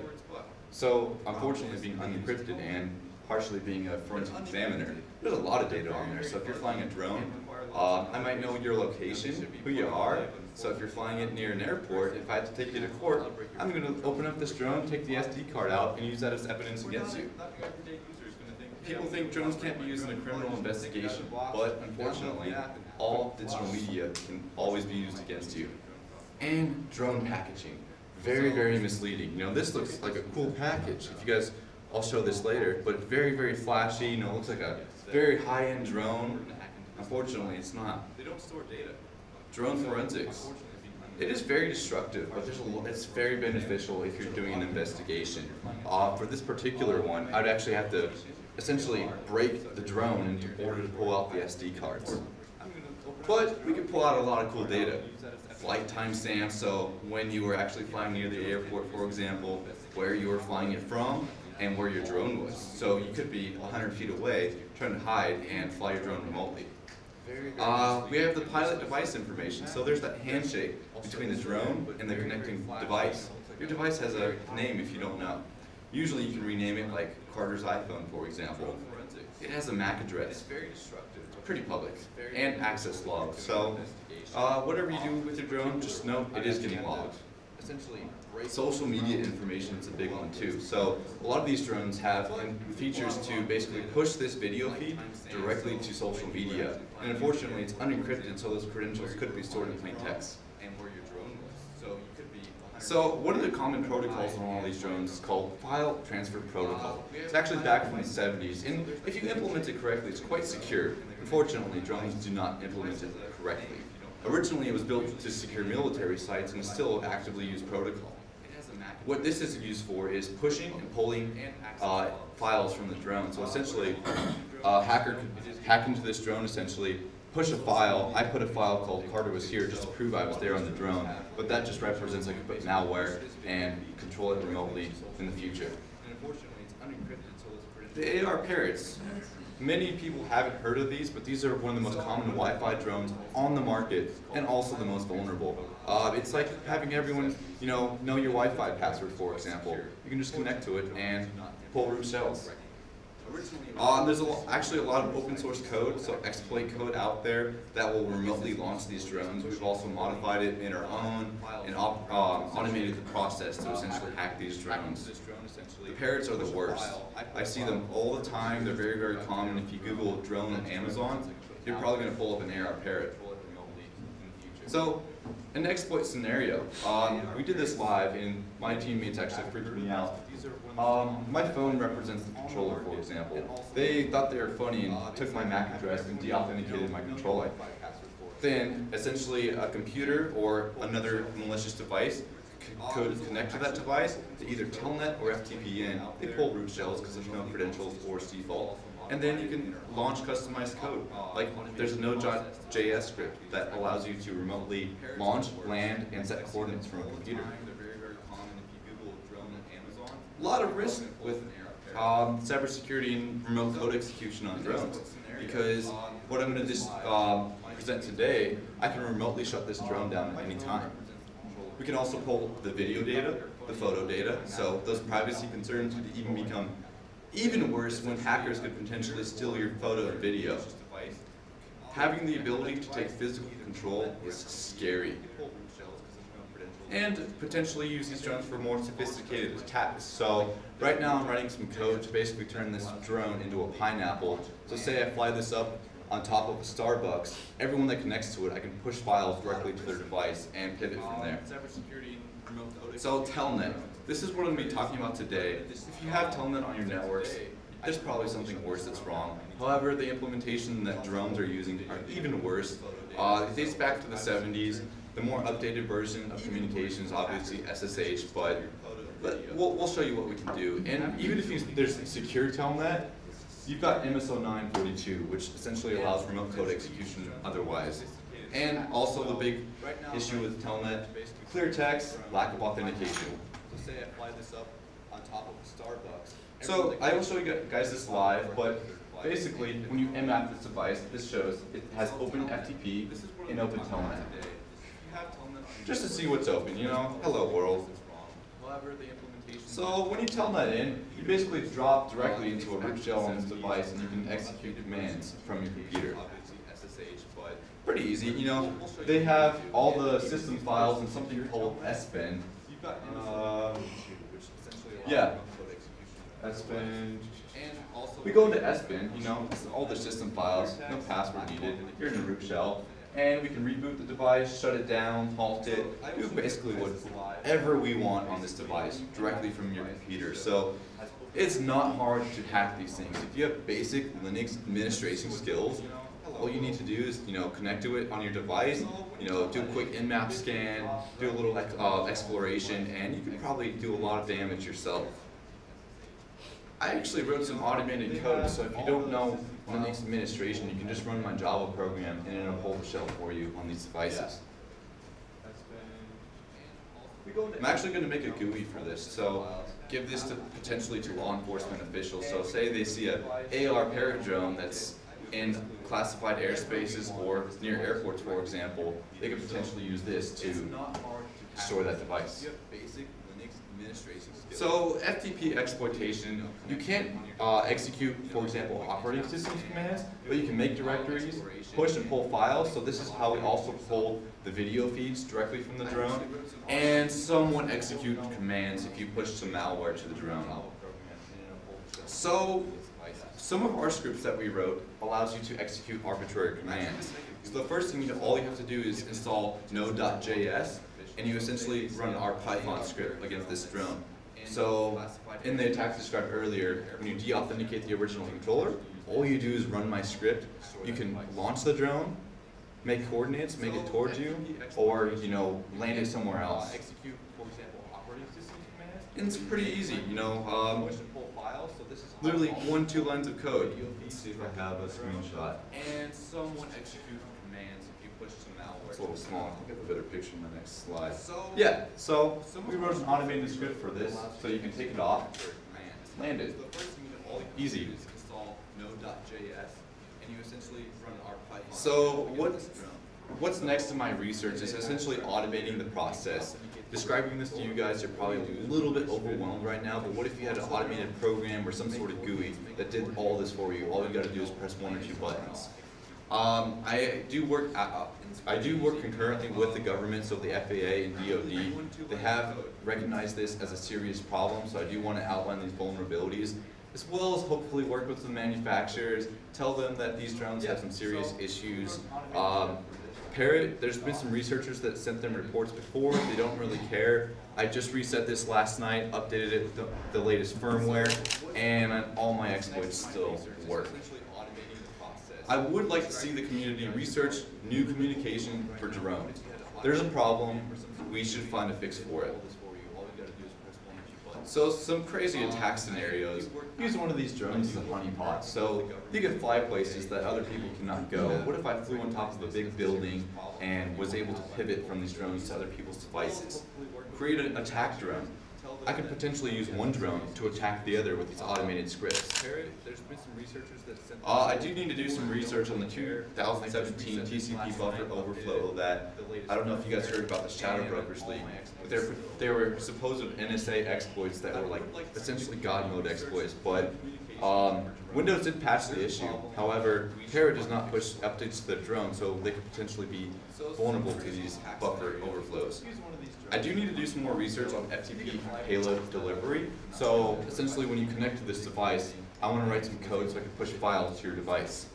Speaker 17: So unfortunately, being unencrypted and partially being a forensic examiner, there's a lot of data on there. So if you're flying a drone, I might know your location, who you are. So if you're flying it near an airport, if I have to take you to court, I'm going to open up this drone, take the SD card out, and use that as evidence against you. People think drones can't be used in a criminal investigation, but unfortunately, all digital media can always be used against you. And drone packaging, very, very misleading. You know, this looks like a cool package. If you guys, I'll show this later, but very, very flashy. You know, it looks like a very high-end drone. Unfortunately, it's not. They don't store data. Drone forensics. It is very destructive, but it's very beneficial if you're doing an investigation. For this particular one, I'd actually have to essentially break the drone in order to pull out the SD cards. But we can pull out a lot of cool data. Flight timestamps, so when you were actually flying near the airport, for example, where you were flying it from, and where your drone was. So you could be 100 feet away, trying to hide and fly your drone remotely. We have the pilot device information, so there's that handshake between the drone and the connecting device. Your device has a name if you don't know. Usually you can rename it like Carter's iPhone, for example. It has a MAC address, it's pretty public, and access logs. So whatever you do with your drone, just know it is getting logged. Essentially, social media information is a big one too. So a lot of these drones have features to basically push this video feed directly to social media. And unfortunately, it's unencrypted, so those credentials could be stored in plain text. So one of the common protocols on all these drones is called File Transfer Protocol. It's actually back from the 70s, and if you implement it correctly, it's quite secure. Unfortunately, drones do not implement it correctly. Originally, it was built to secure military sites and is still actively used protocol. What this is used for is pushing and pulling files from the drone. So essentially, a hacker could hack into this drone, essentially, push a file. I put a file called Carter was here just to prove I was there on the drone, but that just represents I could put malware and control it remotely in the future. The AR parrots. Many people haven't heard of these, but these are one of the most common Wi-Fi drones on the market and also the most vulnerable. It's like having everyone, know your Wi-Fi password, for example. You can just connect to it and pull root shells. There's actually a lot of open source code, so exploit code out there that will remotely launch these drones. We've also modified it in our own and automated the process to essentially hack these drones. The parrots are the worst. I see them all the time. They're very, very common. If you Google drone on Amazon, you're probably going to pull up an AR parrot. So, an exploit scenario. We did this live, and my teammates actually freaked me out. My phone represents the controller, for example. They thought they were funny and took my MAC address and de-authenticated my controller. Then, essentially, a computer or another malicious device could connect to that device to either Telnet or FTP-in. They pull root shells because there's no credentials or default. And then you can launch customized code. Like there's a Node.js script that allows you to remotely launch, land, and set coordinates from a computer. A lot of risk with cybersecurity and remote code execution on drones, because what I'm going to just present today, I can remotely shut this drone down at any time. We can also pull the video data, the photo data, so those privacy concerns could even become even worse when hackers could potentially steal your photo and video. Having the ability to take physical control is scary. And potentially use these drones for more sophisticated attacks. So right now I'm writing some code to basically turn this drone into a pineapple. So say I fly this up on top of a Starbucks, everyone that connects to it, I can push files directly to their device and pivot from there. So Telnet. This is what I'm going to be talking about today. If you have Telnet on your networks, there's probably something worse that's wrong. However, the implementation that drones are using are even worse. It dates back to the 70s. The more updated version of communication is obviously SSH, but we'll show you what we can do. And even if there's secure Telnet, you've got MSO 942, which essentially allows remote code execution otherwise. And also the big issue with Telnet, clear text, lack of authentication. So say I fly this up on top of Starbucks. So I will show you guys this live, but basically when you nmap this device, this shows it has open FTP and open telnet. Just to see what's open, you know, hello world. So when you telnet in, you basically drop directly into a root shell on this device and you can execute commands from your computer. Pretty easy, you know, they have all the system files in something called SBIN. Yeah, SBIN. We go into SBIN, you know, it's all the system files, no password needed, you're in a root shell, and we can reboot the device, shut it down, halt it, do basically whatever we want on this device directly from your computer. So it's not hard to hack these things. If you have basic Linux administration skills, all you need to do is, you know, connect to it on your device, you know, do a quick nmap scan, do a little exploration, and you can probably do a lot of damage yourself. I actually wrote some automated code, so if you don't know Linux administration, you can just run my Java program and it'll pull the shell for you on these devices. I'm actually going to make a GUI for this, so give this to potentially to law enforcement officials. So say they see a AR parrot drone that's in classified airspaces or near airports, for example, they could potentially use this to destroy that device. So FTP exploitation, you can't execute, for example, operating systems commands, but you can make directories, push and pull files. So this is how we also pull the video feeds directly from the drone, and somewhat execute commands if you push some malware to the drone. So some of our scripts that we wrote allows you to execute arbitrary commands. So the first thing all you have to do is install node.js, and you essentially run our Python script against this drone. So in the attack described earlier, when you de-authenticate the original controller, all you do is run my script. You can launch the drone, make coordinates, make it towards you, or, you know, land it somewhere else. And it's pretty easy, you know, literally 1-2 lines of code. Let's see if I have a screenshot. And someone execute commands if you push some malware. It's a little small. I'll get a better picture in the next slide. Yeah, so we wrote an automated script for this, so you can take it off, land it. Easy. Install node.js, and you essentially run our Python. So what's next in my research is essentially automating the process. Describing this to you guys, you're probably a little bit overwhelmed right now, but what if you had an automated program or some sort of GUI that did all this for you? All you got to do is press 1 or 2 buttons. I do work concurrently with the government, so the FAA and DoD. They have recognized this as a serious problem, so I do want to outline these vulnerabilities, as well as hopefully work with the manufacturers, tell them that these drones have some serious issues. Parrot, there's been some researchers that sent them reports before, they don't really care. I just reset this last night, updated it with the latest firmware, and all my exploits still work. I would like to see the community research new communication for drones. There's a problem, we should find a fix for it. So some crazy attack scenarios. Use one of these drones as a honeypot. So you can fly places that other people cannot go. What if I flew on top of a big building and was able to pivot from these drones to other people's devices? Create an attack drone. I could potentially use one drone to attack the other with these automated scripts. I do need to do some research on the 2017 TCP buffer overflow that, I don't know if you guys heard about the Shadow Brokers leak, but there were supposed NSA exploits that were like essentially God mode exploits, but Windows did patch the issue. However, Parrot does not push updates to the drone, so they could potentially be vulnerable to these buffer overflows. I do need to do some more research on FTP payload delivery. So essentially when you connect to this device, I want to write some code so I can push files to your device.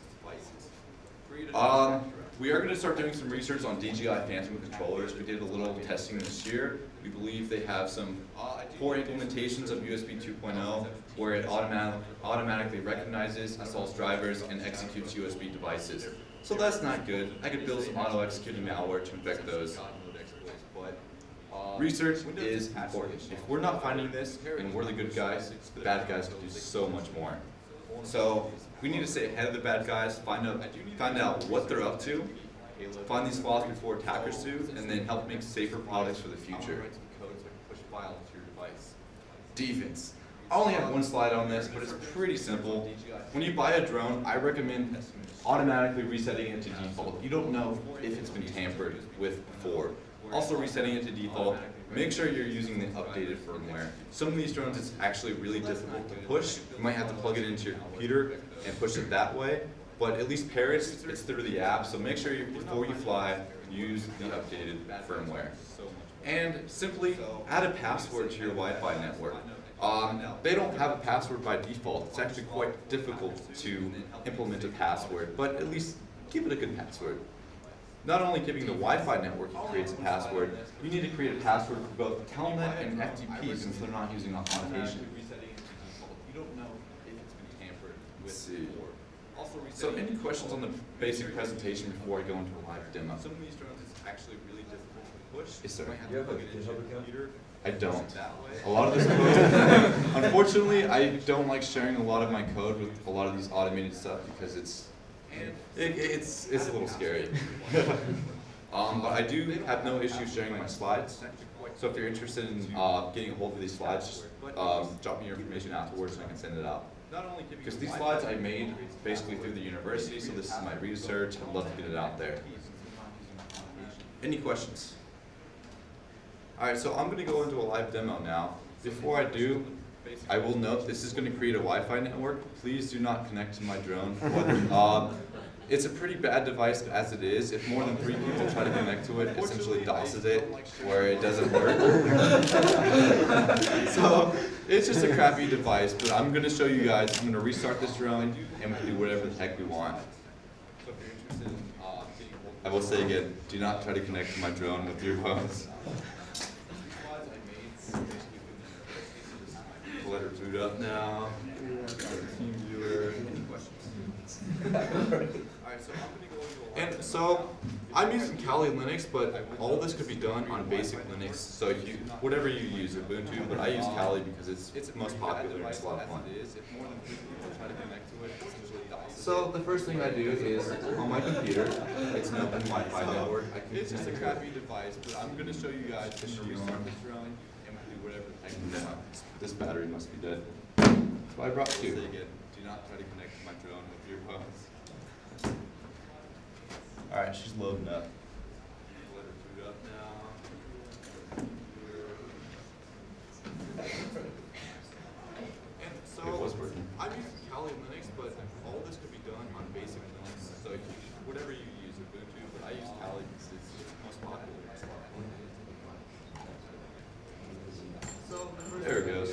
Speaker 17: We are going to start doing some research on DJI Phantom controllers. We did a little testing this year. We believe they have some poor implementations of USB 2.0 where it automatically recognizes, installs drivers, and executes USB devices. So that's not good. I could build some auto-executing malware to infect those. Research is important. If we're not finding this and we're the good guys, the bad guys can do so much more. So we need to stay ahead of the bad guys, find out what they're up to, find these flaws before attackers do, and then help make safer products for the future. Defense. I only have one slide on this, but it's pretty simple. When you buy a drone, I recommend automatically resetting it to default. You don't know if it's been tampered with before. Also resetting it to default, make sure you're using the updated firmware. Some of these drones it's actually really difficult to push. You might have to plug it into your computer and push it that way, but at least Parrots, it's through the app, so make sure before you fly, use the updated firmware. And simply add a password to your Wi-Fi network. They don't have a password by default. It's actually quite difficult to implement a password, but at least give it a good password. Not only giving the Wi-Fi network creates a password, you need to create a password for both Telnet and FTP since they're not using authentication. Let's see. So any questions on the basic presentation before I go into a live demo? Some of these drones it's actually really difficult to push. Yes, sir.
Speaker 15: You have a GitHub account?
Speaker 17: I don't. A lot of this code, unfortunately, I don't like sharing a lot of my code with a lot of these automated stuff because it's a little scary. But I do have no issue sharing my slides. So if you're interested in getting a hold of these slides, just drop me your information afterwards and I can send it out. Because these slides I made basically through the university, so this is my research. I'd love to get it out there. Any questions? Alright, so I'm going to go into a live demo now. Before I do, I will note this is going to create a Wi-Fi network. Please do not connect to my drone. It's a pretty bad device as it is. If more than 3 people try to connect to it, essentially DOSes it where it doesn't work. So it's just a crappy device, but I'm going to show you guys. I'm going to restart this drone and we can do whatever the heck we want. So if you're interested in I will say again, do not try to connect to my drone with your phones. Let her boot up now. Team viewer. Any questions? Alright, so I'm going to go into so I'm using Kali Linux, but all this could be done on basic Linux. So whatever you use, Ubuntu, but I use Kali because it's the most popular and it's a lot of fun. So the first thing I do is on my computer, it's an open Wi-Fi network. It's just a crappy device, but I'm going to show you guys just to restart this drone and do whatever the heck. This battery must be dead. So I brought 2. Again, do not try to connect to my drone with your phones. Alright, she's loading up. Let her boot up now. And so, it was working. I'm using Kali Linux, but all this could be done on basic Linux. So whatever you use, Ubuntu, but I use Kali because it's the most popular. So there it goes.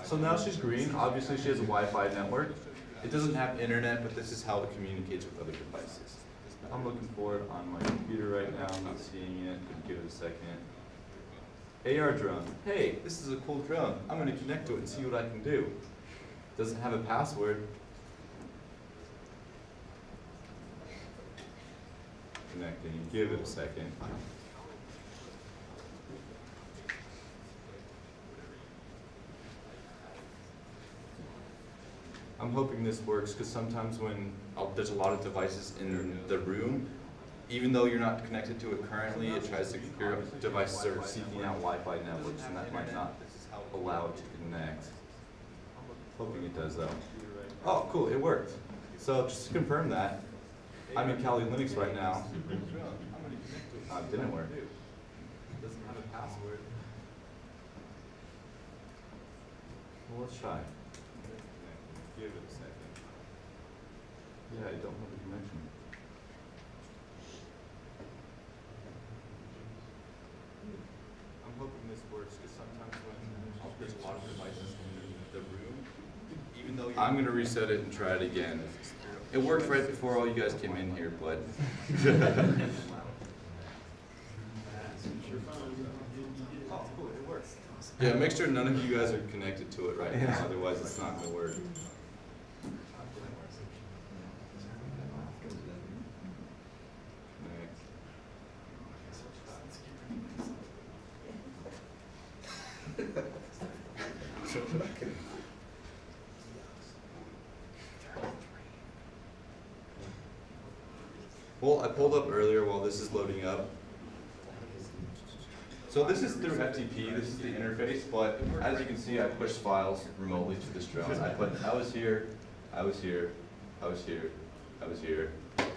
Speaker 17: So now she's green. Obviously she has a Wi-Fi network. It doesn't have internet, but this is how it communicates with other devices. I'm looking for it on my computer right now. I'm not seeing it. Give it a second. AR drone. Hey, this is a cool drone. I'm going to connect to it and see what I can do. Doesn't have a password. Connecting. Give it a second. I'm hoping this works because sometimes when there's a lot of devices in the room, even though you're not connected to it currently, it tries to, your devices are seeking out Wi-Fi networks and that might not allow it to connect. Hoping it does though. Oh, cool, it worked. So just to confirm that, I'm in Kali Linux right now. It didn't work. It doesn't have a password. Well, let's try. Give it a second. Yeah, I don't have a connection. I'm hoping this works because sometimes when there's a lot of devices in the room, even though I'm going to reset it and try it again. It worked right before all you guys came in here, but oh, cool, it works. Yeah, make sure none of you guys are connected to it right now, otherwise it's not going to work. Well, I pulled up earlier while this is loading up. So this is through FTP, this is the interface, but as you can see, I push files remotely to this drone. I was here, I was here, I was here, I was here.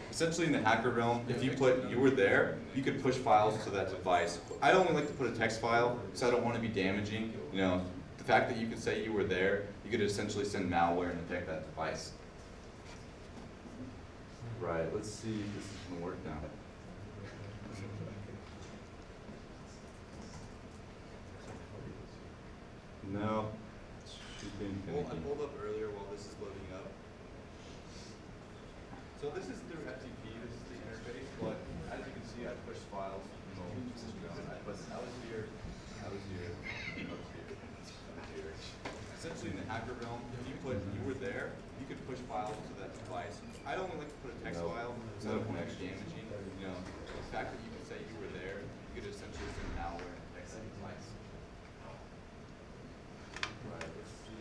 Speaker 17: Essentially in the hacker realm, if you put you were there, you could push files to that device. I only like to put a text file, because I don't want to be damaging. You know, the fact that you could say you were there, you could essentially send malware and affect that device. Right, let's see if this is going to work now. No. Well, I pulled up earlier while this is loading up. So this is through FTP, this is the interface, but as you can see, I push files from the system. I was here, I was here, I was here, I was here. Essentially in the hacker realm, if you put you were there, you could push files to that device. I don't like to put a text file, so I don't want to be damaging. You know, the fact that you can say you were there, you could essentially send malware and affect that device. Right, let's see.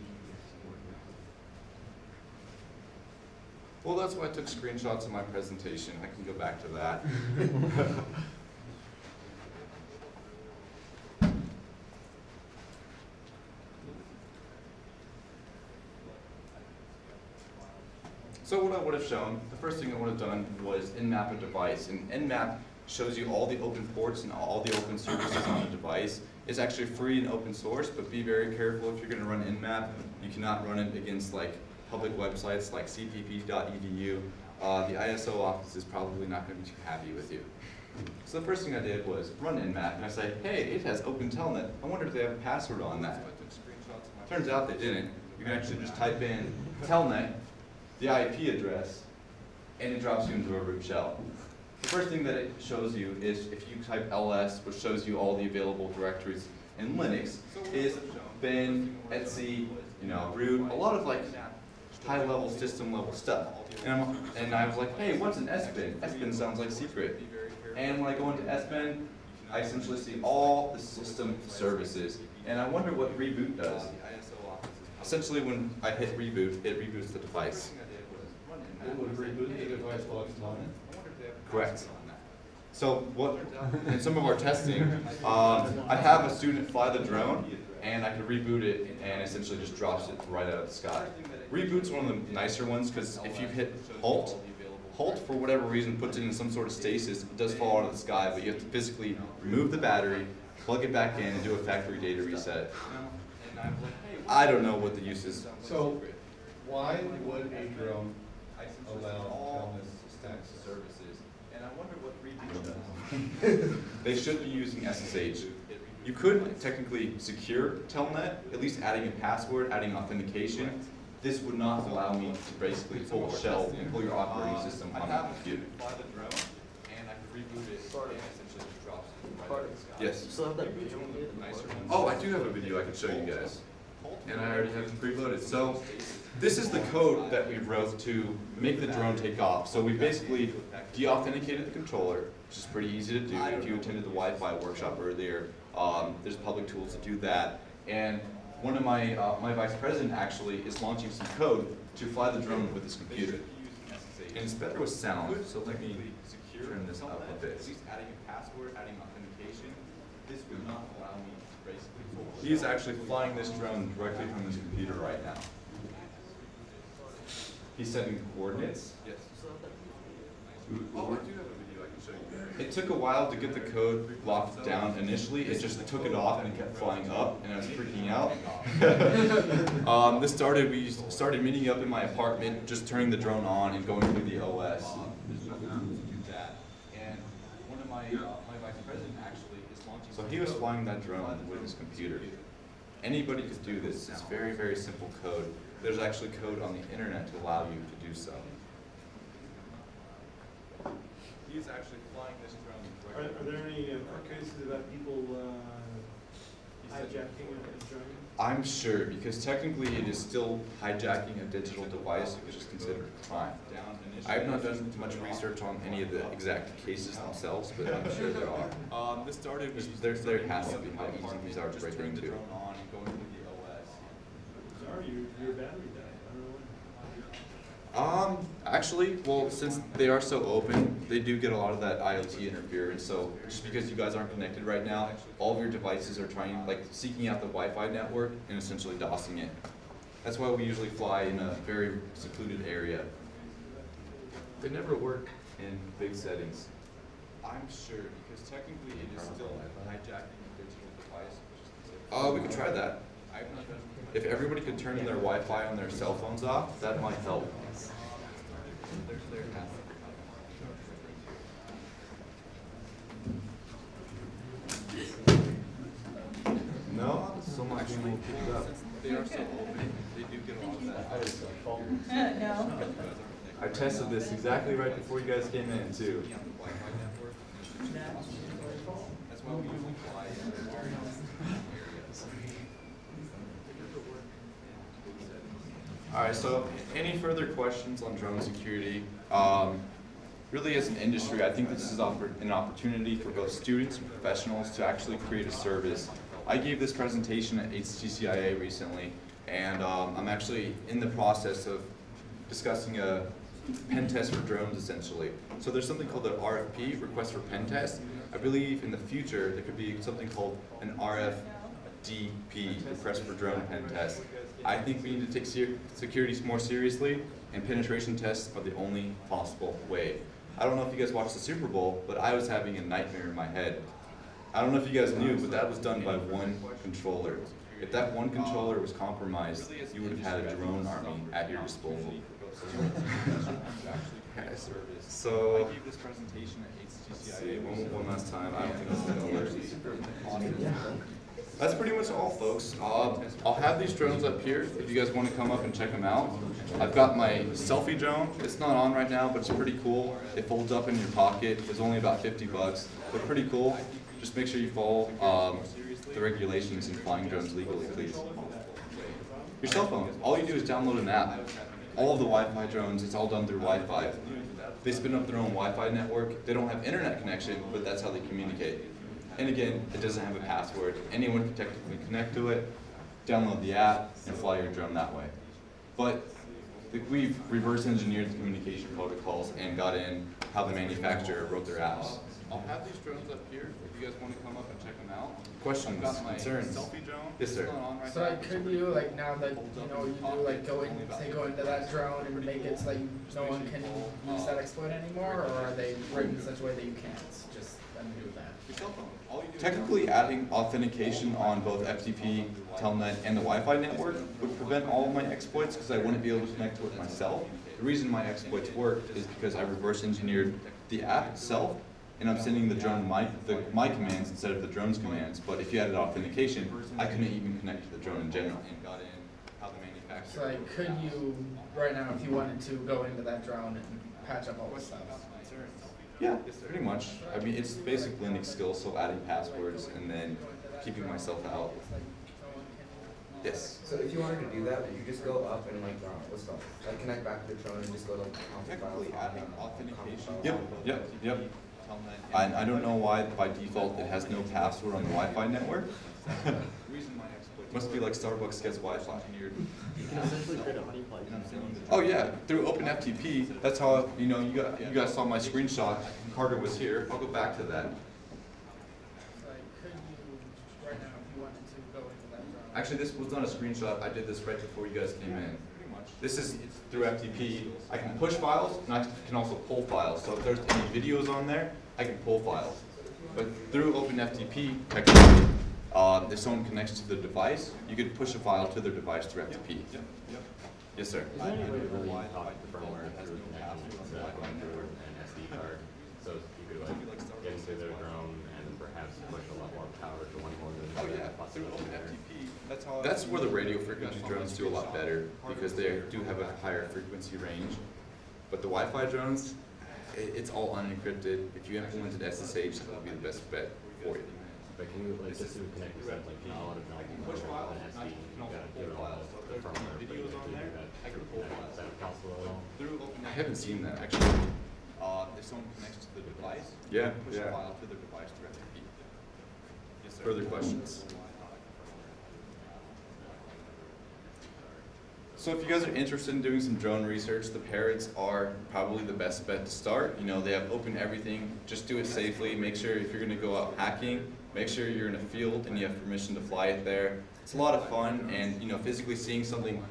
Speaker 17: Well, that's why I took screenshots of my presentation. I can go back to that. So what I would have shown, the first thing I would have done was nmap a device. And nmap shows you all the open ports and all the open services on the device. It's actually free and open source, but be very careful if you're going to run nmap. You cannot run it against like public websites like cpp.edu. The ISO office is probably not going to be too happy with you. So the first thing I did was run nmap, and I say, hey, it has open telnet. I wonder if they have a password on that. Turns out they didn't. You can actually just type in telnet, the IP address, and it drops you into a root shell. The first thing that it shows you is if you type ls, which shows you all the available directories in Linux, is bin, etc, root, a lot of like high-level, system-level stuff. And I was like, hey, what's an sbin? Sbin sounds like secret. And when I go into sbin, I essentially see all the system services. And I wonder what reboot does. Essentially, when I hit reboot, it reboots the device. It would reboot the device while it's on it? Correct. So what, in some of our testing, I have a student fly the drone, and I can reboot it, and essentially just drops it right out of the sky. Reboot's one of the nicer ones, because if you hit halt, halt for whatever reason puts it in some sort of stasis, it does fall out of the sky, but you have to physically remove the battery, plug it back in, and do a factory data reset. I don't know what the use is.
Speaker 18: So, why would a drone allow all
Speaker 17: tax services? And I wonder what reboot does. They should be using SSH. You could technically secure telnet, at least adding a password, adding authentication. This would not allow me to basically pull a shell and pull your operating system on the computer. And I could reboot it, and essentially just drops it right out of the sky. Yes. You still have that video? Oh, I do have a video I can show you guys. And I already have it preloaded. So this is the code that we wrote to make the drone take off. So we basically de-authenticated the controller, which is pretty easy to do. If you attended the Wi-Fi workshop earlier, there's public tools to do that. And one of my vice president actually is launching some code to fly the drone with his computer. And it's better with sound, so let me turn this up a bit. At least adding a password, adding authentication, this would not allow me to basically pull. He is actually flying this drone directly from his computer right now. He's setting coordinates. Yes. Oh, I do have a video I can show you. It took a while to get the code locked down initially. It just took it off and it kept flying up, and I was freaking out. We started meeting up in my apartment, just turning the drone on and going through the OS. There's nothing to do that. And one of my vice president actually is launching. So he was flying that drone with his computer. Anybody could do this. It's very, very simple code. There's actually code on the internet to allow you to do so. He's actually flying this drone.
Speaker 18: Are there any cases about people hijacking a drone?
Speaker 17: I'm sure, because technically it is still hijacking a digital device, which is considered a crime. I've not done much research on any of the exact cases themselves, but I'm sure there are. There has to be how easy these are to break into.
Speaker 18: Sorry, your battery died. I don't know when.
Speaker 17: Actually, well, since they are so open, they do get a lot of that IoT interference. So just because you guys aren't connected right now, all of your devices are trying, like, seeking out the Wi-Fi network and essentially DOSing it. That's why we usually fly in a very secluded area. They never work in big settings. I'm sure, because technically it is still hijacking a digital device. We could try that. If everybody could turn their Wi-Fi on their cell phones off, that might help. No, so much will pick up. They are so open. They do get a lot of that.
Speaker 7: No.
Speaker 17: I tested this exactly right before you guys came in too. That's why we usually fly in very areas. All right, so any further questions on drone security? Really, as an industry, I think this is an opportunity for both students and professionals to actually create a service. I gave this presentation at HTCIA recently, and I'm actually in the process of discussing a pen test for drones, essentially. So there's something called an RFP, Request for Pen Test. I believe in the future there could be something called an RFDP, Request for Drone Pen Test. I think we need to take security more seriously, and penetration tests are the only possible way. I don't know if you guys watched the Super Bowl, but I was having a nightmare in my head. I don't know if you guys knew, but that was done by one controller. If that one controller was compromised, you would have had a drone army at your disposal. So, I gave this presentation at HTCIA one last time. I don't think this is going to work. That's pretty much all, folks. I'll have these drones up here if you guys want to come up and check them out. I've got my selfie drone. It's not on right now, but it's pretty cool. It folds up in your pocket. It's only about 50 bucks. They're pretty cool. Just make sure you follow the regulations in flying drones legally, please. Your cell phone. All you do is download an app. All of the Wi-Fi drones, it's all done through Wi-Fi. They spin up their own Wi-Fi network. They don't have internet connection, but that's how they communicate. And again, it doesn't have a password. Anyone can technically connect to it, download the app, and fly your drone that way. But we've reverse engineered the communication protocols and got in how the manufacturer wrote their apps. I'll have these drones up here if you guys want to come up and check them out. Questions, concerns? Selfie drone? Yes, sir.
Speaker 19: So like, could you, like, now that you do, like, go into that drone and make it so like no one can use that exploit anymore, or are they written in such a way that you can't just undo that?
Speaker 17: Technically, adding authentication on both FTP, Telnet, and the Wi-Fi network would prevent all of my exploits because I wouldn't be able to connect to it myself. The reason my exploits worked is because I reverse engineered the app itself, and I'm sending the drone my commands instead of the drone's commands. But if you added authentication, I couldn't even connect to the drone in general. And got in how the manufacturer.
Speaker 19: So like, could you right now, if you wanted to, go into that drone and patch up all the stuff?
Speaker 17: Yeah, pretty much. I mean, it's basic Linux skills, so adding passwords and then keeping myself out. Yes.
Speaker 20: So if you wanted to do that, would you just go up and like connect back to the drone and just go to
Speaker 17: technically adding authentication. Yep. And I don't know why by default it has no password on the Wi-Fi network. Must be like Starbucks gets Wi-Fi.
Speaker 9: You can essentially create a honeypot.
Speaker 17: Oh yeah, through OpenFTP. That's how you guys saw my screenshot. Carter was here. I'll go back to that. Actually, this was not a screenshot. I did this right before you guys came in. This is through FTP. I can push files, and I can also pull files. So if there's any videos on there, I can pull files. But through OpenFTP, technically, if someone connects to the device, you could push a file to their device through FTP. Yes, sir.
Speaker 21: Is there any way to really talk to the firmware through connection to an SD card? So you could like get into their drone and perhaps push a lot more power to one more than
Speaker 17: the other. Through OpenFTP. That's where the radio frequency drones do a lot better because they do have a higher frequency range. But the Wi-Fi drones, it's all unencrypted. If you implemented SSH, that would be the best bet for you.
Speaker 21: But can you, like, just to connect to something like push files, an SD, you gotta do it all the firmware, videos on there, I can pull files. Is that possible at all?
Speaker 17: I haven't seen that, actually. If someone connects to the device, push a file to their device through FTP. Yes, sir. Further questions? So if you guys are interested in doing some drone research, the Parrots are probably the best bet to start. You know, they have open everything. Just do it safely. Make sure if you're going to go out hacking, make sure you're in a field and you have permission to fly it there. It's a lot of fun, and you know, physically seeing something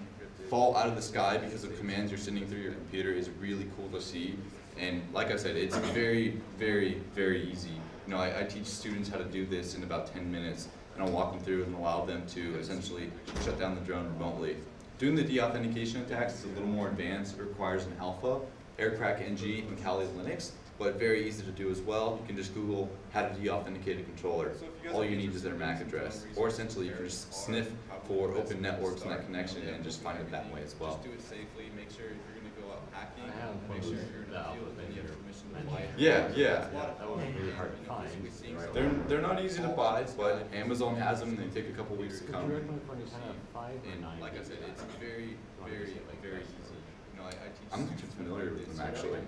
Speaker 17: fall out of the sky because of commands you're sending through your computer is really cool to see. And like I said, it's very, very, very easy. You know, I teach students how to do this in about 10 minutes, and I'll walk them through and allow them to essentially shut down the drone remotely. Doing the deauthentication attacks is a little more advanced. It requires an alpha, aircrack NG, and Kali Linux, but very easy to do as well. You can just Google how to deauthenticate a controller. All you need is their MAC address, or essentially you can just sniff for open networks and that connection and just find it that way as well. Just do it safely. Make sure if you're going to go out hacking, make sure you're in the field and you have permission to fly it. Yeah, yeah.
Speaker 21: That was really hard to find.
Speaker 17: They're not easy to buy, but Amazon has them and they take a couple weeks to come. And like I said, it's very, very, very easy. You know, I teach. I'm not too familiar with them actually.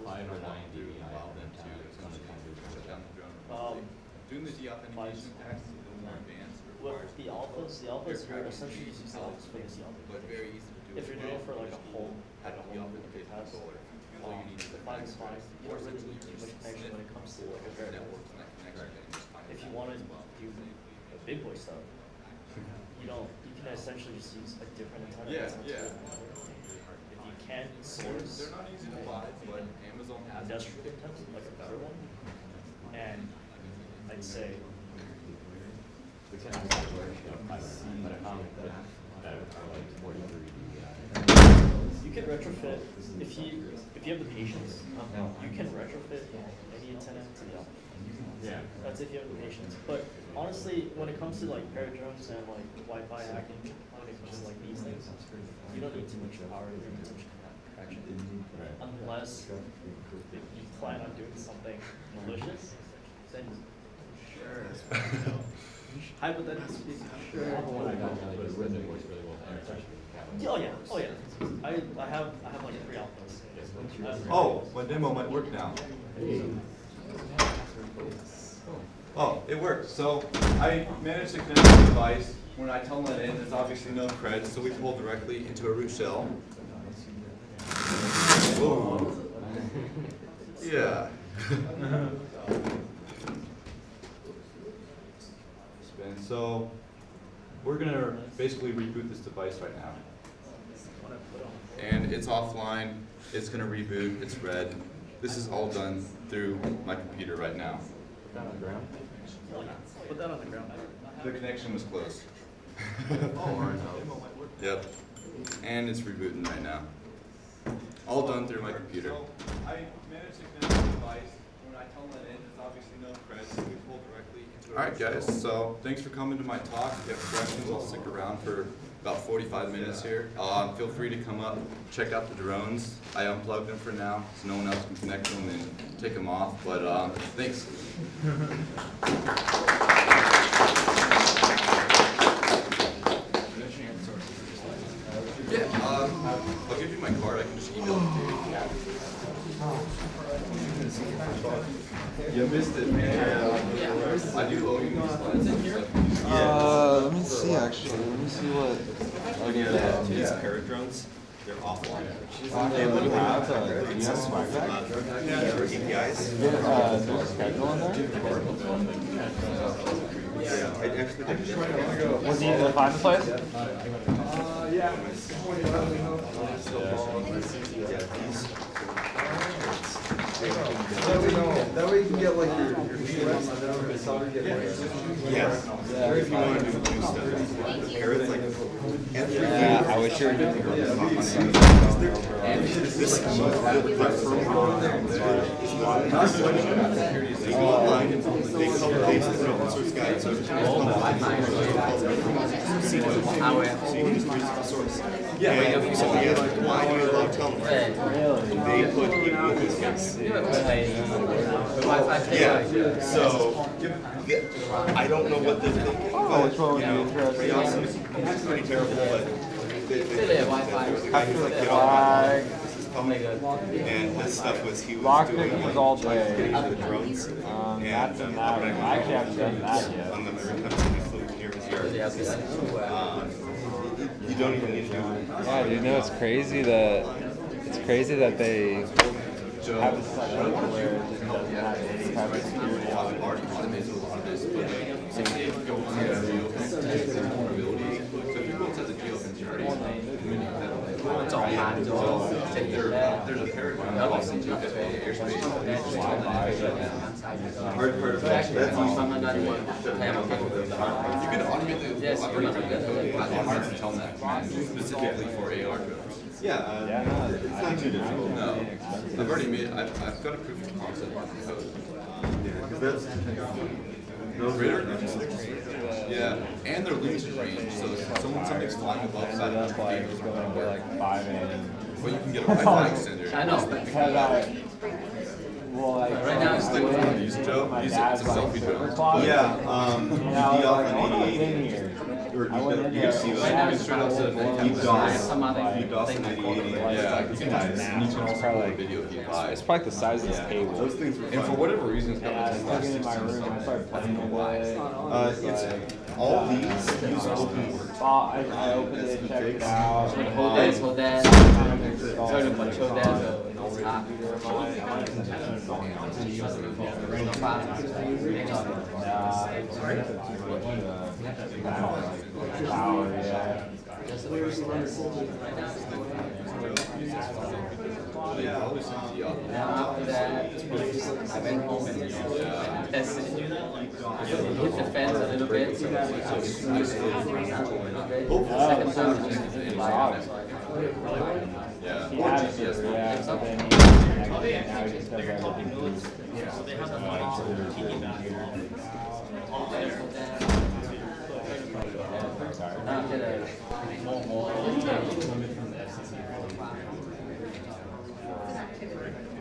Speaker 21: 5 or 9 DVI.
Speaker 17: Allow them to essentially shut down the drone. Doing the deauthentication attacks is a little more advanced.
Speaker 8: With the alphas are essentially using alphas for the alpha.
Speaker 17: But very easy to do.
Speaker 8: If you're doing it for like a whole test, the 5 is fine. You don't really need too much connection when it comes to like a very network. If you want to do the big boy stuff, you can essentially just use a different antenna.
Speaker 17: Yeah.
Speaker 8: If you can't source,
Speaker 17: they're not easy to buy, but Amazon has
Speaker 8: industrial antennas, like a better one. And I'd say you can retrofit if you have the patience. You can retrofit any antenna to the alpha.
Speaker 21: Yeah.
Speaker 8: That's if you have the patience. But honestly, when it comes to like paradrones and like Wi-Fi hacking, when it comes to like these things, you don't need too much power. You don't need too much connection, unless if you plan on doing something malicious. Then sure. Hypothetically speaking, sure. Oh yeah. I have like 3 alphas.
Speaker 17: Oh, my demo might work now. Oh, it works. So I managed to connect the device. When I tell that in, there's obviously no creds, so we pull directly into a root shell. Whoa. Yeah. Spin. So we're gonna basically reboot this device right now. And it's offline. It's gonna reboot. It's red. This is all done through my computer right now.
Speaker 21: Put that on the ground?
Speaker 8: Put that on the ground.
Speaker 17: The connection was close. Yep. And it's rebooting right now. All done through my computer. So I managed to connect the device. When I tell that in, there's obviously no creds. We pull directly into it. All right, guys. So thanks for coming to my talk. If you have questions, I'll stick around for about 45 minutes here. Feel free to come up, check out the drones. I unplugged them for now, so no one else can connect them and take them off. But thanks. Yeah, I'll give you my card. I can just email it to you. You missed it, man. I do owe you these.
Speaker 22: Let me see actually. Let me see what.
Speaker 4: These parrot drones, they're offline.
Speaker 22: They would have do you have swag bag?
Speaker 4: APIs.
Speaker 22: There's a schedule in there?
Speaker 4: Yeah, I actually did.
Speaker 22: Was he able to find the place?
Speaker 4: Yeah.
Speaker 18: That way you can get like your
Speaker 4: Yes. Or if you want to do stuff. The parrots like
Speaker 22: yeah, I would sure do.
Speaker 4: This they go online and they cover paste the open source guide. So it's why do you love telling them? They put open source. Yeah. So I don't know what they're thinking.
Speaker 22: Oh, which one would be
Speaker 4: pretty awesome. It's pretty terrible, but they like, get
Speaker 22: flag.
Speaker 4: This is coming. And this stuff was he was
Speaker 22: Lock
Speaker 4: doing
Speaker 22: picking was all day.
Speaker 4: the drones.
Speaker 22: That's in that one. I actually haven't done that yet.
Speaker 4: On them every time he flew near his yard. He
Speaker 22: don't even need to do it. Yeah, do you know it's crazy that they have it set up where it just doesn't have any type of security on it.
Speaker 17: It's all manual. There's a paragraph policy to airspace.
Speaker 4: Hard part of that.
Speaker 17: You can automate the operating code. It's hard to tell that command specifically for AR drones.
Speaker 4: Yeah, it's not too difficult.
Speaker 17: No, I've already made. I've got a proof of concept on the code.
Speaker 4: Yeah, because
Speaker 17: Yeah, and they're limited range, so if something's flying above side of the
Speaker 22: Like it's going to like 5 a.m.
Speaker 17: but you can get a Wi-Fi extender.
Speaker 22: I know. Well, like
Speaker 17: Right now, it's like use Joe. Use it as a selfie drone.
Speaker 4: Yeah,
Speaker 22: I went in there.
Speaker 17: Right now, it's straight up to
Speaker 22: DDoS.
Speaker 17: Yeah, you can also
Speaker 22: probably
Speaker 17: video feed.
Speaker 22: It's probably the size of this table.
Speaker 4: Those things were
Speaker 17: And for whatever reason, it's got
Speaker 22: I
Speaker 17: like
Speaker 22: was in my room and I started playing with it.
Speaker 4: it's all these use open work.
Speaker 22: I opened it, checked it out.
Speaker 9: Hold that. After that, I've been home and tested it. Hit the fence a little bit. Second time, it's just
Speaker 17: Yeah.
Speaker 22: He had it for, but then he now he just does everything.
Speaker 8: So they have the money to keep that.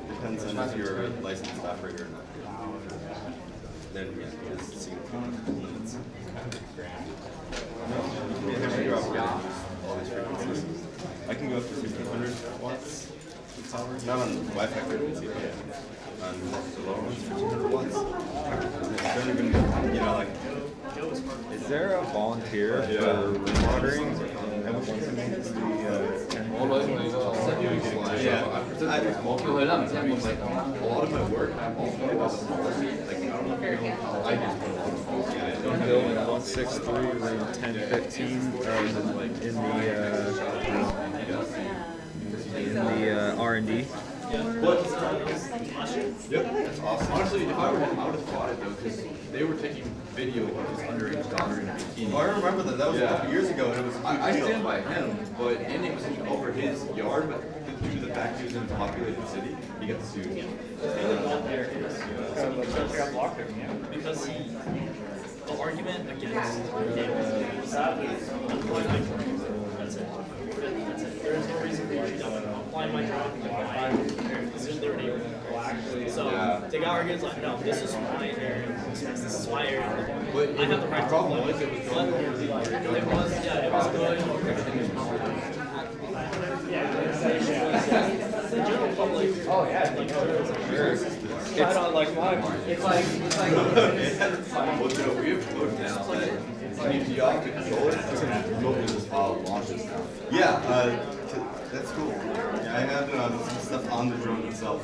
Speaker 4: Depends on if you're a licensed operator or not. Then yes, see. All these frequencies. I can go up to 1500 watts. Not on Wi-Fi frequency, but on the lower ones, 1500 watts. Don't even, like.
Speaker 22: Is there a volunteer for watering?
Speaker 4: I wish I could make the
Speaker 17: Yeah. A lot of my work, I'm also like, I don't know if you know, I just
Speaker 22: Building 163, room 1015, or in the R&D.
Speaker 17: Yep, that's awesome. Honestly, if I would have thought it though, because they were taking video of his underage daughter in a bikini.
Speaker 4: Oh, I remember that. That was a couple years ago, and it was a
Speaker 17: I stand by him, and it was over his yard, but due to the fact he was in a populated city, he got sued.
Speaker 8: Because the argument against David was that that's it. There is no reason for you to apply my job and Wi-Fi. They're able to black. So they got arguments like, no, this is my area. This is my area.
Speaker 17: But
Speaker 8: I have the right to
Speaker 17: problem was it was going
Speaker 8: it was good. The general public. Oh yeah. It's on like mine.
Speaker 17: It's like well, we have code now that you have to control it to remotely launch this now.
Speaker 4: Yeah, that's cool. Yeah, I had some stuff on the drone itself.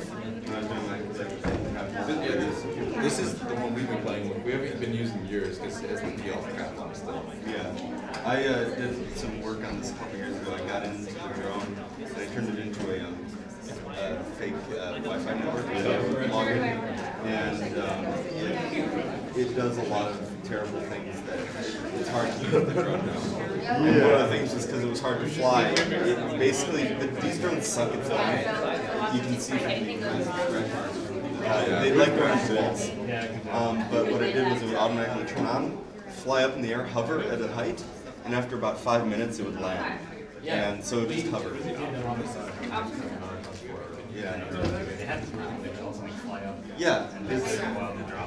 Speaker 17: This is the one we've been playing with. We haven't been using yours because it has the PL crap on stuff.
Speaker 4: Yeah, I did some work on this a couple years ago. I got into the drone and I turned it into a fake Wi-Fi network. And it does a lot of terrible things that it's hard to do with the drone now. And one of the things is because it was hard to fly. It basically, these drones suck at flying. You can see from they like going to walls. But what it did was it would automatically turn on, fly up in the air, hover at a height, and after about 5 minutes it would land. And so it just hovered. Yeah,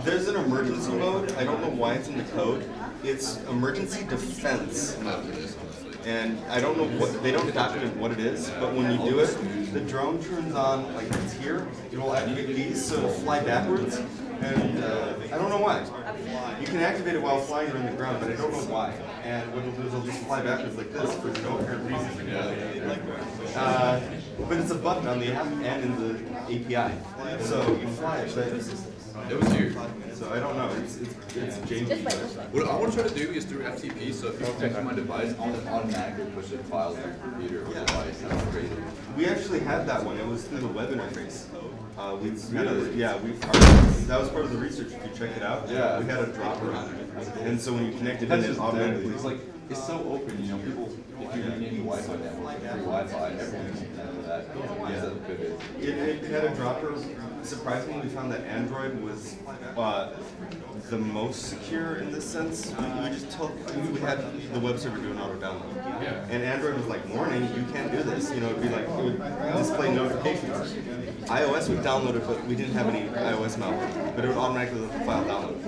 Speaker 4: there's an emergency mode. I don't know why it's in the code. It's emergency defense. And I don't know what, they don't document what it is, but when you do it, the drone turns on, like it's here, it will activate these, so it'll fly backwards, and I don't know why.
Speaker 2: You can activate it while flying around the ground, but I don't know why. And what it'll do is it'll just fly backwards like this for no apparent reason. But it's a button on the app and in the API. So you fly it, but
Speaker 17: It was weird.
Speaker 2: so I don't know. It's janky.
Speaker 17: What I want to try to do is through FTP, so if you connect to my device, I'll just automatically push the files to your computer or device. That's crazy.
Speaker 2: We actually had that one. It was through the web interface. We had a, that was part of the research. If you check it out,
Speaker 17: Yeah.
Speaker 2: we had a dropper on it, and so when you connected
Speaker 17: That's
Speaker 2: in, it
Speaker 17: just
Speaker 2: automatically.
Speaker 17: it's like it's so open, you know. People, if you need any Wi-Fi network, free Wi-Fi, everyone's using that. Yeah, that's good.
Speaker 2: It had a dropper. Surprisingly, we found that Android was the most secure in this sense. We just told we had the web server do an auto download, and Android was like, "Warning, you can't do this." You know, it'd be like it would display notifications. iOS would download it, but we didn't have any iOS malware, but it would automatically let the file download.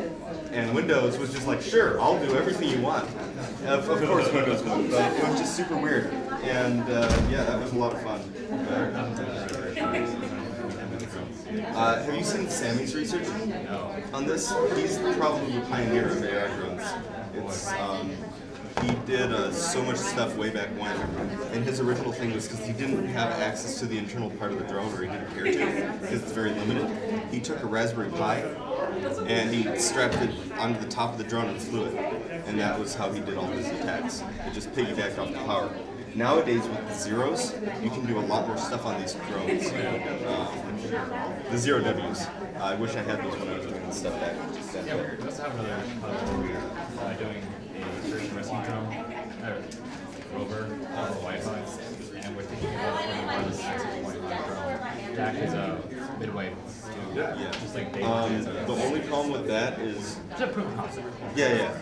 Speaker 2: And Windows was just like, "Sure, I'll do everything you want." Of course, Windows would, but it was just super weird. And yeah, that was a lot of fun. Have you seen Sammy's research on this? He's probably the pioneer of AR drones. It's he did so much stuff way back when, and his original thing was because he didn't have access to the internal part of the drone, or he didn't care to, because it's very limited. He took a Raspberry Pi and he strapped it onto the top of the drone and flew it, and that was how he did all his attacks. It just piggybacked off the power. Nowadays, with the zeros, you can do a lot more stuff on these drones. The zero Ws. I wish I had those when I was doing the stuff back.
Speaker 21: Yeah, we also have another doing a search and rescue drone, rover, Wi-Fi, and we're thinking about putting one 6.1 drone back as a midway. Just like
Speaker 2: the only problem with that is
Speaker 21: it's a proof of concept.
Speaker 2: Yeah.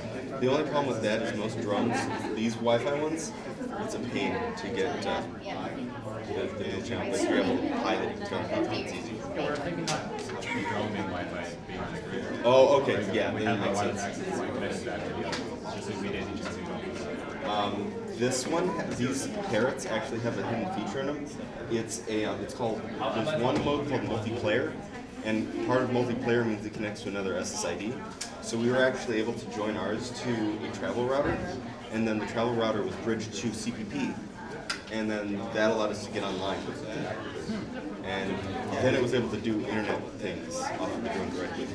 Speaker 2: The only problem with that is most drones, these Wi-Fi ones, it's a pain to get the dual channel. But if you're able to pilot it, it's easy.
Speaker 21: Yeah, we're thinking about drone being Wi-Fi being on the grid.
Speaker 2: Oh, okay, yeah,
Speaker 21: We
Speaker 2: that
Speaker 21: have
Speaker 2: makes
Speaker 21: a
Speaker 2: sense.
Speaker 21: connected back to the other, just like we did in just
Speaker 2: This one, these parrots actually have a hidden feature in them. It's a, it's called, there's one mode called multiplayer, and part of multiplayer means it connects to another SSID. So we were actually able to join ours to a travel router, and then the travel router was bridged to CPP, and then that allowed us to get online. And then it was able to do internet things off of the drone directly.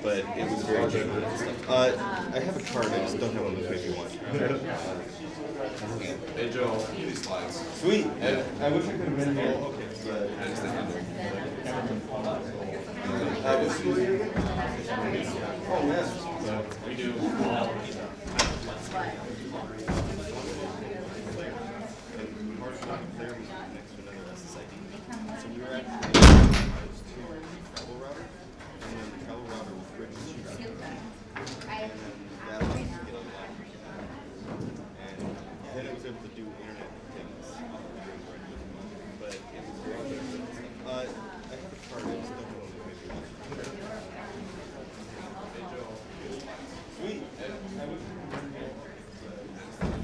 Speaker 2: But it was very janky. I have a card, I just don't have one with me if you want.
Speaker 17: Hey Joe, give me these slides.
Speaker 2: Sweet. I wish I could have been here. Okay. Oh man.
Speaker 21: So we do
Speaker 2: So we were actually to travel router, and then the travel router was bridged to CPP. And then that allowed us to get online. And then it was able to do internet things off of the drone directly. But it was very janky. I have a card, I just don't know if maybe one. Sweet. I wish I could have been here.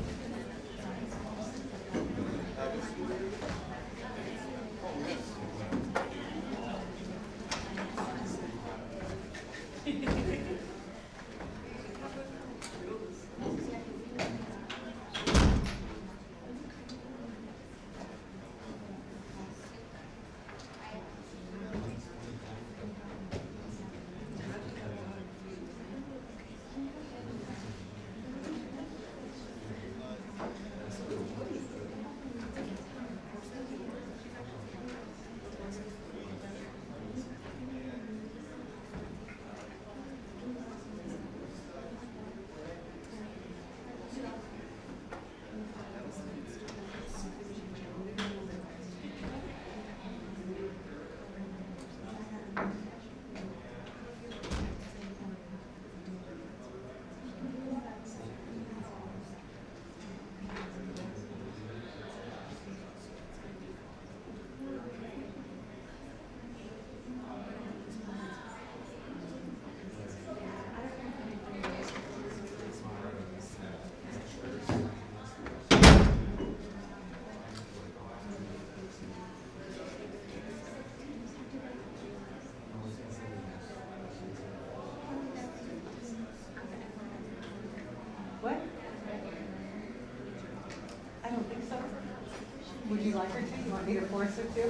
Speaker 7: Would you like her to? You want me to force her to?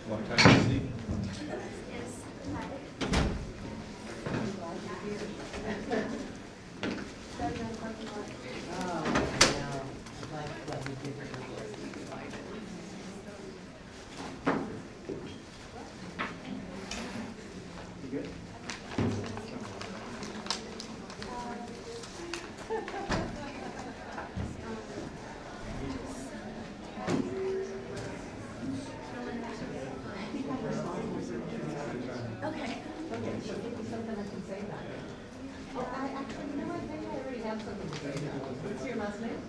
Speaker 4: Long time no see.
Speaker 7: What's your last name?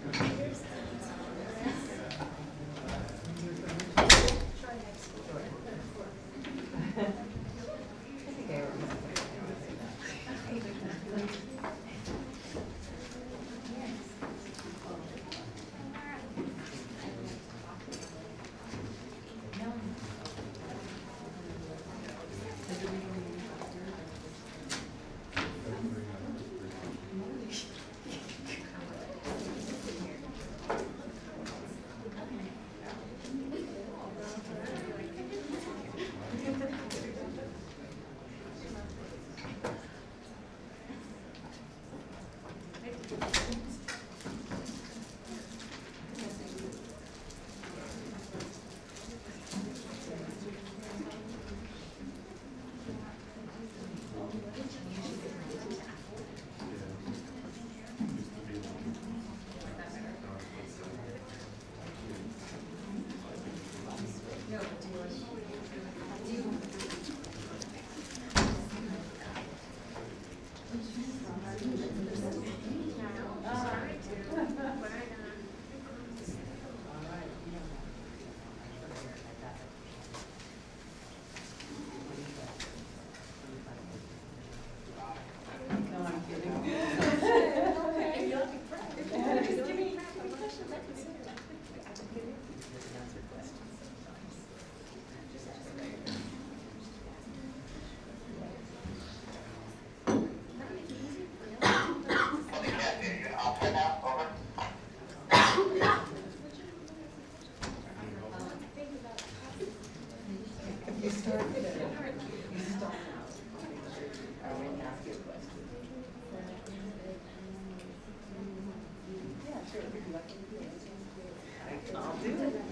Speaker 7: I'll do it.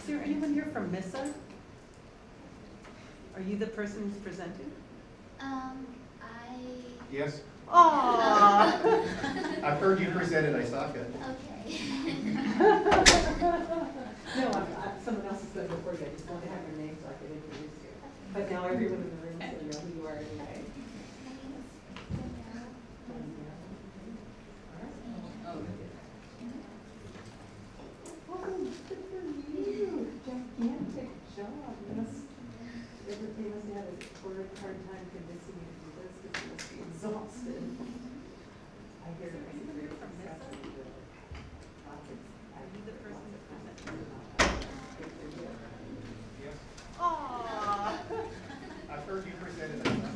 Speaker 7: Is there anyone here from MISA? Are you the person who's presenting?
Speaker 11: Yes?
Speaker 7: Aww.
Speaker 11: I've heard you present at ISACA.
Speaker 7: Okay. No, someone else is going before you. I just want to have your name so I can introduce you. But now everyone in the room will know who you are anyway. Gigantic job. Everybody must have had a hard time convincing you to do this because you must be exhausted. I hear it. Are you from this? Are you the person that presented?
Speaker 11: Yes.
Speaker 7: Aww.
Speaker 11: I've heard you present at ISACA.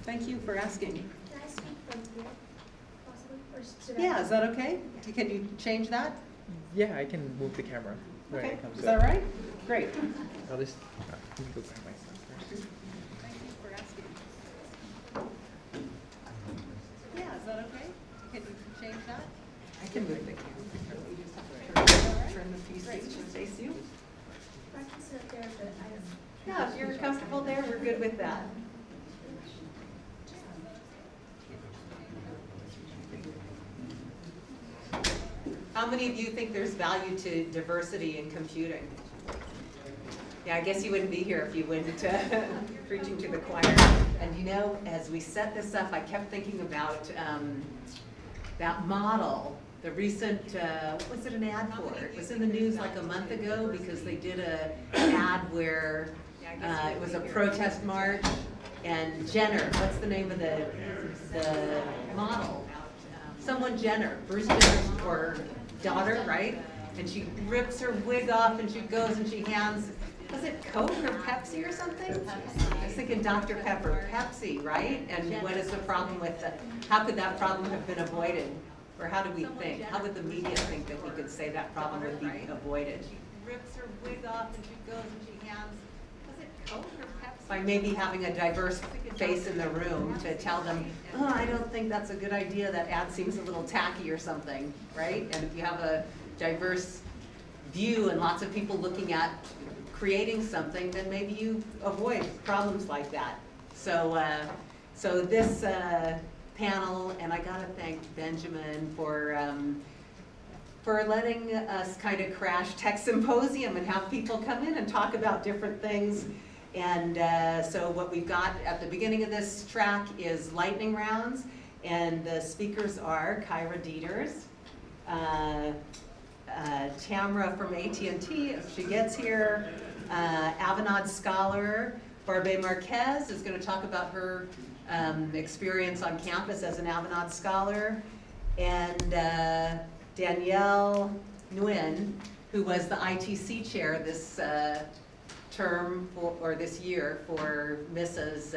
Speaker 7: Thank you for asking.
Speaker 5: Can I speak from here, possibly? Or should I?
Speaker 7: Yeah, is that okay? Can you change that?
Speaker 1: Yeah, I can move the camera. when
Speaker 7: Okay,
Speaker 1: it comes
Speaker 7: is
Speaker 1: to
Speaker 7: that
Speaker 1: it.
Speaker 7: all right? Great.
Speaker 1: I'll just let me go grab my stuff first.
Speaker 7: Thank you for asking. Yeah, is that okay? Can you change that? I can move the camera. We just have to turn the PC to face you.
Speaker 5: I can sit there, but I don't.
Speaker 7: Yeah, if you're comfortable there, we're good with that. How many of you think there's value to diversity in computing? Yeah, I guess you wouldn't be here if you went preaching to the choir. And you know, as we set this up, I kept thinking about that model, the recent, what was it an ad for? It was in the news like a month ago because they did an ad where it was a protest march, and Jenner, what's the name of the model? Someone Jenner, Bruce Jenner's or daughter, right? And she rips her wig off and she goes and she hands, was it Coke or Pepsi or something? I was thinking Dr. Pepper, Pepsi, right? And what is the problem with that? How could that problem have been avoided? Or how do we think? How would the media think that we could say that problem would be avoided? She rips her wig off and she goes and she hands, was it Coke or Pepsi? By maybe having a diverse face in the room to tell them, oh, I don't think that's a good idea, that ad seems a little tacky or something, right? And if you have a diverse view and lots of people looking at creating something, then maybe you avoid problems like that. So, so this panel, and I gotta thank Benjamin for letting us kind of crash Tech Symposium and have people come in and talk about different things. And so what we've got at the beginning of this track is lightning rounds, and the speakers are Kyra Dieters, Tamra from AT&T, if she gets here, Avanade scholar Barbe Marquez is going to talk about her experience on campus as an Avanade scholar, and Danielle Nguyen, who was the ITC chair this term or this year for Mrs.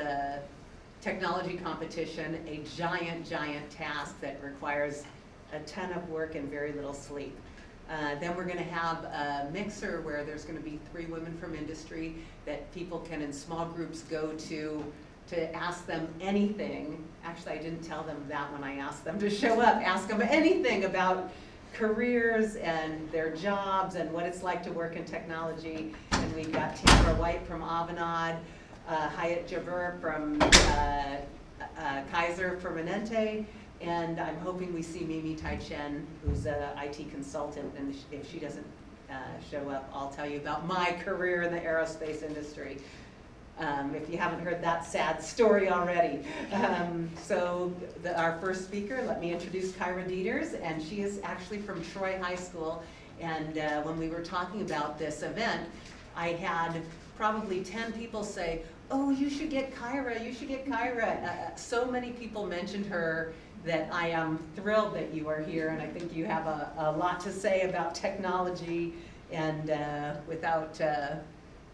Speaker 7: Technology competition, a giant task that requires a ton of work and very little sleep. Then we're going to have a mixer where there's going to be 3 women from industry that people can in small groups go to ask them anything. Actually, I didn't tell them that when I asked them to show up. Ask them anything about careers and their jobs and what it's like to work in technology. And we've got Tamara White from Avanade, Hayat Jabir from Kaiser Permanente, and I'm hoping we see Mimi Tai Chen, who's an IT consultant, and if she doesn't show up, I'll tell you about my career in the aerospace industry. If you haven't heard that sad story already. So our first speaker, let me introduce Kyra Dieters, and she is actually from Troy High School. And when we were talking about this event, I had probably 10 people say, oh, you should get Kyra, you should get Kyra. So many people mentioned her that I am thrilled that you are here, and I think you have a lot to say about technology. And without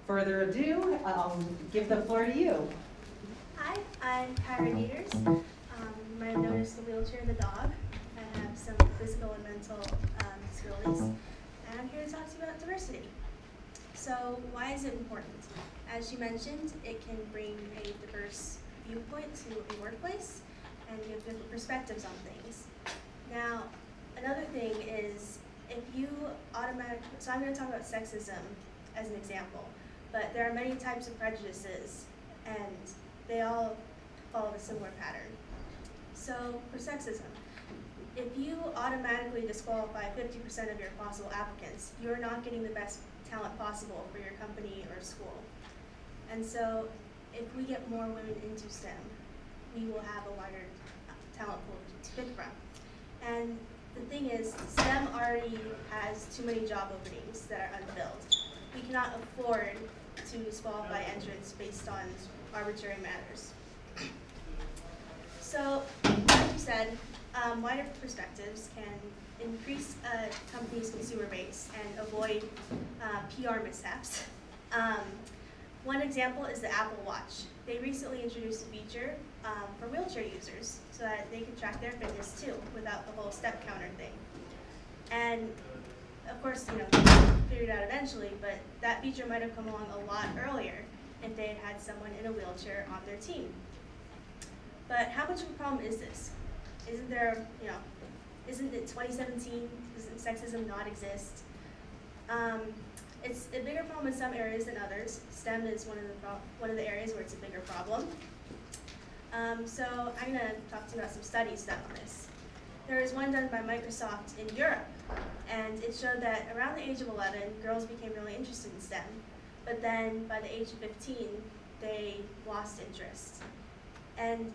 Speaker 7: further ado, I'll give the floor to you.
Speaker 5: Hi, I'm Kyra Dieters. I'm known as the wheelchair and the dog. I have some physical and mental disabilities, and I'm here to talk to you about diversity. So why is it important? As you mentioned, it can bring a diverse viewpoint to a workplace and give different perspectives on things. Now, another thing is if you automatically, so I'm going to talk about sexism as an example, but there are many types of prejudices and they all follow a similar pattern. So for sexism, if you automatically disqualify 50% of your possible applicants, you're not getting the best talent possible for your company or school. And so if we get more women into STEM, we will have a wider talent pool to pick from. And the thing is, STEM already has too many job openings that are unfilled. We cannot afford to disqualify entrants based on arbitrary matters. So, like you said, wider perspectives can increase a company's consumer base and avoid PR mishaps. One example is the Apple Watch. They recently introduced a feature for wheelchair users so that they can track their fitness too without the whole step counter thing. And of course, you know, figured it out eventually, but that feature might have come along a lot earlier if they had had someone in a wheelchair on their team. But how much of a problem is this? Isn't there, you know, isn't it 2017? Doesn't sexism not exist? It's a bigger problem in some areas than others. STEM is one of the areas where it's a bigger problem. So I'm going to talk to you about some studies done on this. There was one done by Microsoft in Europe, and it showed that around the age of 11, girls became really interested in STEM. But then by the age of 15, they lost interest. And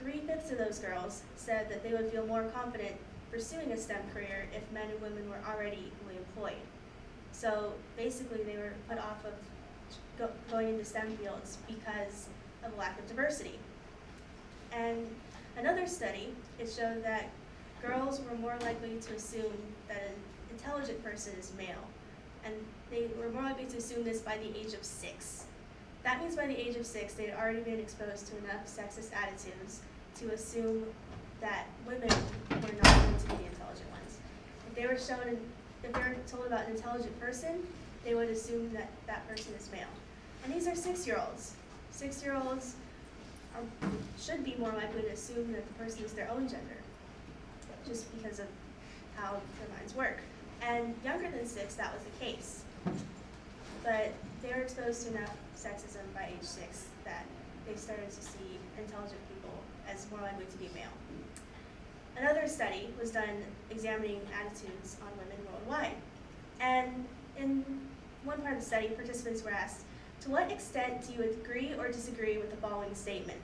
Speaker 5: 3/5 of those girls said that they would feel more confident pursuing a STEM career if men and women were already equally employed. So basically they were put off of going into STEM fields because of a lack of diversity. And another study, it showed that girls were more likely to assume that an intelligent person is male. And they were more likely to assume this by the age of 6. That means by the age of 6, they had already been exposed to enough sexist attitudes to assume that women were not going to be the intelligent ones. If they were told about an intelligent person, they would assume that that person is male. And these are 6-year-olds. 6-year-olds should be more likely to assume that the person is their own gender, just because of how their minds work. And younger than 6, that was the case. But they were exposed to enough sexism by age 6 that they started to see intelligent people as more likely to be male. Another study was done examining attitudes on women worldwide. And in one part of the study, participants were asked, to what extent do you agree or disagree with the following statement?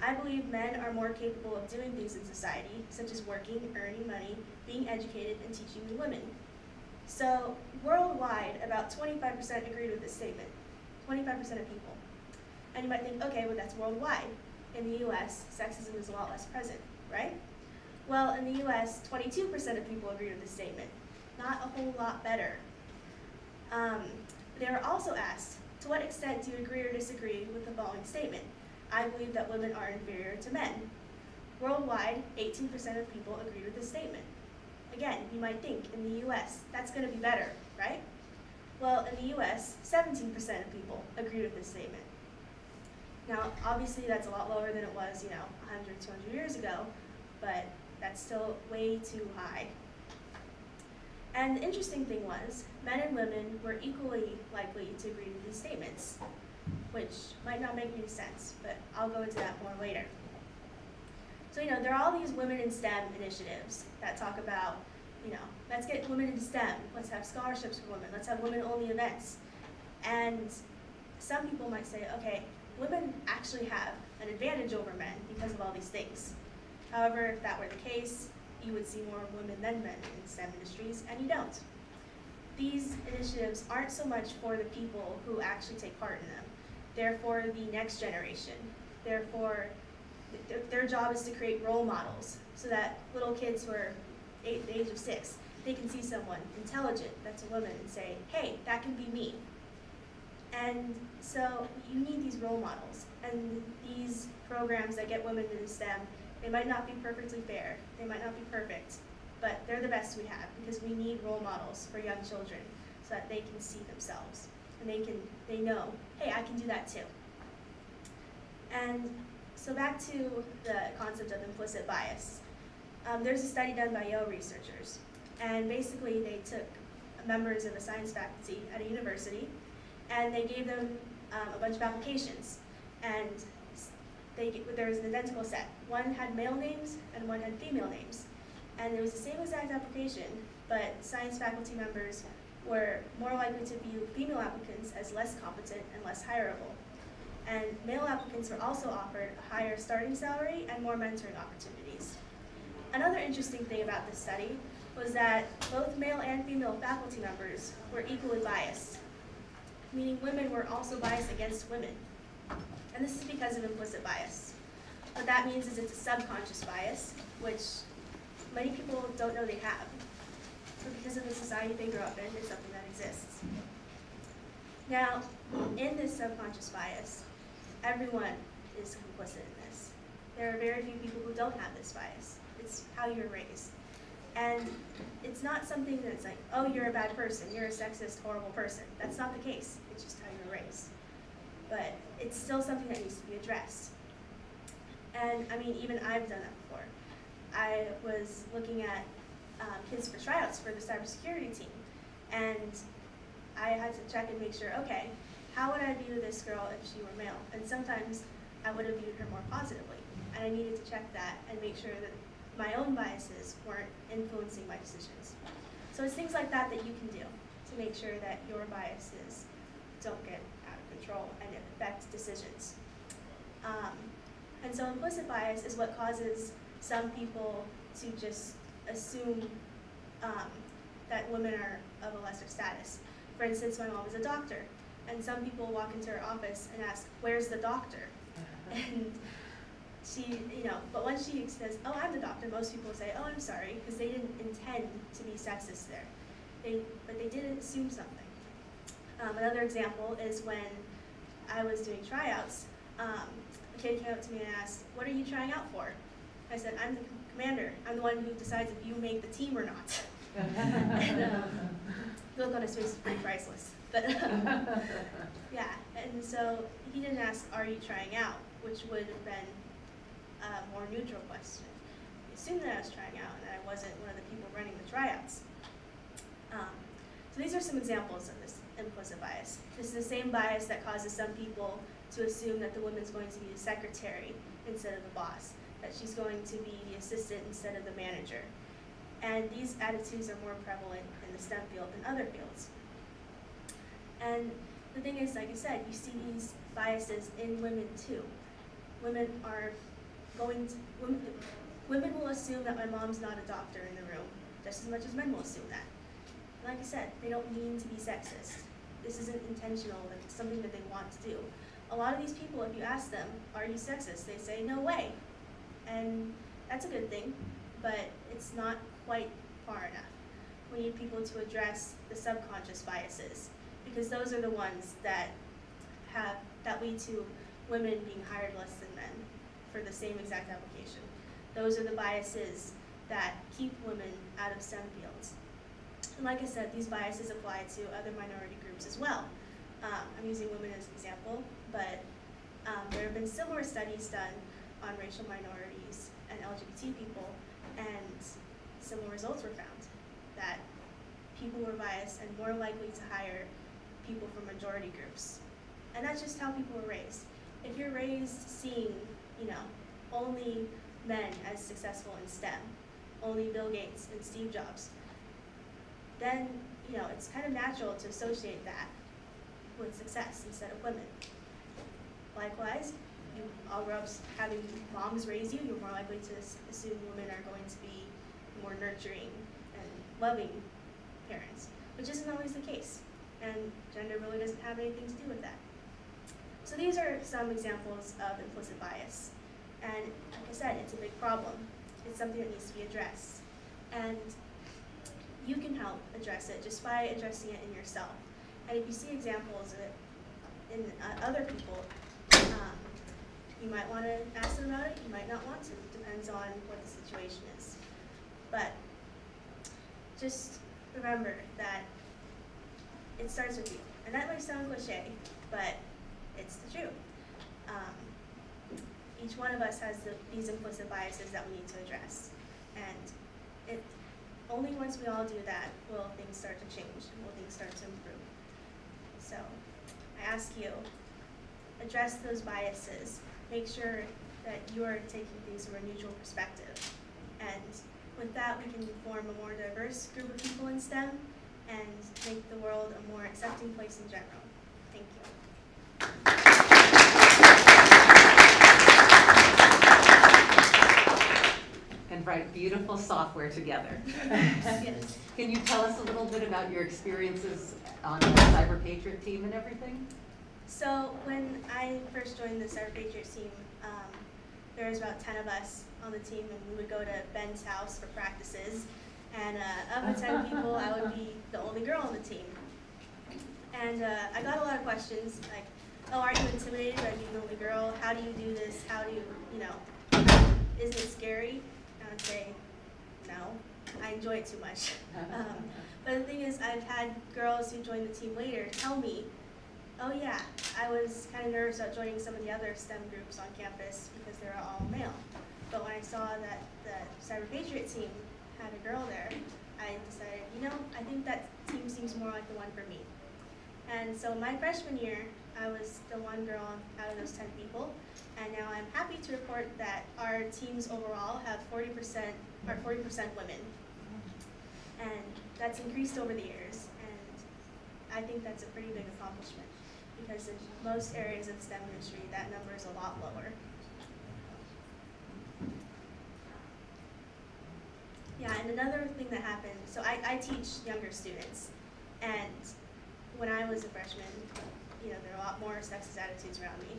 Speaker 5: I believe men are more capable of doing things in society, such as working, earning money, being educated, and teaching than women. So worldwide, about 25% agreed with this statement, 25% of people. And you might think, okay, well that's worldwide. In the US, sexism is a lot less present, right? Well, in the US, 22% of people agreed with this statement. Not a whole lot better. They were also asked, to what extent do you agree or disagree with the following statement? I believe that women are inferior to men. Worldwide, 18% of people agreed with this statement. Again, you might think, in the US, that's going to be better, right? Well, in the US, 17% of people agreed with this statement. Now, obviously, that's a lot lower than it was, 100, 200 years ago, but that's still way too high. And the interesting thing was, men and women were equally likely to agree with these statements, which might not make any sense, but I'll go into that more later. So, there are all these women in STEM initiatives that talk about, let's get women into STEM, let's have scholarships for women, let's have women-only events. And some people might say, okay, women actually have an advantage over men because of all these things. However, if that were the case, you would see more women than men in STEM industries, and you don't. These initiatives aren't so much for the people who actually take part in them. They're for the next generation. Therefore, their job is to create role models so that little kids who are the age of 6, they can see someone intelligent that's a woman and say, hey, that can be me. And so you need these role models. And these programs that get women into STEM, they might not be perfectly fair, they might not be perfect, but they're the best we have because we need role models for young children so that they can see themselves and they know, hey, I can do that too. And so back to the concept of implicit bias. There's a study done by Yale researchers, and basically they took members of a science faculty at a university and they gave them a bunch of applications, and there was an identical set. One had male names and one had female names. And it was the same exact application, but science faculty members were more likely to view female applicants as less competent and less hireable. And male applicants were also offered a higher starting salary and more mentoring opportunities. Another interesting thing about this study was that both male and female faculty members were equally biased, meaning women were also biased against women. And this is because of implicit bias. What that means is it's a subconscious bias, which many people don't know they have. But because of the society they grew up in, it's something that exists. Now, in this subconscious bias, everyone is complicit in this. There are very few people who don't have this bias. It's how you're raised. And it's not something that's like, oh, you're a bad person, you're a sexist, horrible person. That's not the case. It's just how you're raised. But it's still something that needs to be addressed. And I mean, even I've done that before. I was looking at kids for tryouts for the cybersecurity team, and I had to check and make sure, okay, how would I view this girl if she were male? And sometimes I would have viewed her more positively, and I needed to check that and make sure that my own biases weren't influencing my decisions. So it's things like that that you can do to make sure that your biases don't get out of control and affect decisions. And so implicit bias is what causes some people to just assume that women are of a lesser status. For instance, my mom is a doctor, and some people walk into her office and ask, "Where's the doctor?" And she, but when she says, "Oh, I'm the doctor," most people say, "Oh, I'm sorry," because they didn't intend to be sexist there. But they did assume something. Another example is when I was doing tryouts, a kid came up to me and asked, "What are you trying out for?" I said, "I'm the commander. I'm the one who decides if you make the team or not." And the look on his face is pretty priceless. But yeah, and so he didn't ask, "Are you trying out?" which would have been a more neutral question. He assumed that I was trying out and that I wasn't one of the people running the tryouts. So these are some examples of this implicit bias. This is the same bias that causes some people to assume that the woman's going to be the secretary instead of the boss, that she's going to be the assistant instead of the manager. And these attitudes are more prevalent in the STEM field than other fields. And the thing is, like I said, you see these biases in women too. Women will assume that my mom's not a doctor in the room, just as much as men will assume that. And like I said, they don't mean to be sexist. This isn't intentional, it's something that they want to do. A lot of these people, if you ask them, "Are you sexist?" they say, "No way." And that's a good thing, but it's not quite far enough. We need people to address the subconscious biases, because those are the ones that lead to women being hired less than men for the same exact application. Those are the biases that keep women out of STEM fields. And like I said, these biases apply to other minority groups as well. I'm using women as an example, but there have been similar studies done on racial minorities and LGBT people, and similar results were found, that people were biased and more likely to hire people from majority groups. And that's just how people were raised. If you're raised seeing, only men as successful in STEM, only Bill Gates and Steve Jobs, then, it's kind of natural to associate that with success instead of women. Likewise, you all grow up having moms raise you, you're more likely to assume women are going to be more nurturing and loving parents, which isn't always the case. And gender really doesn't have anything to do with that. So these are some examples of implicit bias. And like I said, it's a big problem. It's something that needs to be addressed. And you can help address it just by addressing it in yourself. And if you see examples of it in other people, you might want to ask them about it, you might not want to. It depends on what the situation is. But just remember that it starts with you. And that might sound cliche, but it's the truth. Each one of us has these implicit biases that we need to address. And only once we all do that will things start to change, will things start to improve. So I ask you, address those biases. Make sure that you are taking things from a neutral perspective. And with that, we can form a more diverse group of people in STEM and make the world a more accepting place in general. Thank you.
Speaker 7: And write beautiful software together.
Speaker 5: Yes.
Speaker 7: Can you tell us a little bit about your experiences on the Cyber Patriot team and everything?
Speaker 5: So when I first joined the Cyber Patriot team, there was about 10 of us on the team, and we would go to Ben's house for practices. And of the 10 people, I would be the only girl on the team. And I got a lot of questions like, oh, aren't you intimidated by being the only girl? How do you do this? How do you, isn't it scary? And I'd say, no, I enjoy it too much. But the thing is, I've had girls who joined the team later tell me, oh yeah, I was kind of nervous about joining some of the other STEM groups on campus because they were all male. But when I saw that the Cyber Patriot team had a girl there, I decided, I think that team seems more like the one for me. And so my freshman year, I was the one girl out of those 10 people, and now I'm happy to report that our teams overall have 40% women. And that's increased over the years, and I think that's a pretty big accomplishment, because in most areas of STEM industry, that number is a lot lower. Yeah, and another thing that happened, so I teach younger students, and when I was a freshman, there are a lot more sexist attitudes around me.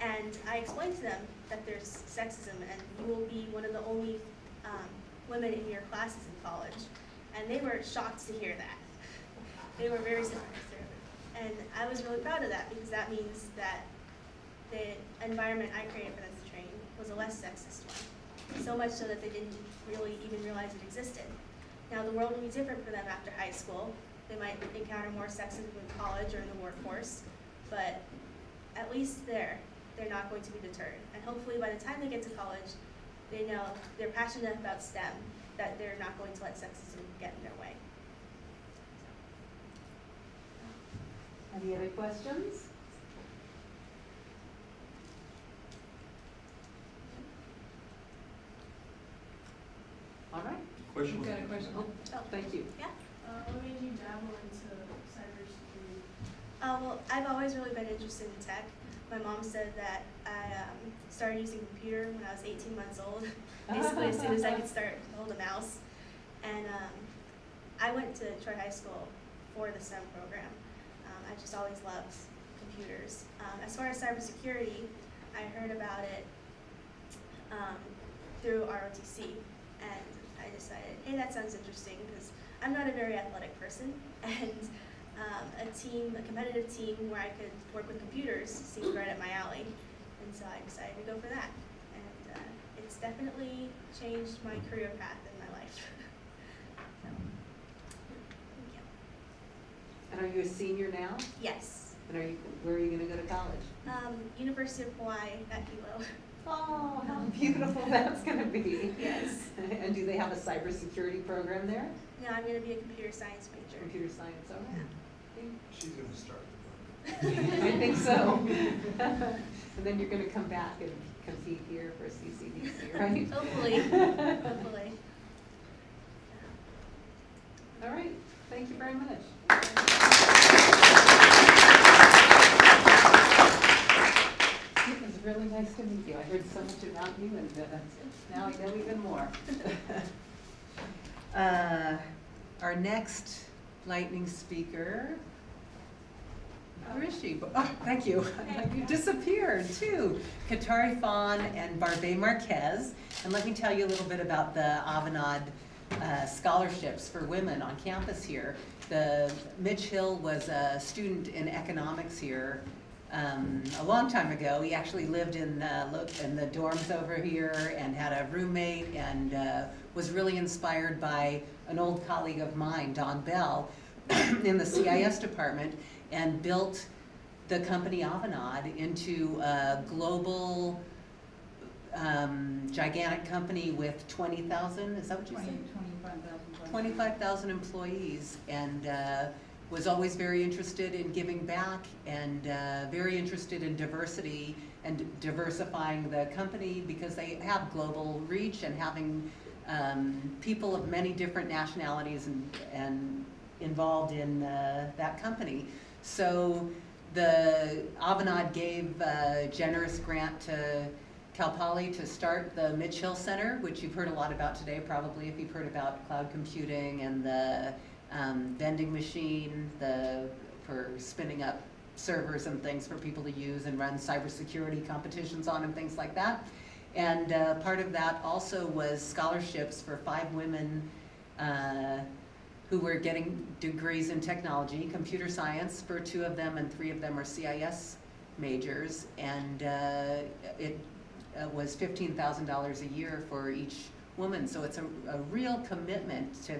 Speaker 5: And I explained to them that there's sexism and you will be one of the only women in your classes in college. And they were shocked to hear that. They were very surprised. And I was really proud of that because that means that the environment I created for them to train was a less sexist one. So much so that they didn't really even realize it existed. Now the world will be different for them after high school. They might encounter more sexism in college or in the workforce, but at least they're not going to be deterred. And hopefully by the time they get to college, they know they're passionate about STEM, that they're not going to let sexism get in their way.
Speaker 7: Any other questions? All right.
Speaker 2: Question?
Speaker 7: You've got a question? Oh, thank you.
Speaker 5: Yeah.
Speaker 13: What made you dabble into cybersecurity?
Speaker 5: Well, I've always really been interested in tech. My mom said that I started using a computer when I was 18 months old, basically as soon as I could start to hold a mouse. And I went to Troy High School for the STEM program. I just always loved computers. As far as cybersecurity, I heard about it through ROTC, and I decided, hey, that sounds interesting, because I'm not a very athletic person, and a competitive team where I could work with computers seemed right up my alley, and so I decided to go for that. And it's definitely changed my career path in my life. So, thank you.
Speaker 7: And are you a senior now?
Speaker 5: Yes.
Speaker 7: And where are you going to go to college?
Speaker 5: University of Hawaii at Hilo.
Speaker 7: Oh, how beautiful that's going to be.
Speaker 5: Yes.
Speaker 7: And do they have a cybersecurity program there?
Speaker 5: No, I'm going to be a computer science major.
Speaker 7: Computer science, all right.
Speaker 18: She's going to start the program.
Speaker 7: I think so. And then you're going to come back and compete here for CCDC, right?
Speaker 5: Hopefully. Hopefully.
Speaker 7: All right. Thank you very much. It was really nice to meet you. I heard so much about you, and now I know even more. Our next lightning speaker. Where is she? Oh, thank you. You disappeared too. Katari Fawn and Barbe Marquez. And let me tell you a little bit about the Avanade scholarships for women on campus here. Mitch Hill was a student in economics here a long time ago. He actually lived in the dorms over here and had a roommate, and was really inspired by an old colleague of mine, Don Bell, in the CIS department, and built the company Avanade into a global, gigantic company with 20,000, is that what you said? 25,000 employees, and was always very interested in giving back, and very interested in diversity and diversifying the company, because they have global reach and having people of many different nationalities and involved in that company. So the Avanade gave a generous grant to Cal Poly to start the Mitch Hill Center, which you've heard a lot about today, probably, if you've heard about cloud computing and the vending machine, for spinning up servers and things for people to use and run cybersecurity competitions on and things like that. And part of that also was scholarships for 5 women who were getting degrees in technology, computer science for 2 of them, and 3 of them are CIS majors, and it was $15,000 a year for each woman. So it's a real commitment to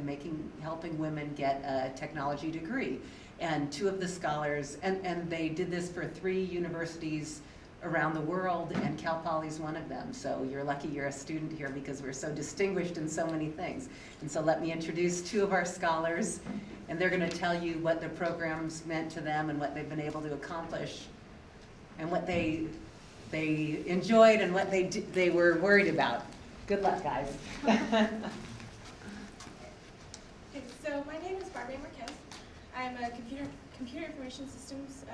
Speaker 7: helping women get a technology degree. And 2 of the scholars, and they did this for 3 universities around the world, and Cal Poly's one of them. So you're lucky you're a student here because we're so distinguished in so many things. And so let me introduce 2 of our scholars, and they're gonna tell you what the program's meant to them and what they've been able to accomplish and what they enjoyed and what they were worried about. Good luck, guys.
Speaker 6: Okay, so my name is Barbara Marquez. I'm a computer information systems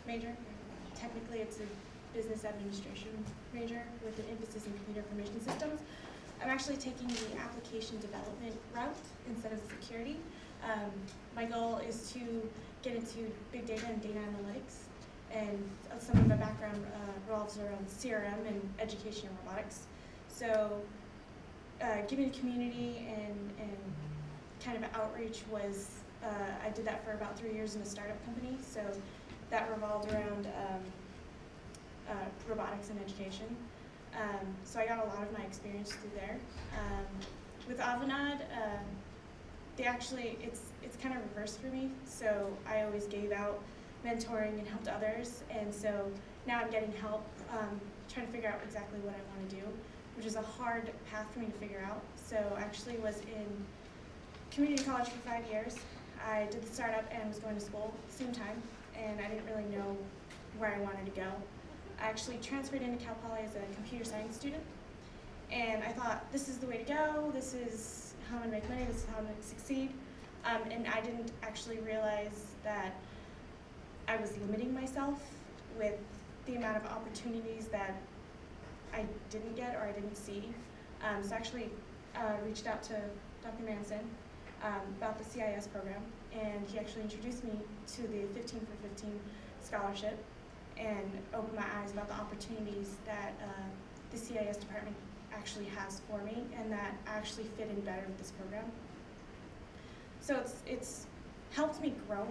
Speaker 6: major. Technically, it's a business administration major with an emphasis in computer information systems. I'm actually taking the application development route instead of security. My goal is to get into big data and data analytics, and some of my background revolves around CRM and education and robotics. So giving to community and kind of outreach was, I did that for about 3 years in a startup company, so that revolved around robotics and education. So I got a lot of my experience through there. With Avanade, it's kind of reversed for me, so I always gave out mentoring and helped others, and so now I'm getting help trying to figure out exactly what I want to do, which is a hard path for me to figure out. So I actually was in community college for 5 years. I did the startup and was going to school at the same time, and I didn't really know where I wanted to go. I actually transferred into Cal Poly as a computer science student, and I thought, this is the way to go, this is how I'm going to make money, this is how I'm going to succeed. And I didn't actually realize that I was limiting myself with the amount of opportunities that I didn't get or I didn't see. So I actually reached out to Dr. Manson about the CIS program, and he actually introduced me to the 15 for 15 scholarship and opened my eyes about the opportunities that the CIS department actually has for me, and that I actually fit in better with this program. So it's helped me grow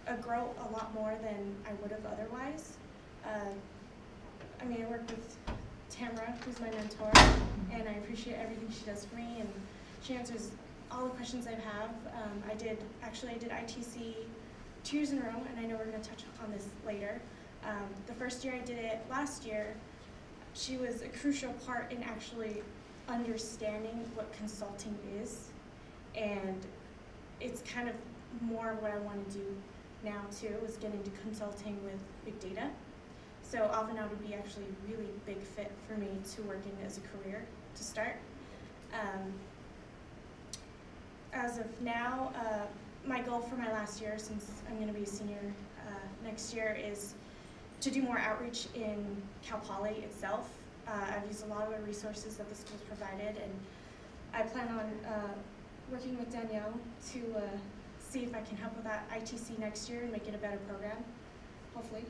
Speaker 6: a lot more than I would have otherwise. I mean, I work with Tamara, who's my mentor, and I appreciate everything she does for me, and she answers all the questions I have. I did ITC 2 years in a row, and I know we're going to touch on this later. The first year I did it last year, she was a crucial part in actually understanding what consulting is, and it's kind of more what I want to do now too, is get into consulting with big data. So Avanade would be actually a really big fit for me to work in as a career to start. As of now, my goal for my last year, since I'm going to be a senior next year, is to do more outreach in Cal Poly itself. I've used a lot of the resources that the school's provided, and I plan on working with Danielle to see if I can help with that ITC next year and make it a better program, hopefully.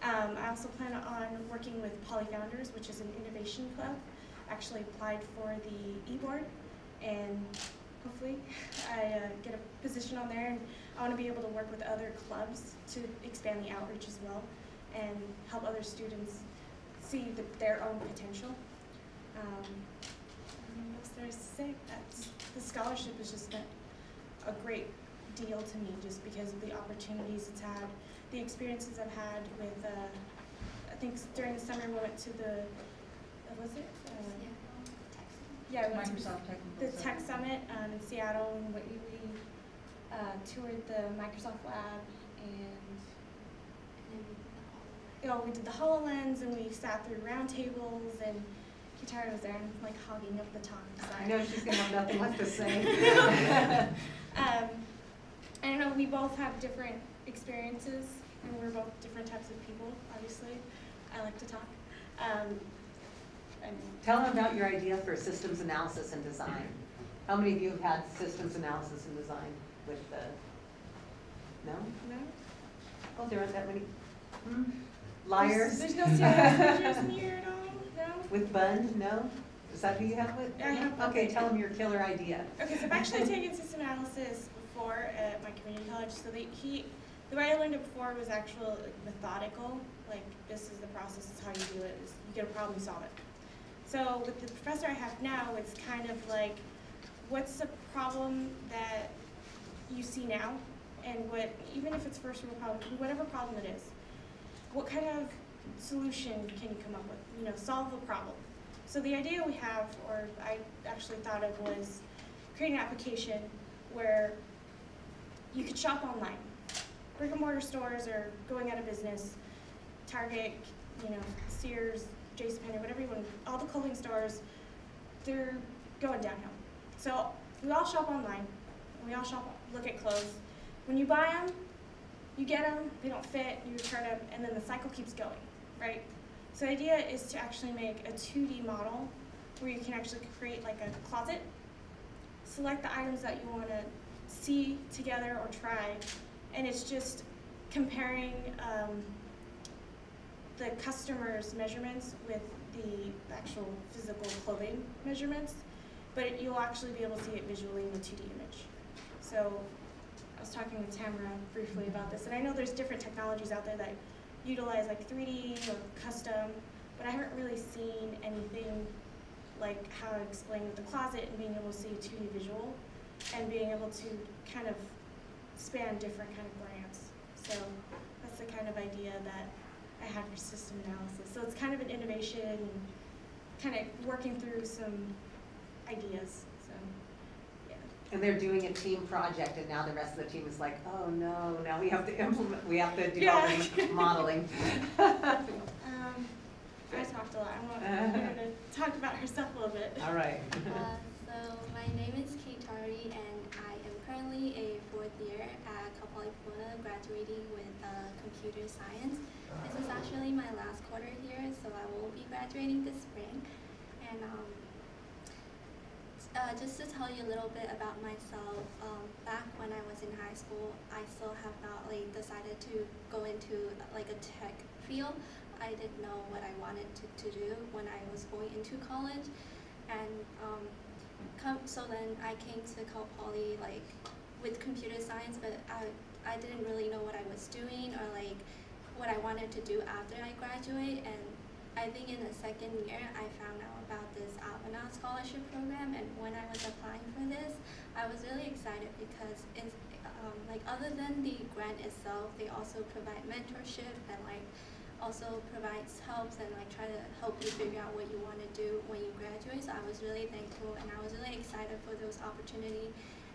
Speaker 6: I also plan on working with Poly Founders, which is an innovation club. I actually applied for the e-board, and hopefully I get a position on there, and I want to be able to work with other clubs to expand the outreach as well and help other students see their own potential. What's there to say? The scholarship has just meant a great deal to me, just because of the opportunities it's had, the experiences I've had with, I think during the summer we went to the, was it? Yeah, we went to the Tech Summit in Seattle, and we toured the Microsoft Lab, and we did the HoloLens, and we sat through round tables, and Kitara was there and like hogging up the talk.
Speaker 7: I know she's gonna have nothing left to say.
Speaker 6: I don't know, we both have different experiences, and we're both different types of people, obviously. I like to talk.
Speaker 7: Tell them about your idea for systems analysis and design. How many of you have had systems analysis and design with the, no?
Speaker 6: No?
Speaker 7: Oh, there aren't that many. Liars?
Speaker 6: There's no CIS majors in here at all? No?
Speaker 7: With Bund, no? Is that who you have with?
Speaker 6: I have
Speaker 7: Okay, tell them your killer idea.
Speaker 6: Okay, so I've actually taken system analysis before at my community college. So the way I learned it before was actual methodical. Like, this is the process, this is how you do it. You get a problem, you solve it. So with the professor I have now, it's kind of like, what's the problem that you see now? And even if it's first world problem, whatever problem it is, what kind of solution can you come up with? You know, solve a problem. So the idea we have, or I actually thought of, was creating an application where you could shop online. Brick and mortar stores are going out of business. Target, you know, Sears, JCPenney, whatever you want, all the clothing stores, they're going downhill. So we all shop online. We all look at clothes. When you buy them, you get them, they don't fit, you return them, and then the cycle keeps going, right? So the idea is to actually make a 2D model where you can actually create like a closet, select the items that you want to see together or try, and it's just comparing the customer's measurements with the actual physical clothing measurements, but you'll actually be able to see it visually in the 2D image. So I was talking with Tamara briefly about this, and I know there's different technologies out there that utilize like 3D or custom, but I haven't really seen anything like how I explained with the closet and being able to see a 2D visual and being able to kind of span different kind of brands. So that's the kind of idea that I had for system analysis. So it's kind of an innovation and kind of working through some ideas. So yeah.
Speaker 7: And they're doing a team project, and now the rest of the team is like, oh no, now we have to implement, we have to do all this modeling.
Speaker 6: I talked a lot. I want her to talk about herself a little bit.
Speaker 7: All right.
Speaker 10: So my name is Kate Tari, and I am currently a 4th year at Cal Poly Pomona, graduating with computer science. This is actually my last quarter here, so I will be graduating this spring. And just to tell you a little bit about myself, back when I was in high school, I still have not decided to go into like a tech field. I didn't know what I wanted to do when I was going into college, and so then I came to Cal Poly with computer science, but I didn't really know what I was doing or what I wanted to do after I graduate. And I think in the 2nd year I found out about this Alvina scholarship program, and when I was applying for this, I was really excited because it's other than the grant itself, they also provide mentorship and also provides helps and try to help you figure out what you want to do when you graduate. So I was really thankful, and I was really excited for those opportunities.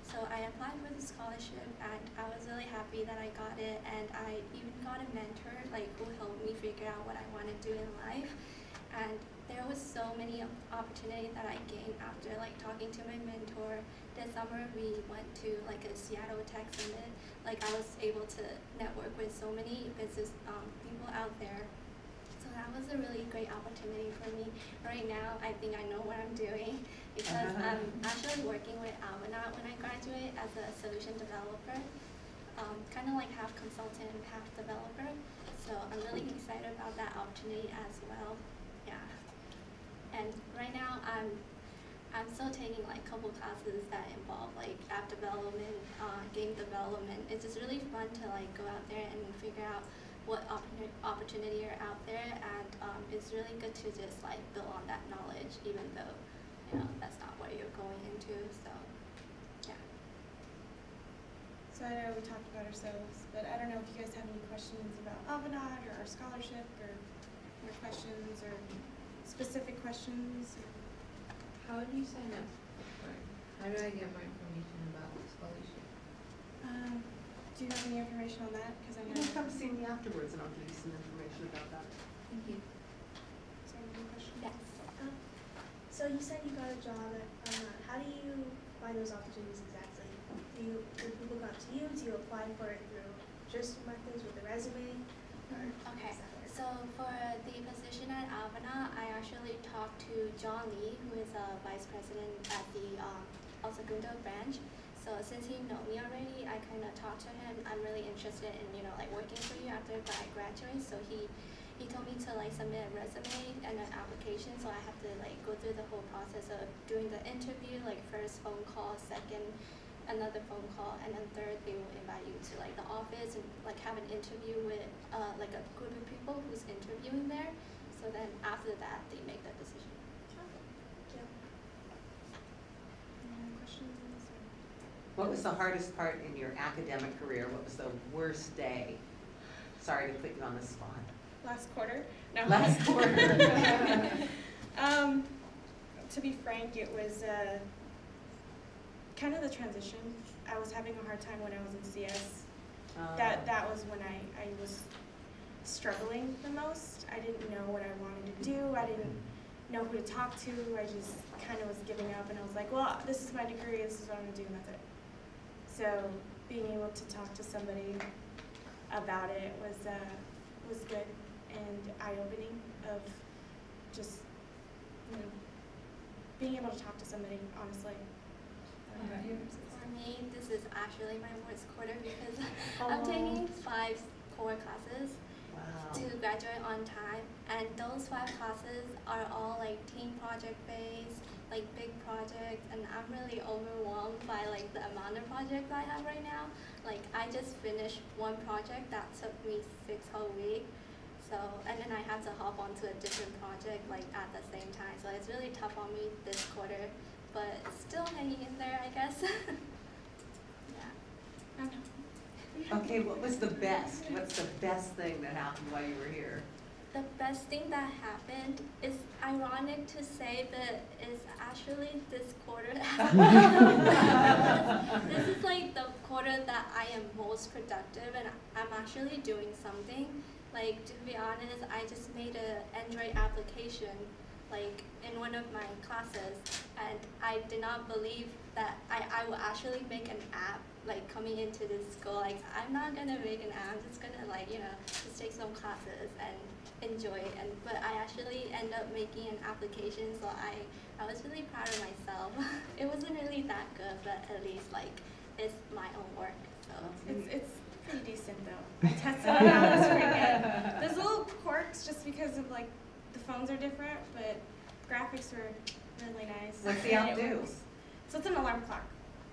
Speaker 10: So I applied for the scholarship, and I was really happy that I got it, and I even got a mentor who helped me figure out what I want to do in life. And there was so many opportunities that I gained after talking to my mentor. This summer we went to a Seattle Tech Summit. I was able to network with so many business people out there. So that was a really great opportunity for me. Right now I think I know what I'm doing because I'm actually working with Alvina when I graduate as a solution developer. Kind of half consultant, half developer. So I'm really excited about that opportunity as well. Yeah. And right now I'm still taking a couple classes that involve app development, game development. It's just really fun to go out there and figure out what opportunity are out there, and it's really good to just build on that knowledge, even though that's not what you're going into. So yeah.
Speaker 6: So I know we talked about ourselves, but I don't know if you guys have any questions about Avanade or our scholarship, or more questions or specific questions.
Speaker 14: How do you sign up? How do I get more information about the scholarship?
Speaker 6: Do you have any information on that? Because I know.
Speaker 7: You come see me afterwards, and I'll give you some information about that.
Speaker 10: Thank you.
Speaker 6: Is there any question?
Speaker 10: Yes.
Speaker 5: So you said you got a job at how do you find those opportunities exactly? Do people come to you? Do you apply for it through just methods with a resume?
Speaker 10: Okay. So for the position at Alvina, I actually talked to John Lee, who is a vice president at the El Segundo branch. So since he knows me already, I kind of talked to him. I'm really interested in working for you after I graduate. So he told me need to like submit a resume and an application, so I have to like go through the whole process of doing the interview, like first phone call, second another phone call, and then third they will invite you to like the office and like have an interview with like a group of people who's interviewing there. So then after that they make the decision.
Speaker 5: Thank you. Any other questions?
Speaker 7: What was the hardest part in your academic career? What was the worst day? Sorry to put you on the spot.
Speaker 6: Last quarter? No.
Speaker 7: Last quarter.
Speaker 6: To be frank, it was kind of the transition. I was having a hard time when I was in CS. That was when I was struggling the most. I didn't know what I wanted to do. I didn't know who to talk to. I just kind of was giving up, and I was like, well, this is my degree, this is what I'm going to do, and that's it. So being able to talk to somebody about it was good and eye-opening of just, you know, being able to talk to somebody, honestly.
Speaker 10: For me, this is actually my worst quarter because I'm taking 5 core classes to graduate on time, and those 5 classes are all like team project based, like big projects, and I'm really overwhelmed by like the amount of projects I have right now. Like I just finished one project that took me 6 whole weeks. So, and then I have to hop onto a different project like at the same time. So it's really tough on me this quarter, but still hanging in there, I guess. Yeah.
Speaker 7: Okay, what was the best? What's the best thing that happened while you were here?
Speaker 10: The best thing that happened is ironic to say, but it's actually this quarter. This is like the quarter that I am most productive, and I'm actually doing something. Like, to be honest, I just made an Android application like in one of my classes, and I did not believe that I will actually make an app like coming into this school. Like, I'm not gonna make an app, I'm just gonna like, you know, just take some classes and enjoy it. And but I actually end up making an application, so I was really proud of myself. It wasn't really that good, but at least like it's my own work. So
Speaker 6: it's pretty decent though. I tested it out this weekend. There's little quirks just because of like the phones are different, but graphics are really nice.
Speaker 7: What's the app do?
Speaker 6: So it's an alarm clock.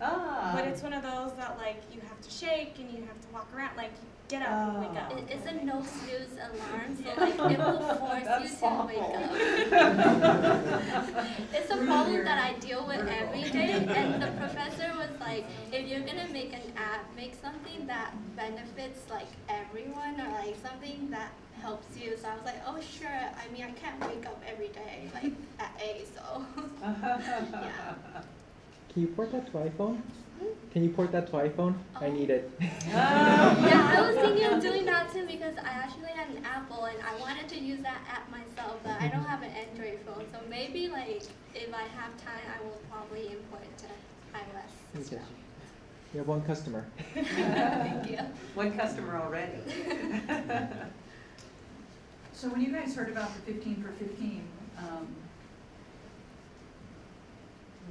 Speaker 7: Ah.
Speaker 6: But it's one of those that like you have to shake and you have to walk around, like you get up and wake up.
Speaker 10: It's a no snooze alarm, so like it will force you to wake up. It's a problem that I deal with every day, and the professor was like, if you're gonna make an app, make something that benefits like everyone, or like something that helps you. So I was like, oh sure, I mean I can't wake up every day like at 8, so yeah.
Speaker 16: Can you port that to iPhone? Can you port that to iPhone? I need it.
Speaker 10: Yeah, I was thinking of doing that too because I actually had an Apple and I wanted to use that app myself, but I don't have an Android phone. So maybe like if I have time, I will probably import it to iOS.
Speaker 16: Okay. You have one customer.
Speaker 10: Thank you.
Speaker 7: One customer already.
Speaker 3: So when you guys heard about the 15 for 15,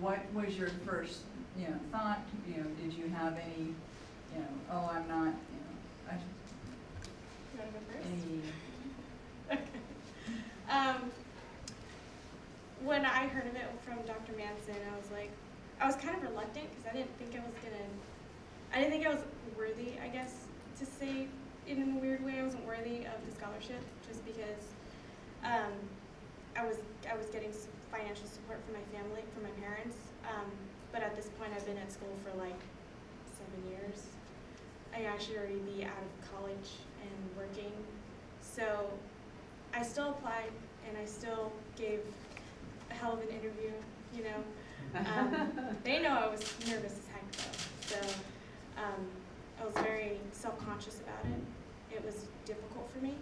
Speaker 3: what was your first, thought? Did you have any, oh, I'm not,
Speaker 6: You want to go first?
Speaker 3: any?
Speaker 6: Okay. When I heard of it from Dr. Manson, I was kind of reluctant because I didn't think I was worthy, I guess, to say in a weird way I wasn't worthy of the scholarship, just because I was getting financial support from my family, from my parents, but at this point I've been at school for like 7 years. I actually already be out of college and working, so I still applied and I still gave a hell of an interview, They know I was nervous as heck though, so I was very self-conscious about it. It was difficult for me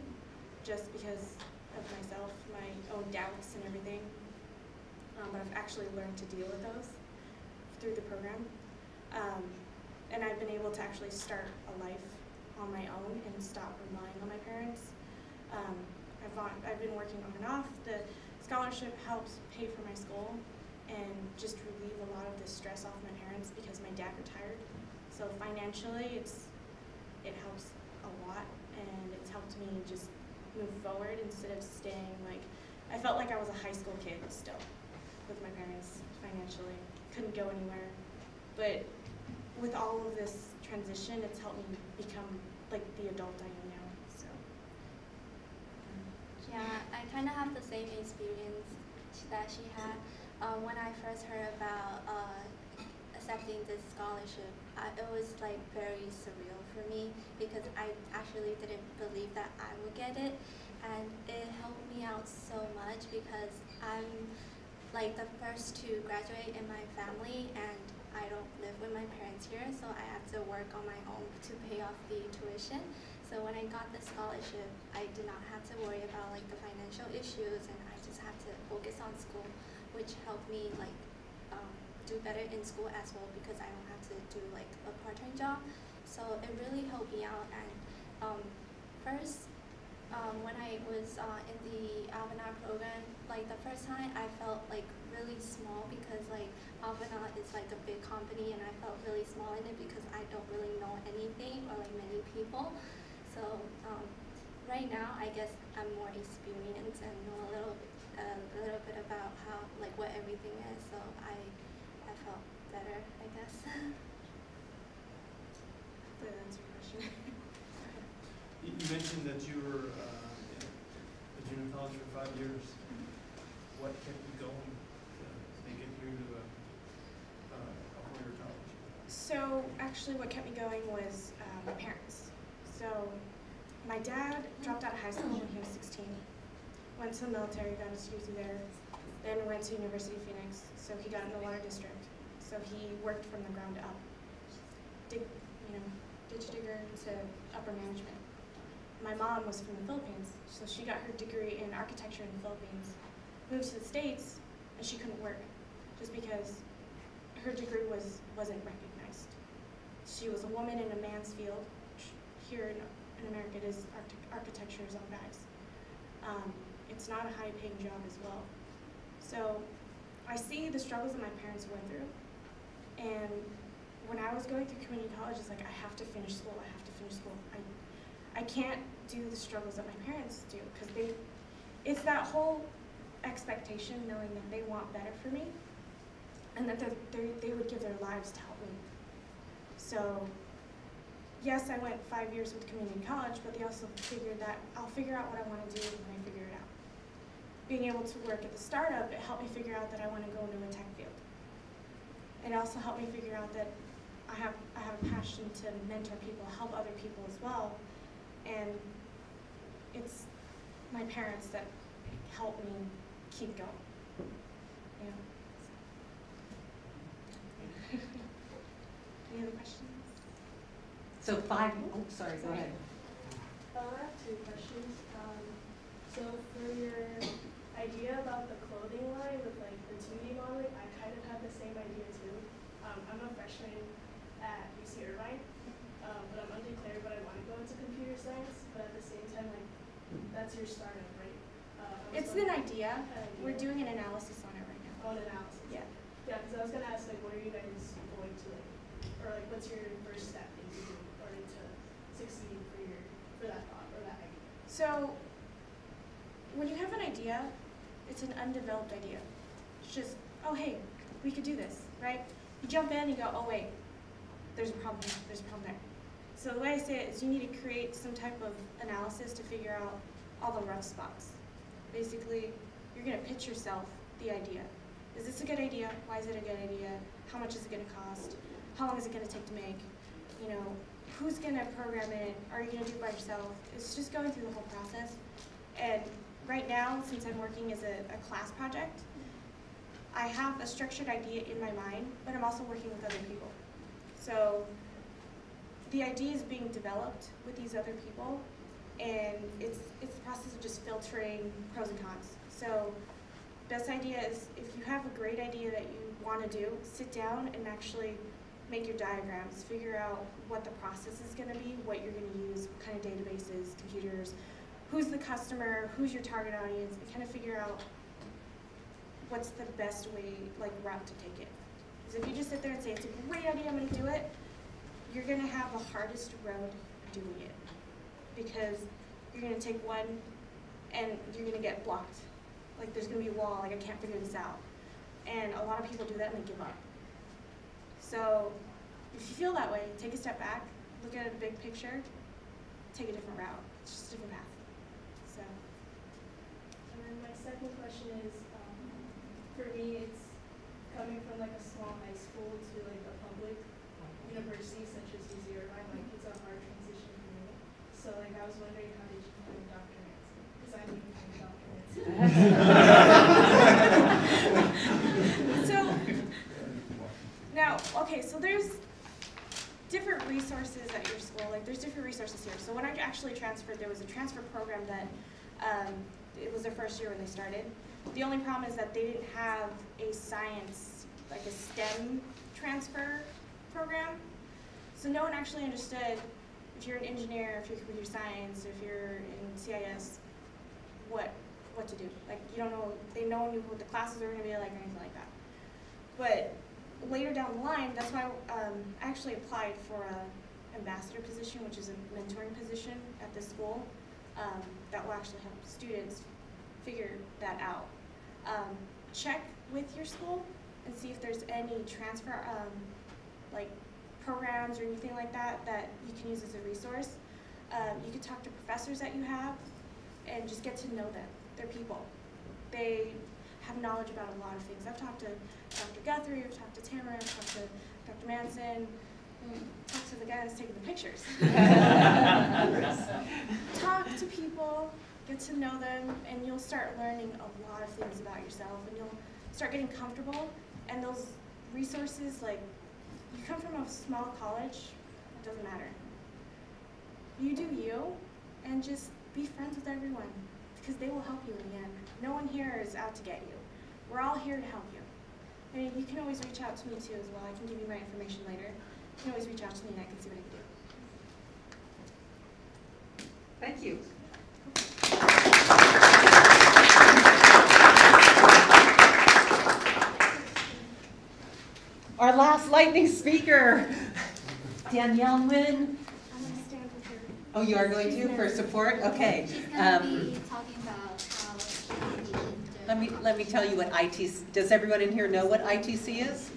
Speaker 6: just because of myself, my own doubts and everything. But I've actually learned to deal with those through the program. And I've been able to actually start a life on my own and stop relying on my parents. I've been working on and off. The scholarship helps pay for my school and just relieve a lot of the stress off my parents because my dad retired. So financially, it helps a lot, and it's helped me just move forward instead of staying like, I felt like I was a high school kid still with my parents financially, couldn't go anywhere. But with all of this transition, it's helped me become like the adult I am now, so.
Speaker 10: Yeah, I kind of have the same experience that she had. When I first heard about accepting this scholarship, it was like very surreal for me because I actually didn't believe that I would get it, and it helped me out so much because I'm like the first to graduate in my family, and I don't live with my parents here, so I had to work on my own to pay off the tuition. So when I got the scholarship, I did not have to worry about like the financial issues, and I just had to focus on school, which helped me like do better in school as well because I don't have to do like a part-time job. So it really helped me out. And first, when I was in the Alvina program, like the first time I felt like really small because like Alvina is like a big company, and I felt really small in it because I don't really know anything or like many people. So right now, I guess I'm more experienced and know a little bit about how like what everything is. So I felt better, I guess.
Speaker 6: Hopefully that answers your question.
Speaker 12: You mentioned that you were at junior college for 5 years. What kept you going to make it through to a four-year college?
Speaker 6: So actually what kept me going was my parents. So my dad dropped out of high school when he was 16, went to the military, got his duty there, then went to University of Phoenix, so he got in the water district. So he worked from the ground up, ditch digger to upper management. My mom was from the Philippines, so she got her degree in architecture in the Philippines, moved to the States, and she couldn't work just because her degree wasn't recognized. She was a woman in a man's field. Here in America, it is architecture is on guys. It's not a high-paying job as well. So I see the struggles that my parents went through, and when I was going through community college, it's like I have to finish school. I have to finish school. I can't do the struggles that my parents do because it's that whole expectation, knowing that they want better for me, and that they would give their lives to help me. So yes, I went 5 years with community college, but they also figured that I'll figure out what I want to do when I figure it out. Being able to work at the startup, it helped me figure out that I want to go into a tech field. It also helped me figure out that I have a passion to mentor people, help other people as well, and it's my parents that help me keep going. Yeah. Any other questions?
Speaker 7: So sorry, go ahead.
Speaker 13: I have 2 questions. So for your idea about the clothing line with like the 2D modeling, I kind of have the same idea too. I'm a freshman at UC Irvine, but I'm undeclared, but I want to go into computer science, but at the same time, like, that's your startup, right?
Speaker 6: It's an idea. We're doing an analysis on it right now.
Speaker 13: Oh, an analysis.
Speaker 6: Yeah.
Speaker 13: Yeah, because I was going to ask, like, what are you guys going to, like, or like, what's your first step into order to succeed for that thought or that idea?
Speaker 6: So when you have an idea, it's an undeveloped idea. It's just, oh, hey, we could do this, right? You jump in and you go, oh, wait, there's a problem here, there's a problem there. So the way I say it is you need to create some type of analysis to figure out all the rough spots. Basically, you're going to pitch yourself the idea. Is this a good idea? Why is it a good idea? How much is it going to cost? How long is it going to take to make? You know, who's going to program it? Are you going to do it by yourself? It's just going through the whole process. And right now, since I'm working as a class project, I have a structured idea in my mind, but I'm also working with other people. So the idea is being developed with these other people, and it's the process of just filtering pros and cons. So best idea is if you have a great idea that you want to do, sit down and actually make your diagrams, figure out what the process is going to be, what you're going to use, what kind of databases, computers, who's the customer, who's your target audience, and kind of figure out what's the best way, like, route to take it. Because if you just sit there and say, it's a great idea, I'm going to do it, you're going to have the hardest road doing it. Because you're going to take one and you're gonna get blocked. Like there's gonna be a wall, like I can't figure this out. And a lot of people do that and they give up. So if you feel that way, take a step back, look at a big picture, take a different route. It's just a different path. So.
Speaker 13: And then my second question is, for me, it's coming from like a small high school to like a public university such as UC Irvine. Like it's a hard transition for me. So like I was wondering, how did you find Dr. Nancy? Because I need to find Dr. Nancy.
Speaker 6: So now, okay, so there's different resources at your school. Like there's different resources here. So when I actually transferred, there was a transfer program that it was their first year when they started. The only problem is that they didn't have a science, like a STEM transfer program. So no one actually understood if you're an engineer, if you're computer science, if you're in CIS, what to do. Like you don't know, no one knew what the classes were gonna be like or anything like that. But later down the line, that's why I actually applied for an ambassador position, which is a mentoring position at the school that will actually help students figure that out. Check with your school and see if there's any transfer like programs or anything like that that you can use as a resource. You could talk to professors that you have and just get to know them. They're people. They have knowledge about a lot of things. I've talked to Dr. Guthrie, I've talked to Tamara, I've talked to Dr. Manson, talked to the guy that's taking the pictures. Talk to people, get to know them, and you'll start learning a lot of things about yourself, and you'll start getting comfortable, and those resources, like, you come from a small college, it doesn't matter. You do you, and just be friends with everyone, because they will help you in the end. No one here is out to get you. We're all here to help you. I mean, you can always reach out to me too as well. I can give you my information later. You can always reach out to me and I can see what I can do.
Speaker 7: Thank you. Our last lightning speaker, Danielle Nguyen. Oh, you are going to for support? Okay.
Speaker 10: She's going to be talking about how
Speaker 7: let me tell you what ITC, does everyone in here know what ITC is?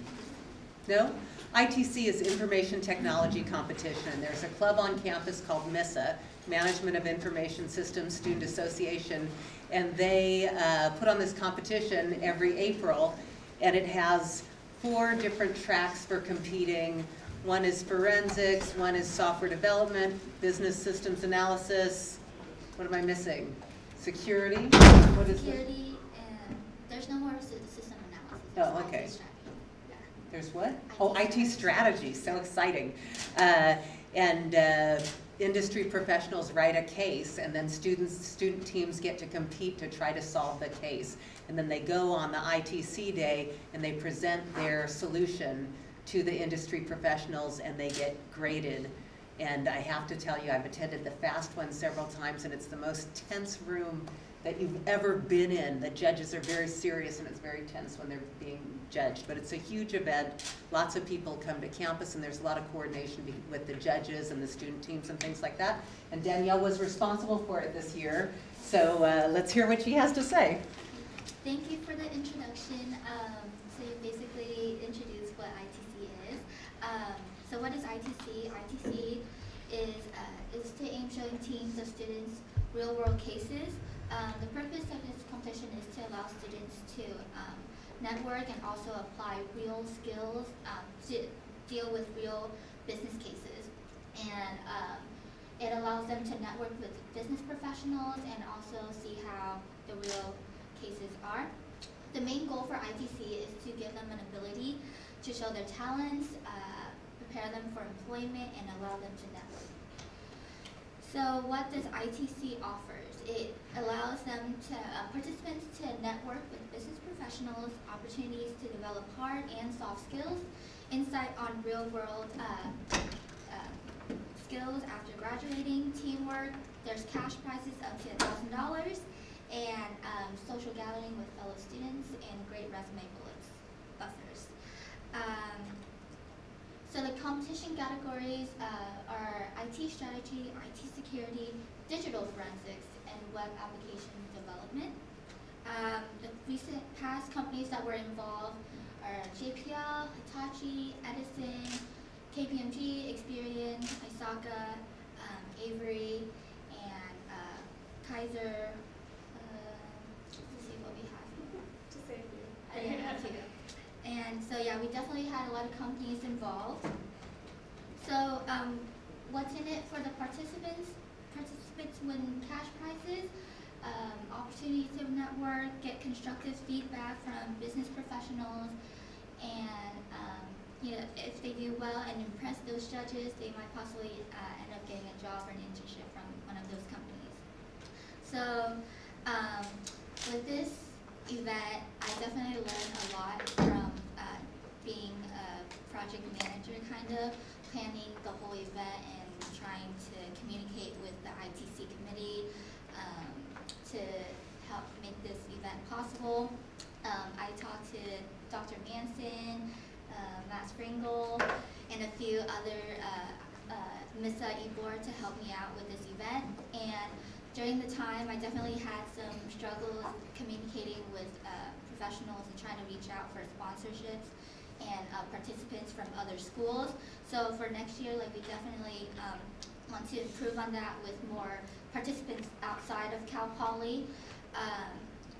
Speaker 7: No? ITC is Information Technology Competition. There's a club on campus called MISA, Management of Information Systems Student Association, and they put on this competition every April, and it has 4 different tracks for competing. One is forensics, one is software development, business systems analysis. What am I missing? Security? What is
Speaker 10: security, and there's no more system analysis.
Speaker 7: Oh, okay. There's what? Oh, IT strategy, so exciting. Industry professionals write a case, and then student teams get to compete to try to solve the case. And then they go on the ITC day and they present their solution to the industry professionals, and they get graded. And I have to tell you, I've attended the FAST one several times, and it's the most tense room that you've ever been in. The judges are very serious, and it's very tense when they're being judged. But it's a huge event. Lots of people come to campus, and there's a lot of coordination with the judges and the student teams and things like that. And Danielle was responsible for it this year. So let's hear what she has to say.
Speaker 10: Thank you for the introduction. So you basically introduced what ITC is. So what is ITC? ITC is to aim showing teams of students real-world cases. The purpose of this competition is to allow students to network and also apply real skills to deal with real business cases. And it allows them to network with business professionals and also see how the real cases are. The main goal for ITC is to give them an ability to show their talents, prepare them for employment, and allow them to network. So what does ITC offers? It allows them to, participants to network with business professionals, opportunities to develop hard and soft skills, insight on real-world skills after graduating, teamwork, there's cash prizes up to $1,000, and social gathering with fellow students, and great resume buffers. So the competition categories are IT strategy, IT security, digital forensics, and web application
Speaker 15: development. The recent past companies that were involved are JPL, Hitachi, Edison, KPMG, Experian, Isaka, Avery, and Kaiser. Let's see what we have here.
Speaker 6: To say a few.
Speaker 15: I didn't have to. And so yeah, we definitely had a lot of companies involved. So what's in it for the participants? Participants win cash prizes, opportunities to network, get constructive feedback from business professionals, and you know, if they do well and impress those judges, they might possibly end up getting a job or an internship from one of those companies. So with this event, I definitely learned a lot from being a project manager, kind of planning the whole event and trying to communicate with the ITC committee to help make this event possible. I talked to Dr. Manson, Matt Springle, and a few other Missa Ibor to help me out with this event. And during the time, I definitely had some struggles communicating with professionals and trying to reach out for sponsorships and participants from other schools. So for next year, like, we definitely want to improve on that with more participants outside of Cal Poly.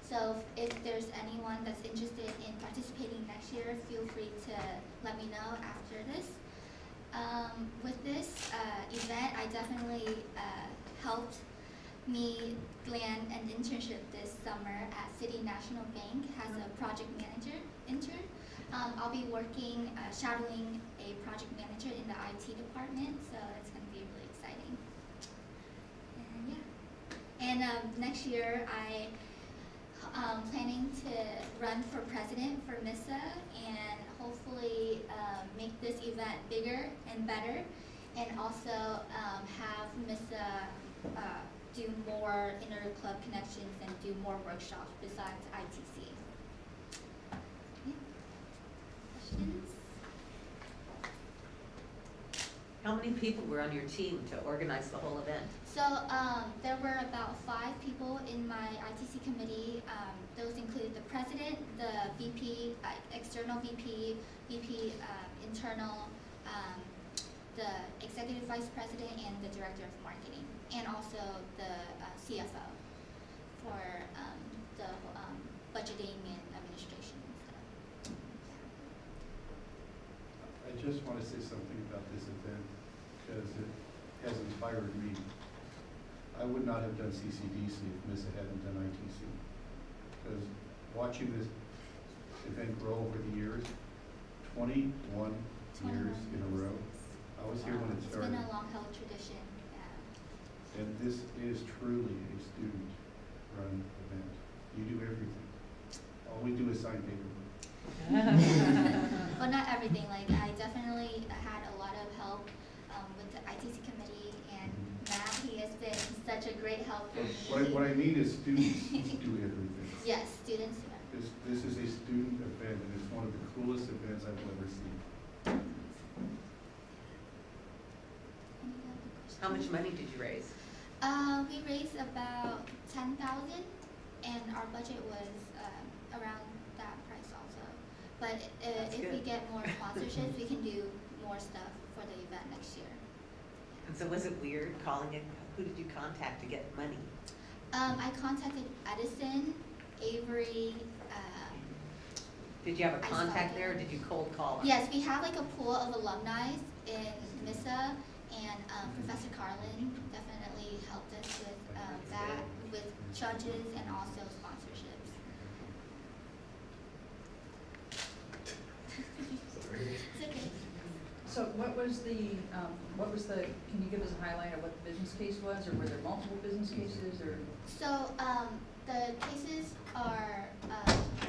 Speaker 15: So if there's anyone that's interested in participating next year, feel free to let me know after this. With this event, I definitely helped me land an internship this summer at City National Bank as a project manager intern. I'll be working, shadowing a project manager in the IT department, so it's going to be really exciting. And yeah. And next year, I'm planning to run for president for Missa and hopefully make this event bigger and better, and also have Missa do more inter-club connections and do more workshops besides ITC. Yeah. Questions?
Speaker 7: How many people were on your team to organize the whole event?
Speaker 15: So there were about 5 people in my ITC committee. Those include the president, the VP, external VP, VP internal, the executive vice president, and the director of marketing, and also the CFO for the budgeting and administration and stuff.
Speaker 19: I just want to say something about this event because it has inspired me. I would not have done CCDC if Missa hadn't done ITC. Because watching this event grow over the years, 21 years in a row. I was here when it started.
Speaker 15: It's been a long-held tradition. Yeah.
Speaker 19: And this is truly a student-run event. You do everything. All we do is sign paperwork.
Speaker 15: Well, not everything. Like, I definitely had a lot of help with the ITC committee, and Matt, he has been such a great help for me.
Speaker 19: What I mean is students do everything.
Speaker 15: Yes, students do everything.
Speaker 19: This is a student event, and it's one of the coolest events I've ever seen.
Speaker 7: How much money did you raise?
Speaker 15: We raised about 10,000, and our budget was around that price also. But if we get more sponsorships, we can do more stuff for the event next year.
Speaker 7: And so was it weird calling it? Who did you contact to get money?
Speaker 15: I contacted Edison, Avery.
Speaker 7: Did you have a contact there, or did you cold call them?
Speaker 15: Yes, we have like a pool of alumni in Missa, and Professor Carlin definitely helped us with that, with judges and also sponsorships. It's okay.
Speaker 3: So what was the, can you give us a highlight of what the business case was, or were there multiple business cases, or?
Speaker 15: So the cases are,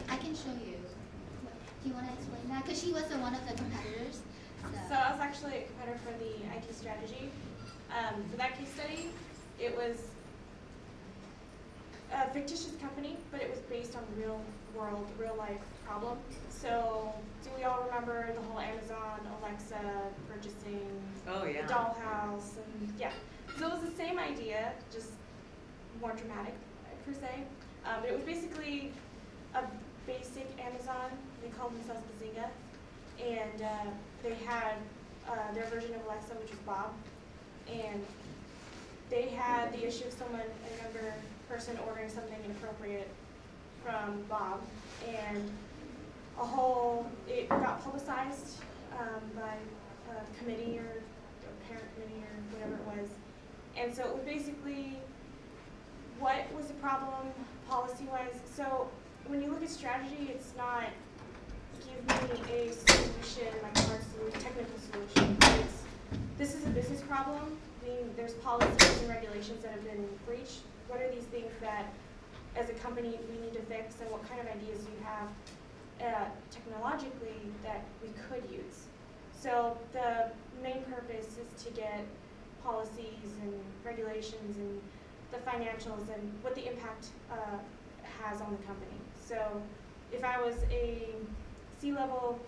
Speaker 15: I can show you. Do you want to explain that? Because she was one of the competitors.
Speaker 6: So I was actually a competitor for the IT strategy. For that case study, it was a fictitious company, but it was based on real world, real life problem. So do we all remember the whole Amazon, Alexa purchasing, the dollhouse, and yeah. So it was the same idea, just more dramatic per se. It was basically a basic Amazon. They called themselves Bazinga, and they had their version of Alexa, which was Bob, and they had the issue of someone, a younger person, ordering something inappropriate from Bob, and it got publicized by a committee or a parent committee or whatever it was. And so it was basically, what was the problem policy-wise? So when you look at strategy, it's not give me a solution, like a hard solution, technical solution. This is a business problem. I mean, there's policies and regulations that have been breached. What are these things that, as a company, we need to fix, and what kind of ideas do you have technologically that we could use? So the main purpose is to get policies and regulations and the financials and what the impact has on the company. So if I was a C-level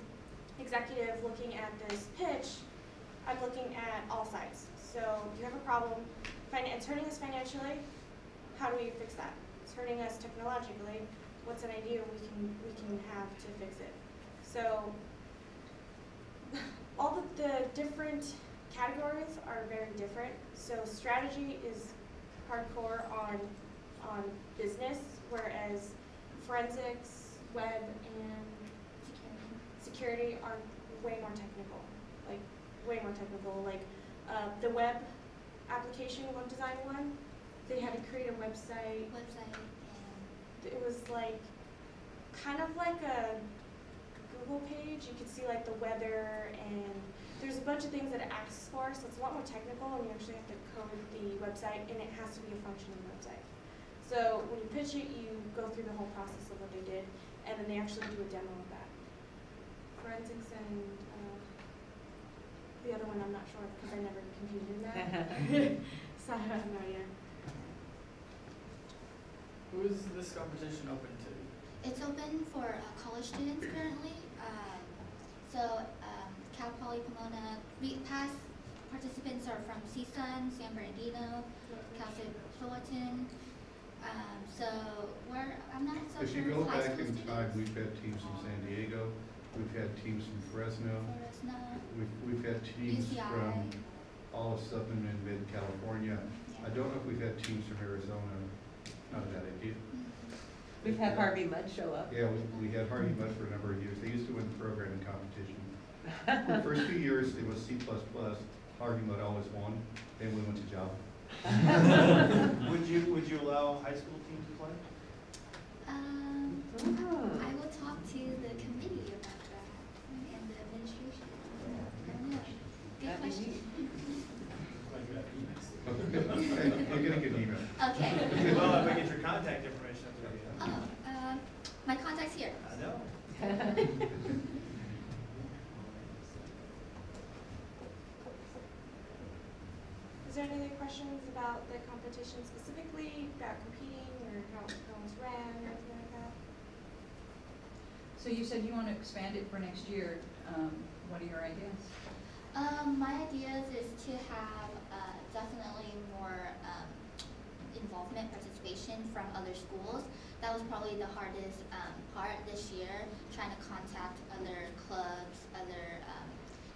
Speaker 6: executive looking at this pitch, I'm looking at all sides. So you have a problem, it's hurting us financially, how do we fix that? It's hurting us technologically, what's an idea we can have to fix it? So all of the different categories are very different. So strategy is hardcore on business, whereas forensics, web, and security are way more technical. Like way more technical. Like the web application, web design one, they had to create a website. It was like kind of like a Google page. You could see like the weather, and there's a bunch of things that it asks for, so it's a lot more technical, and you actually have to code the website, and it has to be a functioning website. So when you pitch it, you go through the whole process of what they did, and then they actually do a demo of that. Forensics and the other one I'm not sure of because I never competed in that. So I have no idea.
Speaker 12: Who is this competition open to?
Speaker 15: It's open for college students currently. Cal Poly Pomona. Past participants are from CSUN, San Bernardino, Cal State Fullerton. I'm not so
Speaker 19: If
Speaker 15: sure.
Speaker 19: you go
Speaker 15: high
Speaker 19: back
Speaker 15: school
Speaker 19: in
Speaker 15: students.
Speaker 19: time, we've had teams from San Diego, we've had teams from Fresno, we've had teams
Speaker 15: UCI.
Speaker 19: from all of Southern and Mid-California.
Speaker 15: Yeah.
Speaker 19: I don't know if we've had teams from Arizona, not a bad idea.
Speaker 7: We've had Harvey Mudd show up.
Speaker 19: Yeah, we had Harvey Mudd for a number of years. They used to win the programming competition. The first few years, it was C++. Harvey Mudd always won. Then we went to Java.
Speaker 12: Would you allow high school teams to play?
Speaker 15: I will talk to the committee about that and the administration. I don't know. Good question.
Speaker 19: You're gonna get an email.
Speaker 15: Okay.
Speaker 12: Well, if I get your contact information,
Speaker 15: My contact's here.
Speaker 12: I know.
Speaker 6: Is there any other questions about the competition specifically, about competing, or how it was ran, or anything like that?
Speaker 3: So you said you want to expand it for next year. What are your ideas?
Speaker 15: My ideas is to have definitely more involvement, participation from other schools. That was probably the hardest part this year, trying to contact other clubs,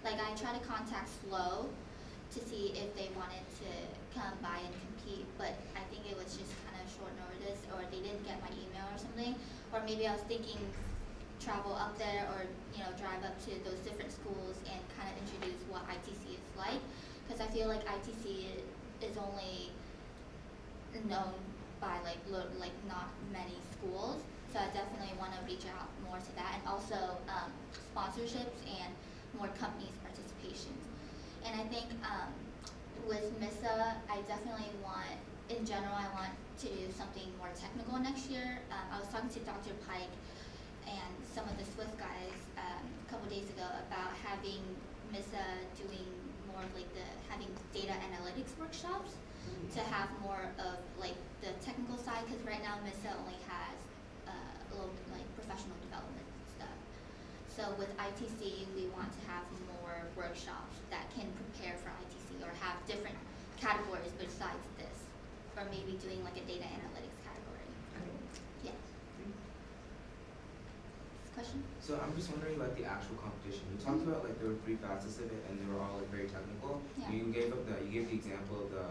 Speaker 15: like I tried to contact SLO to see if they wanted to come by and compete, but I think it was just kind of short notice, or they didn't get my email or something, or maybe I was thinking travel up there, or drive up to those different schools and kind of introduce what ITC is like, because I feel like ITC is only known by like not many schools, so I definitely want to reach out more to that, and also sponsorships and more companies' participations. And I think with MISA, I definitely want, in general, I want to do something more technical next year. I was talking to Dr. Pike and some of the Swift guys a couple days ago about having MISA doing more of like having data analytics workshops to have more of like the technical side, because right now MISA only has a little like professional development stuff. So with ITC, we want to have more workshops that can prepare for ITC, or have different categories besides this, or maybe doing like a data analytics category. question?
Speaker 9: So I'm just wondering about the actual competition. You talked about like there were 3 facets of it, and they were all like very technical.
Speaker 15: Yeah.
Speaker 9: You gave the example of the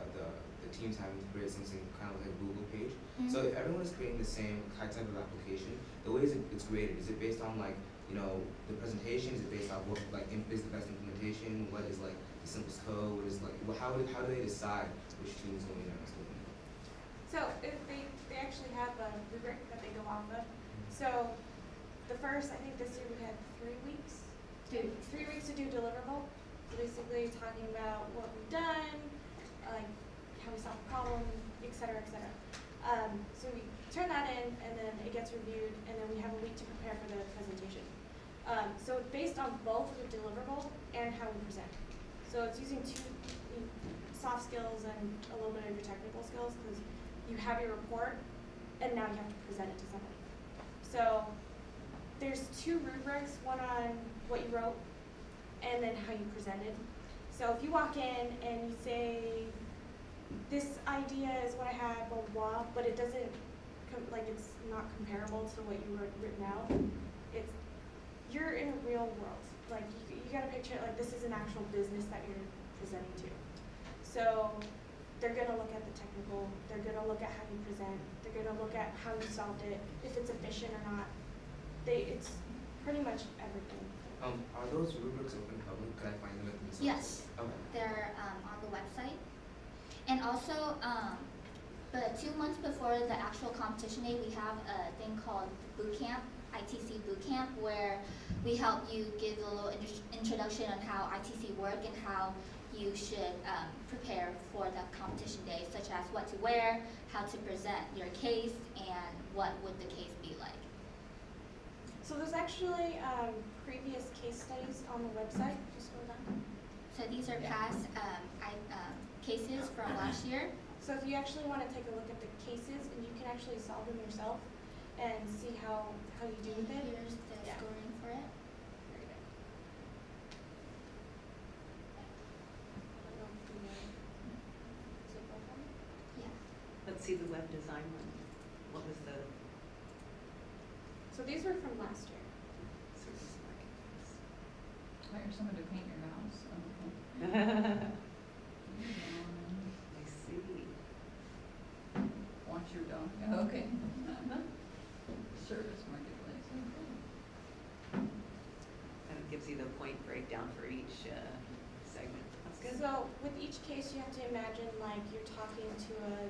Speaker 9: teams having to create something kind of like a Google page. So if everyone is creating the same type of application, the way it's graded, is it based on like, you know, the presentation? Is it based on what like is the best implementation? What is like the simplest code? What is like how do they decide which team is going to next?
Speaker 6: So they actually have a rubric that they go off of. So the first, I think this year we had 3 weeks. 3 weeks to do deliverable. So basically talking about what we've done, like how we solve the problem, et cetera, et cetera. So we turn that in, and then it gets reviewed, and then we have a week to prepare for the presentation. So it's based on both the deliverable and how we present. So it's using 2 soft skills and a little bit of your technical skills, because you have your report, and now you have to present it to somebody. So there's 2 rubrics, one on what you wrote, and then how you presented. So if you walk in and you say, this idea is what I had, blah, blah, blah, but it doesn't, it's not comparable to what you written out. You're in a real world. Like, you gotta picture it like this is an actual business that you're presenting to. So they're gonna look at the technical, they're gonna look at how you present, they're gonna look at how you solved it, if it's efficient or not. It's pretty much everything.
Speaker 9: Are those rubrics open public? Can I find them at the resources?
Speaker 15: Yes.
Speaker 9: Okay.
Speaker 15: They're on the website. And also, but 2 months before the actual competition day, we have a thing called boot camp, ITC boot camp, where we help you give a little introduction on how ITC work and how you should prepare for the competition day, such as what to wear, how to present your case, and what would the case be like.
Speaker 6: So there's actually previous case studies on the website. Just go down.
Speaker 15: So these are past cases from last year.
Speaker 6: So if you actually want to take a look at the cases, and you can actually solve them yourself and see how you do with it.
Speaker 15: Here's the scoring for it.
Speaker 6: Very good.
Speaker 15: Yeah.
Speaker 7: Let's see the web design one. What was the?
Speaker 6: So these were from last year.
Speaker 3: Hire someone to paint your house.
Speaker 7: I see.
Speaker 3: Watch your dog. Okay. Service marketplace.
Speaker 7: And it gives you the point breakdown for each segment. That's good.
Speaker 6: So with each case, you have to imagine like you're talking to a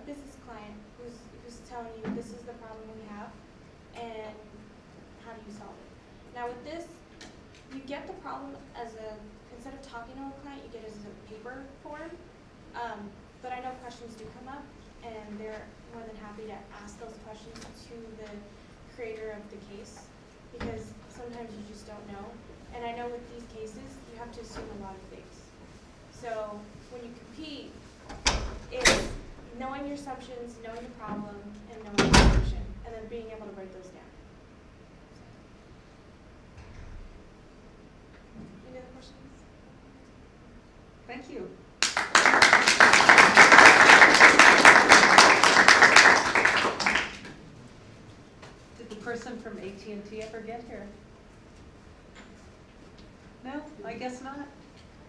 Speaker 6: business client who's telling you this is the problem we have, and how do you solve it. Now with this, you get the problem instead of talking to a client, you get it as a paper form. But I know questions do come up, and they're more than happy to ask those questions to the creator of the case, because sometimes you just don't know. And I know with these cases, you have to assume a lot of things. So when you compete, it's knowing your assumptions, knowing the problem, and knowing the solution, and then being able to break those down. Any other questions?
Speaker 7: Thank you. Did the person from AT&T ever get here? No, I guess not.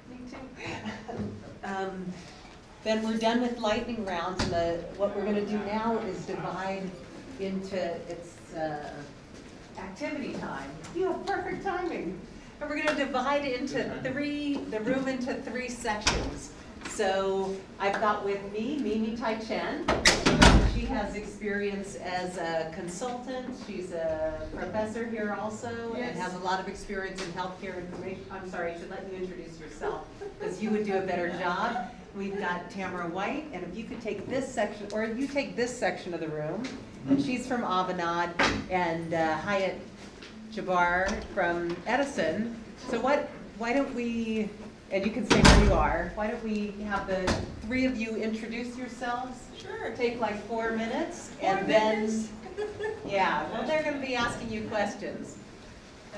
Speaker 7: Me too. Then we're done with lightning rounds, and what we're going to do now is divide into its activity time. You have perfect timing. And we're going to divide into the room into 3 sections. So I've got with me Mimi Tai Chen. She has experience as a consultant. She's a professor here also, and has a lot of experience in healthcare information. I'm sorry, I should let you introduce yourself, because you would do a better job. We've got Tamara White, and if you could take this section, or you take this section of the room, and she's from Avanade, and Hayat Jabbar from Edison. So why don't we, and you can say where you are, why don't we have the 3 of you introduce yourselves? Sure. Take like 4 minutes, and then, yeah, well, they're going to be asking you questions.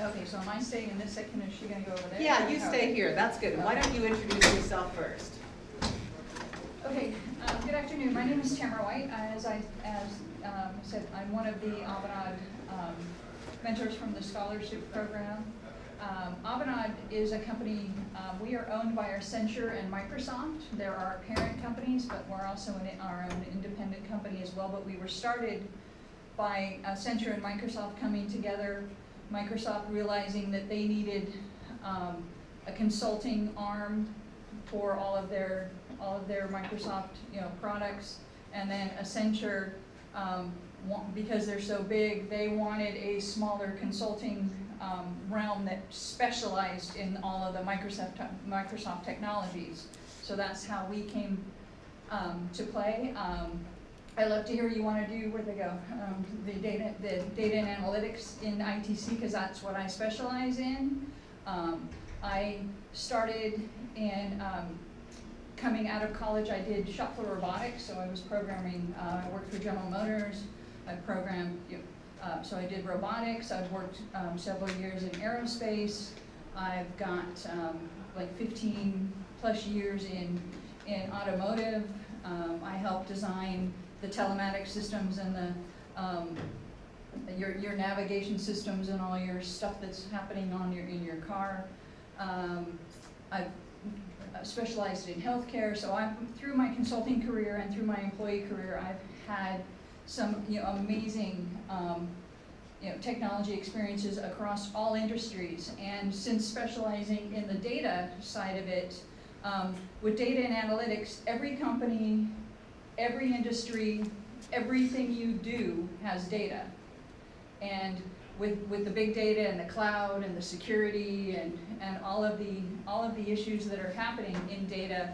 Speaker 3: Okay, so am I staying in this section, or is she going to go over there?
Speaker 7: Yeah, you stay here, that's good. Why don't you introduce yourself first?
Speaker 3: Okay, good afternoon. My name is Tamara White. As I said, I'm one of the Avanade mentors from the scholarship program. Avanade is a company, we are owned by Accenture and Microsoft. They're our parent companies, but we're also our own independent company as well. But we were started by Accenture and Microsoft coming together, Microsoft realizing that they needed a consulting arm for all of their Microsoft products, and then Accenture, because they're so big, they wanted a smaller consulting realm that specialized in all of the Microsoft technologies. So that's how we came to play. I'd love to hear what you want to do. Where'd they go? The data and analytics in ITC, because that's what I specialize in. I started in coming out of college. I did shop floor robotics, so I was programming. I worked for General Motors. I programmed. So I did robotics. I've worked several years in aerospace. I've got like 15 plus years in automotive. I helped design the telematics systems and the your navigation systems and all your stuff that's happening in your car. I've specialized in healthcare, so through my consulting career and through my employee career, I've had some amazing technology experiences across all industries. And since specializing in the data side of it, with data and analytics, every company, every industry, everything you do has data. And with the big data and the cloud and the security and all of the issues that are happening in data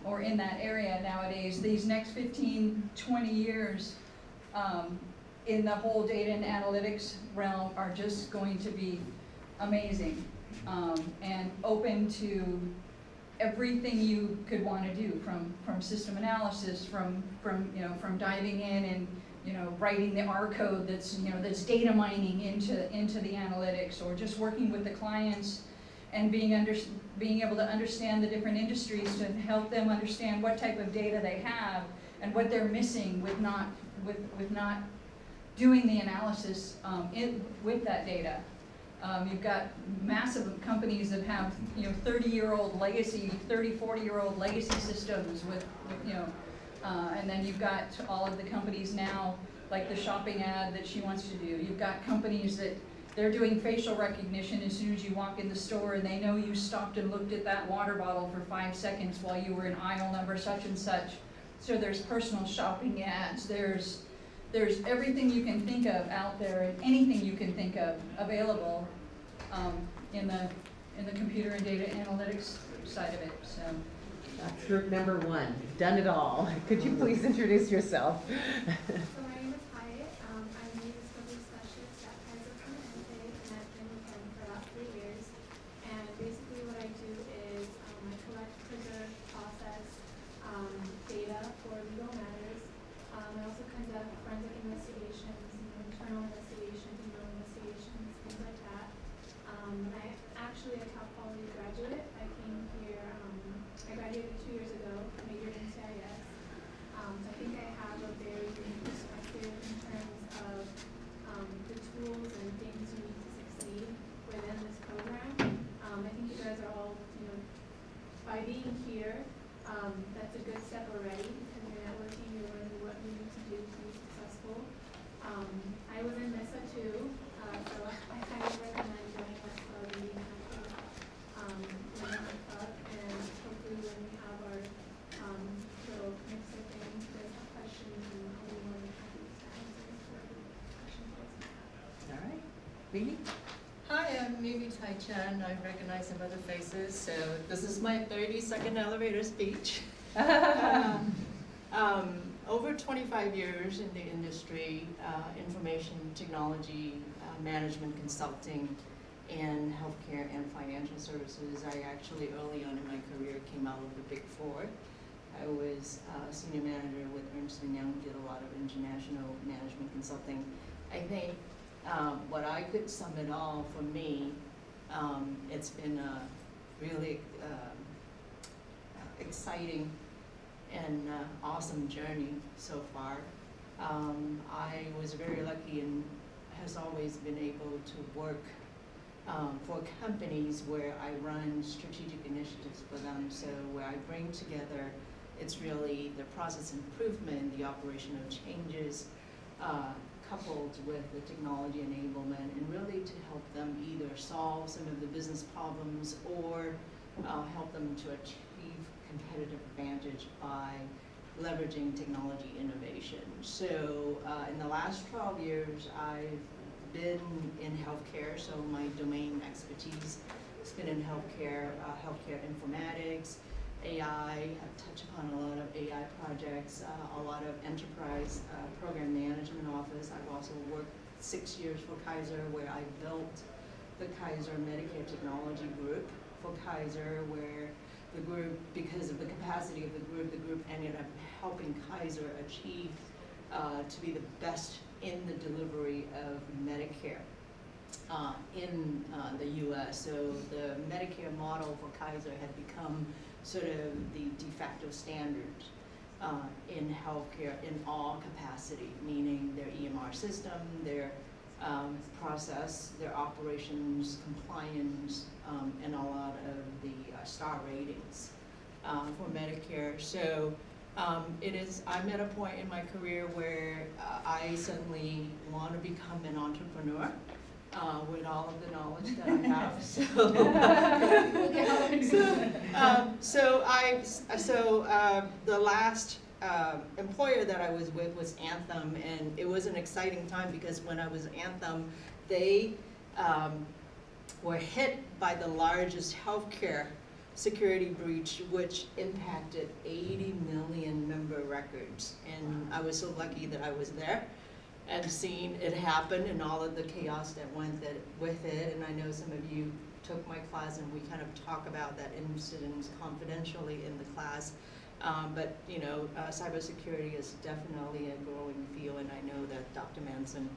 Speaker 3: or in that area nowadays, these next 15, 20 years in the whole data and analytics realm are just going to be amazing and open to everything you could want to do, from system analysis, from diving in and writing the R code that's data mining into the analytics, or just working with the clients and being able to understand the different industries to help them understand what type of data they have and what they're missing with not doing the analysis with that data. You've got massive companies that have 30-year-old legacy, 40-year-old legacy systems and then you've got all of the companies now, like the shopping ad that she wants to do. You've got companies that they're doing facial recognition as soon as you walk in the store, and they know you stopped and looked at that water bottle for 5 seconds while you were in aisle number such and such. So there's personal shopping ads. There's everything you can think of out there, and anything you can think of available in the computer and data analytics side of it. So.
Speaker 7: That's group number one. You've done it all. Could you please introduce yourself?
Speaker 20: So my name is Hyatt. I'm the discovery specialist at Kaiser Permanente, and I've been with them for about 3 years. And basically what I do is I collect, preserve, process data for legal matters. I also conduct forensic investigations, internal investigations, legal investigations, things like that. I'm actually a top quality graduate. I came here, I graduated 2 years ago, majored in CIS. So I think I have a very unique perspective in terms of the tools and things you need to succeed within this program. I think you guys are all, by being here, that's a good step already, because you're networking, you're learning what you need to do to be successful. I was in MESA too, so I highly recommend joining that club and being active in that club. And hopefully when we have our little mix of things, you guys have questions, and I'll be more than happy to answer whatever questions you guys have.
Speaker 7: All right. Mimi?
Speaker 22: Hi, I'm Mimi Tai-Chan. I recognize some other faces, so this is my 30-second elevator speech. Over 25 years in the industry, information technology, management consulting, and healthcare and financial services. I actually, early on in my career, came out of the Big Four. I was a senior manager with Ernst & Young, did a lot of international management consulting. I think what I could sum it all for me, it's been a really exciting and awesome journey so far. I was very lucky in has always been able to work for companies where I run strategic initiatives for them. So where I bring together, it's really the process improvement, the operational changes, coupled with the technology enablement, and really to help them either solve some of the business problems or help them to achieve competitive advantage by leveraging technology innovation. So in the last 12 years, I've been in healthcare, so my domain expertise has been in healthcare, healthcare informatics, AI. I've touched upon a lot of AI projects, a lot of enterprise program management office. I've also worked 6 years for Kaiser, where I built the Kaiser Medicare Technology Group for Kaiser, where the group, because of the capacity of the group ended up helping Kaiser achieve to be the best in the delivery of Medicare in the US. So the Medicare model for Kaiser had become sort of the de facto standard in healthcare in all capacity, meaning their EMR system, their process, their operations, compliance, and a lot of the star ratings for Medicare. So I'm at a point in my career where I suddenly want to become an entrepreneur with all of the knowledge that I have. So the last employer that I was with was Anthem, and it was an exciting time because when I was Anthem, they were hit by the largest healthcare security breach, which impacted 80 million member records. And I was so lucky that I was there and seen it happen and all of the chaos that went with it. And I know some of you took my class and we kind of talk about that incident confidentially in the class. But you know, cybersecurity is definitely a growing field, and I know that Dr. Manson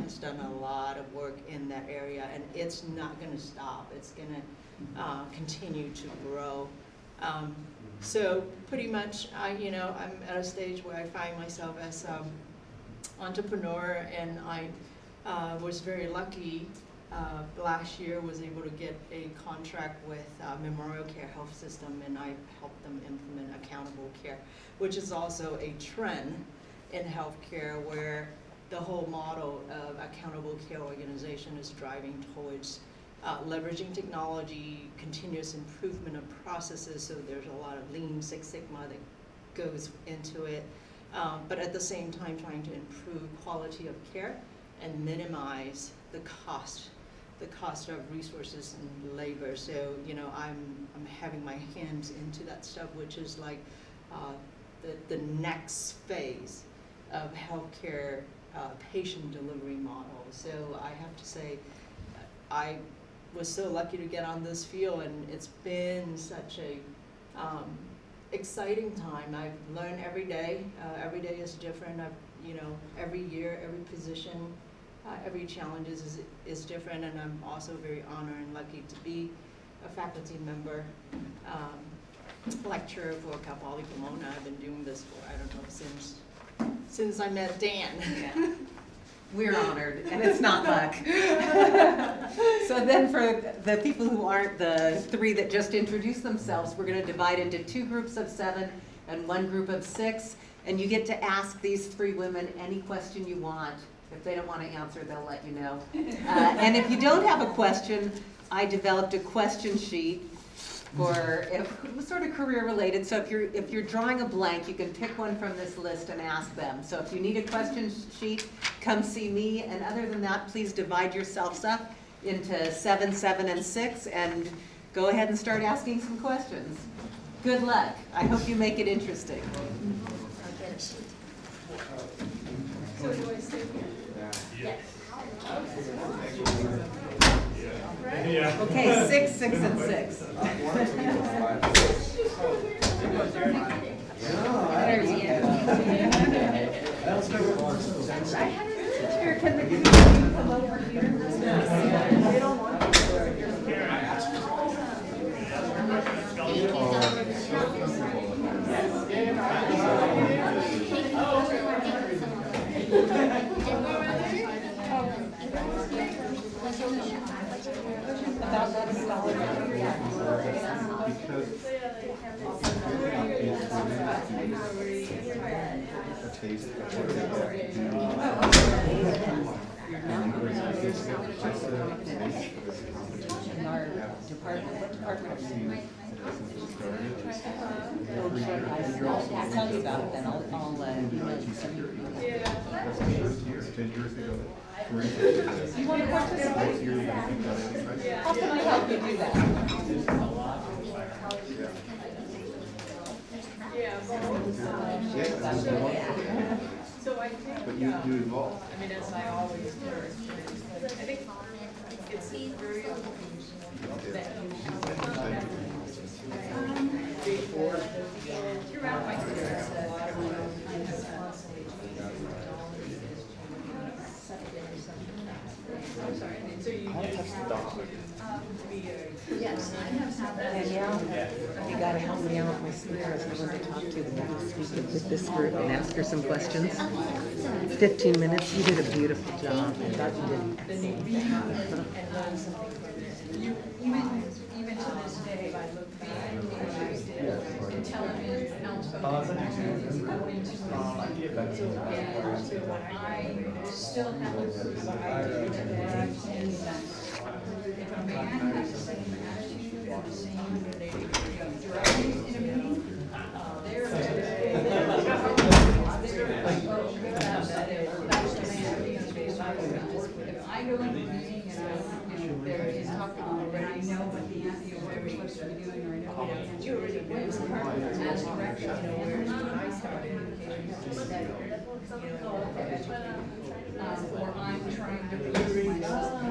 Speaker 22: has done a lot of work in that area, and it's not going to stop. It's going to continue to grow. So pretty much, I'm at a stage where I find myself as an entrepreneur, and I was very lucky. Last year was able to get a contract with Memorial Care Health System, and I helped them implement accountable care, which is also a trend in healthcare where the whole model of accountable care organization is driving towards leveraging technology, continuous improvement of processes, so there's a lot of Lean Six Sigma that goes into it, but at the same time trying to improve quality of care and minimize the cost of resources and labor. So, I'm having my hands into that stuff, which is like the next phase of healthcare patient delivery model. So I have to say, I was so lucky to get on this field, and it's been such a exciting time. I've learned every day. Every day is different. Every year, every position, every challenge is different, and I'm also very honored and lucky to be a faculty member, lecturer for Cal Poly Pomona. I've been doing this for, I don't know, since I met Dan.
Speaker 7: Yeah. We're honored, and it's not luck. So then for the people who aren't the three that just introduced themselves, we're going to divide into 2 groups of 7 and 1 group of 6, and you get to ask these 3 women any question you want. If they don't want to answer, they'll let you know. And if you don't have a question, I developed a question sheet for sort of career related. So if you're drawing a blank, you can pick one from this list and ask them. So if you need a question sheet, come see me. And other than that, please divide yourselves up into 7, 7, and 6, and go ahead and start asking some questions. Good luck. I hope you make it interesting.
Speaker 5: I'll get a sheet.
Speaker 13: So do I stay here?
Speaker 5: Yes.
Speaker 7: Yeah. Okay, 6, 6, and 6. There you go. Here, can the community come over here? They don't want to. About that in our department, what department are you in? I'll tell you about it then, I'll email you some. You want to participate? How can I help you do that?
Speaker 8: So I think,
Speaker 19: But you evolve.
Speaker 8: I mean, as I always do, I think it's very important that you have throughout my career, a lot of my I'm sorry, so you have to be yes, I have
Speaker 7: Danielle, you gotta help me out with my speakers. I want to talk to them with this group and ask her some questions. 15 minutes, you did a beautiful job. I thought you did.
Speaker 3: Even to this day, I look back and television, I still have to provide that in that if a man has the same attitude and the same direction in a meeting, that's the man. If I go into a meeting and there is talking about it, and I know what the whatever we're supposed to be doing, or I know what the answer is, as direction, I start indicating or I'm trying to prove myself.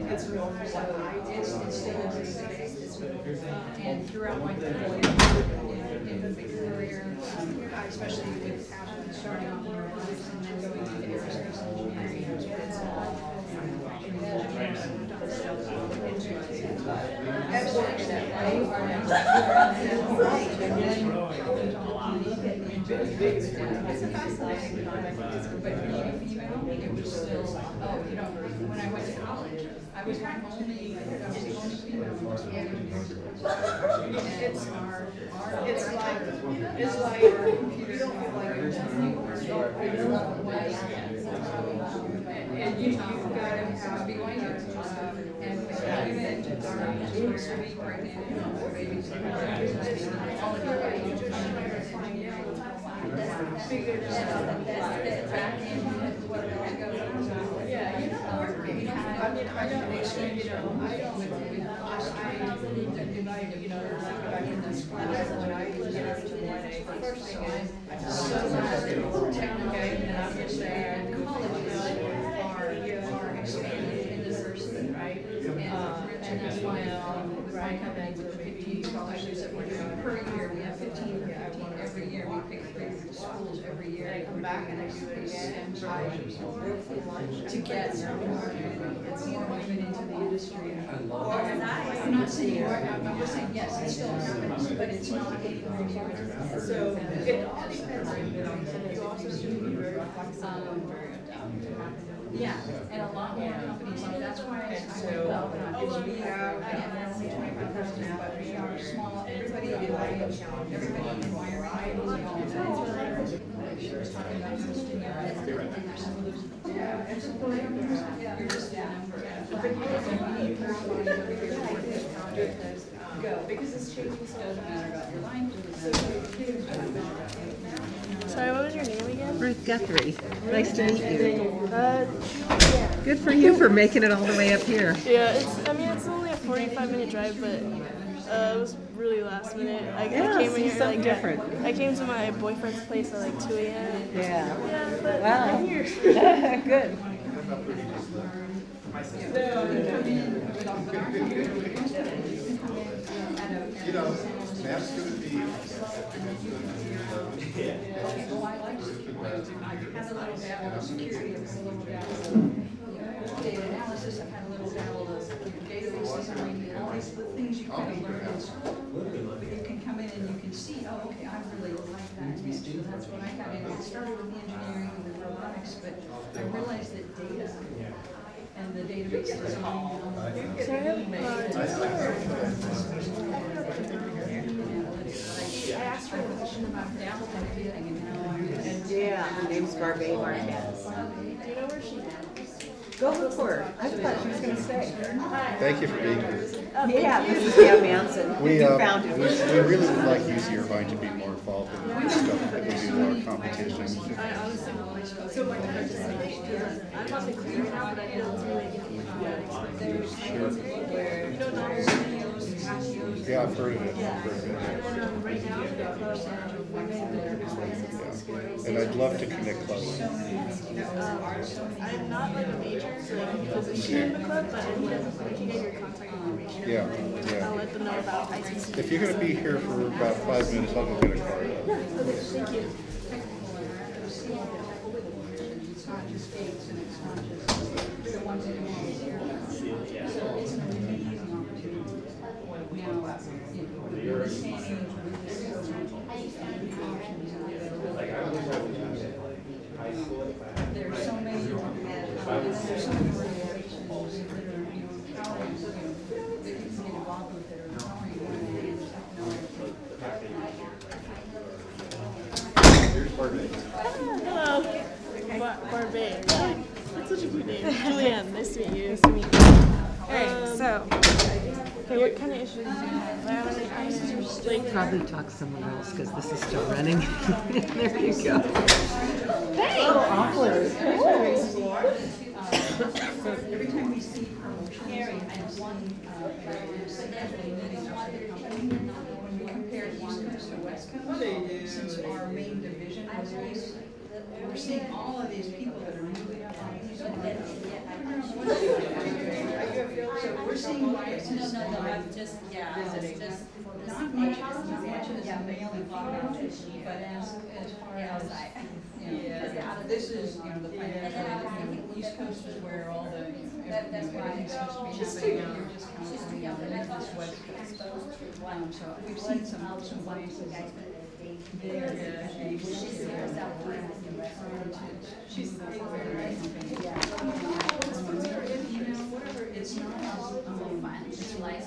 Speaker 3: It's still and throughout my career, especially with starting off in robotics and then going into aerospace engineering, it's a fascinating topic, but being a female, it was still, when I went to college, I was the only female. It's like, you don't feel like you're and you gotta be going here and even speak right now, babies, all of yeah, I mean, I don't, back in this class, when I was there to 1A, the first thing is, okay, and I'm just saying, colleges are expanding in diversity, right? And that's why my company with 15 scholarships that we're doing per year, we have 15 every year, we pick 3 schools every year. I come back and I do it again and try to get more women into the industry. I'm not saying, I'm just saying, yes, it still happens, but it's not a requirement. So it all depends on, you also need to be very flexible and very adaptable. Yeah, and a lot more companies, like that's why I went well, because we are, again, we're only 25,000 now, but we are small, everybody in my she was talking about some yeah, it's a you're just a number. But you need more go, because it's changing so doesn't matter about your line.
Speaker 13: Sorry, what was your name again?
Speaker 7: Ruth Guthrie. Nice to meet you.
Speaker 13: Yeah.
Speaker 7: Good for you for making it all the way up here.
Speaker 13: Yeah, it's only a 45-minute drive, but it was really last minute. I came in here like different. I came to my boyfriend's place at like 2 a.m.
Speaker 7: Yeah.
Speaker 13: But
Speaker 7: wow.
Speaker 13: I'm here.
Speaker 7: Good.
Speaker 19: You know, that's going to be
Speaker 3: Data analysis, I've had a little dabble of database design, all these things you kind of learn in school. But you can come in and you can see, oh, okay, I really like that. So that's what I got in. It started with the engineering and the robotics. twice, but I realized that data and the database is all.
Speaker 13: I asked her a question about her everything and how
Speaker 7: Yeah, her name's Barbie Marquez.
Speaker 13: Do you know where she is?
Speaker 7: Go look for her. I thought she was going to stay.
Speaker 19: Thank you for being here.
Speaker 7: Yeah, this is Pam Manson.
Speaker 19: We,
Speaker 7: You found him.
Speaker 19: we really would like UC Irvine to be more involved in this stuff, that we do more competitions.
Speaker 13: So like I'm on the clear now, but I don't do anything. You don't know patios.
Speaker 19: Yeah, I've heard of it.
Speaker 13: And right now, the club
Speaker 19: And I'd love to connect clubs.
Speaker 13: I'm not like a major position in the club, but I can get your contact information.
Speaker 19: Yeah.
Speaker 13: I'll let them know about ICC.
Speaker 19: If you're going to be here for about 5 minutes, I'll go get a card.
Speaker 13: Yeah, okay, thank you.
Speaker 3: There's so many organizations that are empowering, that you can get involved with that are empowering
Speaker 19: Here's Barbie.
Speaker 13: Hello. Barbie. That's such a cute name. Julianne, nice to meet you. Nice to meet you. Alright, so, okay, what kind of issues do you have?
Speaker 7: Like, probably talk to someone else because this is still running. There you go.
Speaker 13: Hey!
Speaker 7: Oh, awkward.
Speaker 3: every time we see Carrie and one when we compare East Coast to West Coast, since our main division was East, we're seeing all of these people that are moving up on East. So we're seeing places like
Speaker 14: just,
Speaker 3: visiting. Not much as a male and female, but as far as, this is, the financial, East Coast is where all the, everything's supposed to be happening, you're just counting on the West Coast. So we've seen some places there, she's whatever, it's not as it's like,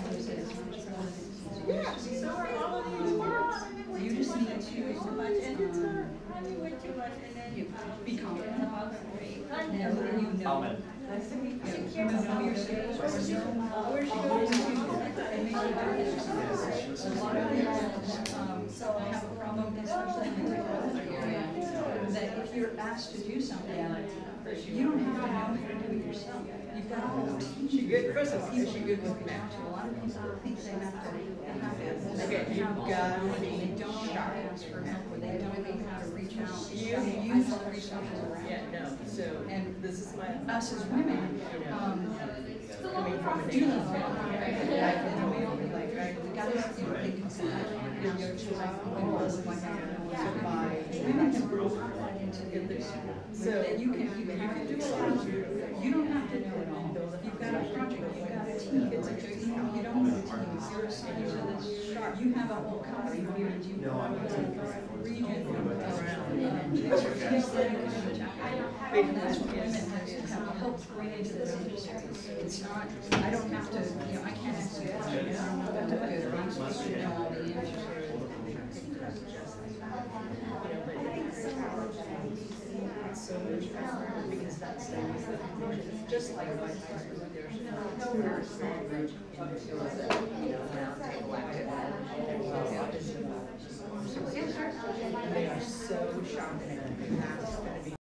Speaker 3: you just need to be confident about it. Know that you know. You know your skills. Where she goes and make a lot of people have a problem, especially in the technology area, that if you're asked to do something, you don't have to know how to do it yourself. You've got to teach you. First of all, people should good with math. A lot of people think they have to. They don't ask for help, or they don't know how to reach out. You use the resources around.
Speaker 22: Yeah, no, so, and this is my.
Speaker 3: Us as women,
Speaker 22: coming from a
Speaker 3: do love and we all be like, right, we gotta, think inside. And go to women have grown into this. So that you can do a lot. You don't have to know it all. You've got a project, you've got a team. You don't have a team. You have a whole company behind you. Region around. And that's what women have helped bring into this industry. It's not, I don't have to, I can't ask you questions. I don't know what to do, or I'm supposed to know all the answers.
Speaker 22: So much more because that's just like my husband, there's no nurse they are so shocked.